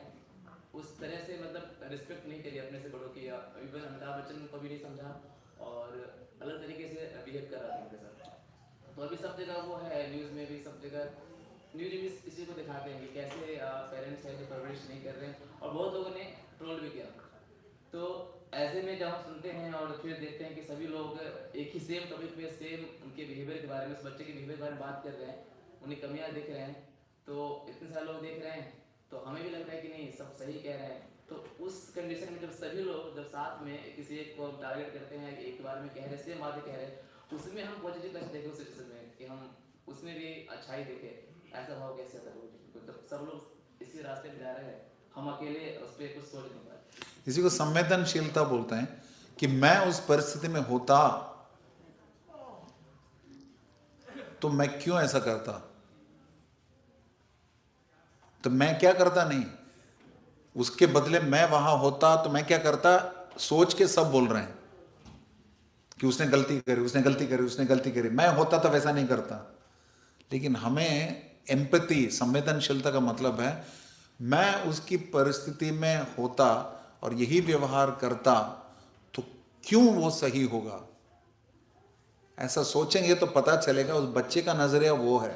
उस तरह से मतलब रिस्पेक्ट नहीं करी अपने से बड़ों की। इवन अमिताभ बच्चन को भी नहीं समझा और अलग तरीके से बिहेव कर रहा था उनके साथ। तो अभी सब जगह वो है, न्यूज़ में भी सब जगह न्यूज भी इसी को दिखाते हैं कि कैसे पेरेंट्स है जो परवरिश नहीं कर रहे हैं, और बहुत लोगों ने ट्रोल भी किया। तो ऐसे में जब हम सुनते हैं और फिर देखते हैं कि सभी लोग एक ही सेम टॉपिक पे सेम उनके बिहेवियर के बारे में, उस बच्चे के बिहेवियर के बारे में बात कर रहे हैं, उन्हें कमियां देख रहे हैं, तो इतने सारे लोग देख रहे हैं, तो हमें भी लगता है कि नहीं सब सही कह रहे हैं। तो उस कंडीशन में जब सभी लोग जब साथ में किसी एक को टारगेट करते हैं, एक के बारे में कह रहे हैं, सेम बातें कह रहे हैं, उसमें हम पॉजिटिव कैसे देखें उस सिचुएशन में कि हम उसमें भी अच्छाई देखें, ऐसा भाव कैसे आता है? मतलब सब लोग इसी रास्ते पे जा रहे हैं, हम अकेले उस पर कुछ सोच नहीं पा रहे। इसी को संवेदनशीलता बोलते हैं कि मैं उस परिस्थिति में होता तो मैं क्यों ऐसा करता, तो मैं क्या करता नहीं, उसके बदले मैं वहां होता तो मैं क्या करता, सोच के सब बोल रहे हैं कि उसने गलती करी, उसने गलती करी, उसने गलती करी, मैं होता तो वैसा नहीं करता। लेकिन हमें एम्पैथी, संवेदनशीलता का मतलब है मैं उसकी परिस्थिति में होता और यही व्यवहार करता तो क्यों वो सही होगा, ऐसा सोचेंगे तो पता चलेगा उस बच्चे का नजरिया वो है।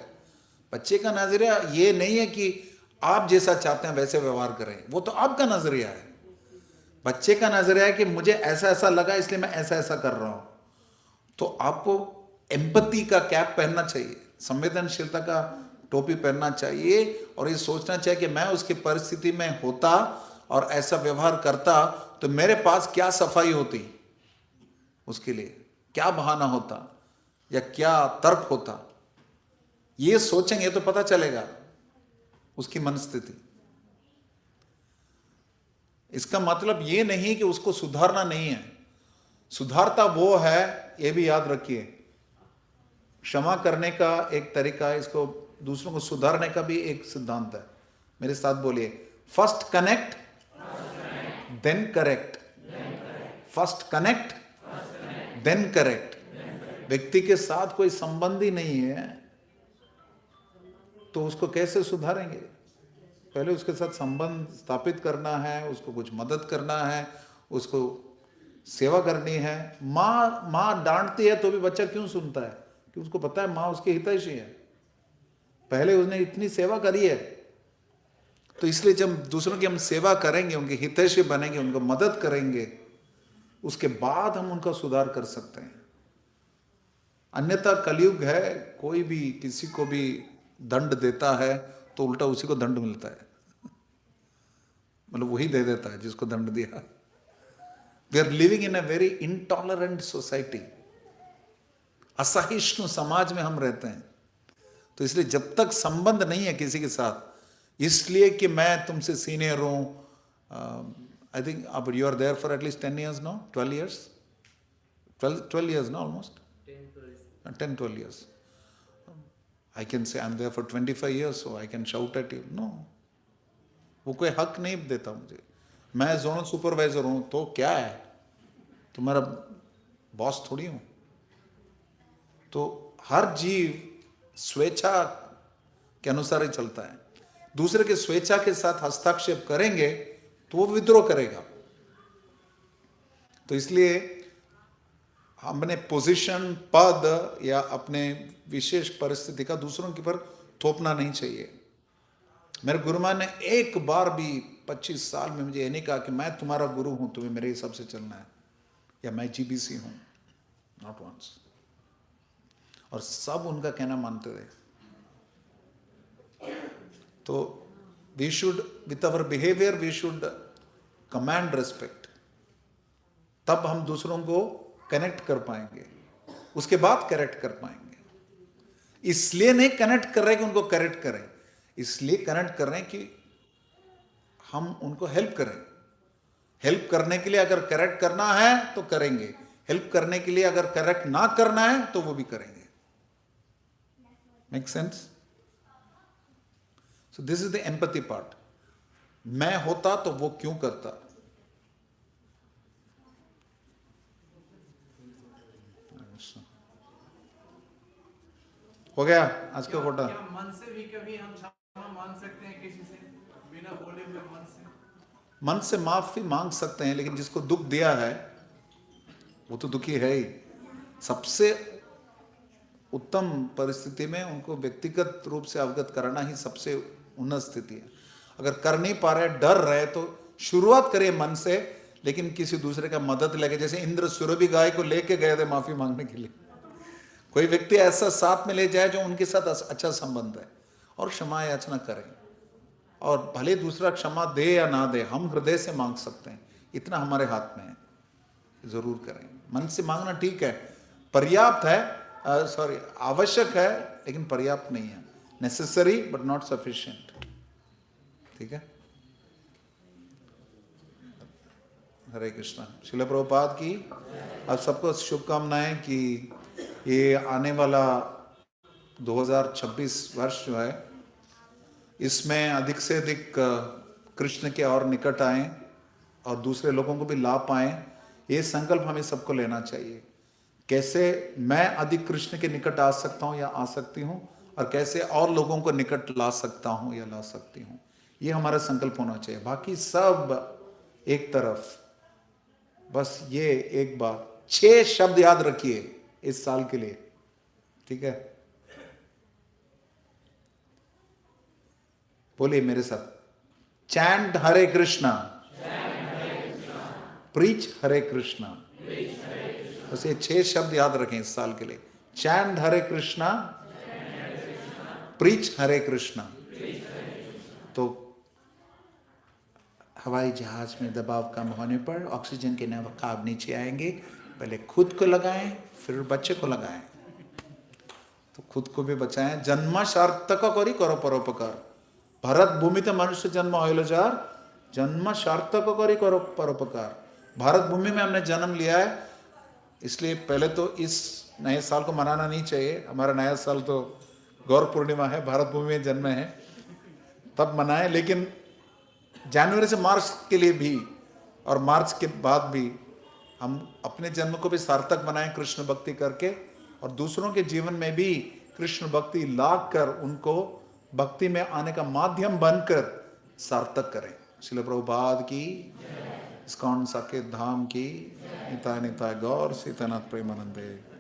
बच्चे का नजरिया ये नहीं है कि आप जैसा चाहते हैं वैसे व्यवहार करें, वो तो आपका नजरिया है। बच्चे का नजरिया है कि मुझे ऐसा ऐसा लगा इसलिए मैं ऐसा ऐसा कर रहा हूं। तो आपको एम्पैथी का कैप पहनना चाहिए, संवेदनशीलता का टोपी पहनना चाहिए और ये सोचना चाहिए कि मैं उसकी परिस्थिति में होता और ऐसा व्यवहार करता तो मेरे पास क्या सफाई होती, उसके लिए क्या बहाना होता या क्या तर्क होता। ये सोचेंगे तो पता चलेगा उसकी मनस्थिति। इसका मतलब ये नहीं कि उसको सुधारना नहीं है, सुधारता वो है, ये भी याद रखिए। क्षमा करने का एक तरीका है, इसको दूसरों को सुधारने का भी एक सिद्धांत है। मेरे साथ बोलिए, first connect then correct, first connect then correct. व्यक्ति के साथ कोई संबंध ही नहीं है तो उसको कैसे सुधारेंगे? पहले उसके साथ संबंध स्थापित करना है, उसको कुछ मदद करना है, उसको सेवा करनी है। माँ डांटती है तो भी बच्चा क्यों सुनता है? कि उसको पता है माँ उसकी हितैषी है, पहले उसने इतनी सेवा करी है। तो इसलिए जब दूसरों की हम सेवा करेंगे, उनके हितैषी बनेंगे, उनको मदद करेंगे, उसके बाद हम उनका सुधार कर सकते हैं। अन्यथा कलयुग है, कोई भी किसी को भी दंड देता है तो उल्टा उसी को दंड मिलता है, मतलब वही दे देता है जिसको दंड दिया। We are living in a very intolerant society, असहिष्णु समाज में हम रहते हैं। तो इसलिए जब तक संबंध नहीं है किसी के साथ, इसलिए कि मैं तुमसे सीनियर हूं, आई थिंक अब you are there for at least 10 years now, 12 years, 12 years now, almost 10-12 years. I can say I'm there for 25 years, so I can shout at you. No, वो कोई हक नहीं देता मुझे। मैं जोनल सुपरवाइजर हूं तो क्या है, तुम्हारा बॉस थोड़ी हूं। तो हर जीव स्वेच्छा के अनुसार ही चलता है। दूसरे के स्वेच्छा के साथ हस्तक्षेप करेंगे तो वो विद्रोह करेगा। तो इसलिए हमने पोजीशन, पद या अपने विशेष परिस्थिति का दूसरों के पर थोपना नहीं चाहिए। मेरे गुरुमान ने एक बार भी 25 साल में मुझे ये नहीं कहा कि मैं तुम्हारा गुरु हूं, तुम्हें मेरे हिसाब से चलना है, या मैं जीबीसी हूं, नॉट वंस। और सब उनका कहना मानते थे। तो we should, with our behaviour we should command respect, तब हम दूसरों को कनेक्ट कर पाएंगे, उसके बाद करेक्ट कर पाएंगे। इसलिए नहीं कनेक्ट कर रहे कि उनको करेक्ट करें, इसलिए कनेक्ट कर रहे हैं कि हम उनको हेल्प करें। हेल्प करने के लिए अगर करेक्ट करना है तो करेंगे, हेल्प करने के लिए अगर करेक्ट ना करना है तो वो भी करेंगे। Make sense? So this is the empathy part. मैं होता तो वो क्यों करता। हो गया आज का कोटा। क्या मन से भी कभी हम क्षमा मांग सकते हैं किसी से, बिना बोले हुए मन से? मन से माफी मांग सकते हैं, लेकिन जिसको दुख दिया है वो तो दुखी है ही। सबसे उत्तम परिस्थिति में उनको व्यक्तिगत रूप से अवगत कराना ही सबसे उन्नत स्थिति है। अगर कर नहीं पा रहे, डर रहे, तो शुरुआत करिए मन से, लेकिन किसी दूसरे का मदद लेके। जैसे इंद्र सुरभि गाय को लेके गए थे माफी मांगने के लिए, कोई व्यक्ति ऐसा साथ में ले जाए जो उनके साथ अच्छा संबंध है, और क्षमा याचना करें। और भले दूसरा क्षमा दे या ना दे, हम हृदय से मांग सकते हैं, इतना हमारे हाथ में है, जरूर करें। मन से मांगना ठीक है, पर्याप्त है, सॉरी आवश्यक है, लेकिन पर्याप्त नहीं है। Necessary but not sufficient. ठीक है। हरे कृष्णा। श्रील प्रभुपाद की आप सबको शुभकामनाएं कि ये आने वाला 2026 वर्ष जो है, इसमें अधिक से अधिक कृष्ण के और निकट आएं और दूसरे लोगों को भी लाभ पाएं, ये संकल्प हमें सबको लेना चाहिए। कैसे मैं अधिक कृष्ण के निकट आ सकता हूं या आ सकती हूं, और कैसे और लोगों को निकट ला सकता हूं या ला सकती हूं, ये हमारा संकल्प होना चाहिए। बाकी सब एक तरफ। बस ये एक बात, 6 शब्द याद रखिए इस साल के लिए, ठीक है? बोलिए मेरे साथ, चैंट हरे कृष्णा, प्रीच हरे कृष्णा। बस ये 6 शब्द याद रखें इस साल के लिए। चैंट हरे कृष्णा, प्रीच हरे कृष्णा। तो हवाई जहाज में दबाव कम होने पर ऑक्सीजन के नकाब नीचे आएंगे। पहले खुद को लगाएं, फिर बच्चे को लगाएं। तो खुद को भी बचाएं। जन्म सार्थक करी करो परोपकार। भारत भूमिते मनुष्य जन्म होइल जार, जन्म सार्थक करी करो परोपकार। भारत भूमि में हमने जन्म लिया है, इसलिए पहले तो इस नए साल को मनाना नहीं चाहिए। हमारा नया साल तो गौर पूर्णिमा है, भारत भूमि में जन्म है, तब मनाएं। लेकिन जनवरी से मार्च के लिए भी और मार्च के बाद भी हम अपने जन्म को भी सार्थक बनाएं कृष्ण भक्ति करके, और दूसरों के जीवन में भी कृष्ण भक्ति लाकर उनको भक्ति में आने का माध्यम बनकर सार्थक करें। श्रील प्रभुपाद की, इस्कॉन साकेत धाम की, निताय निताय गौर सीतानाथ प्रेमानंदे।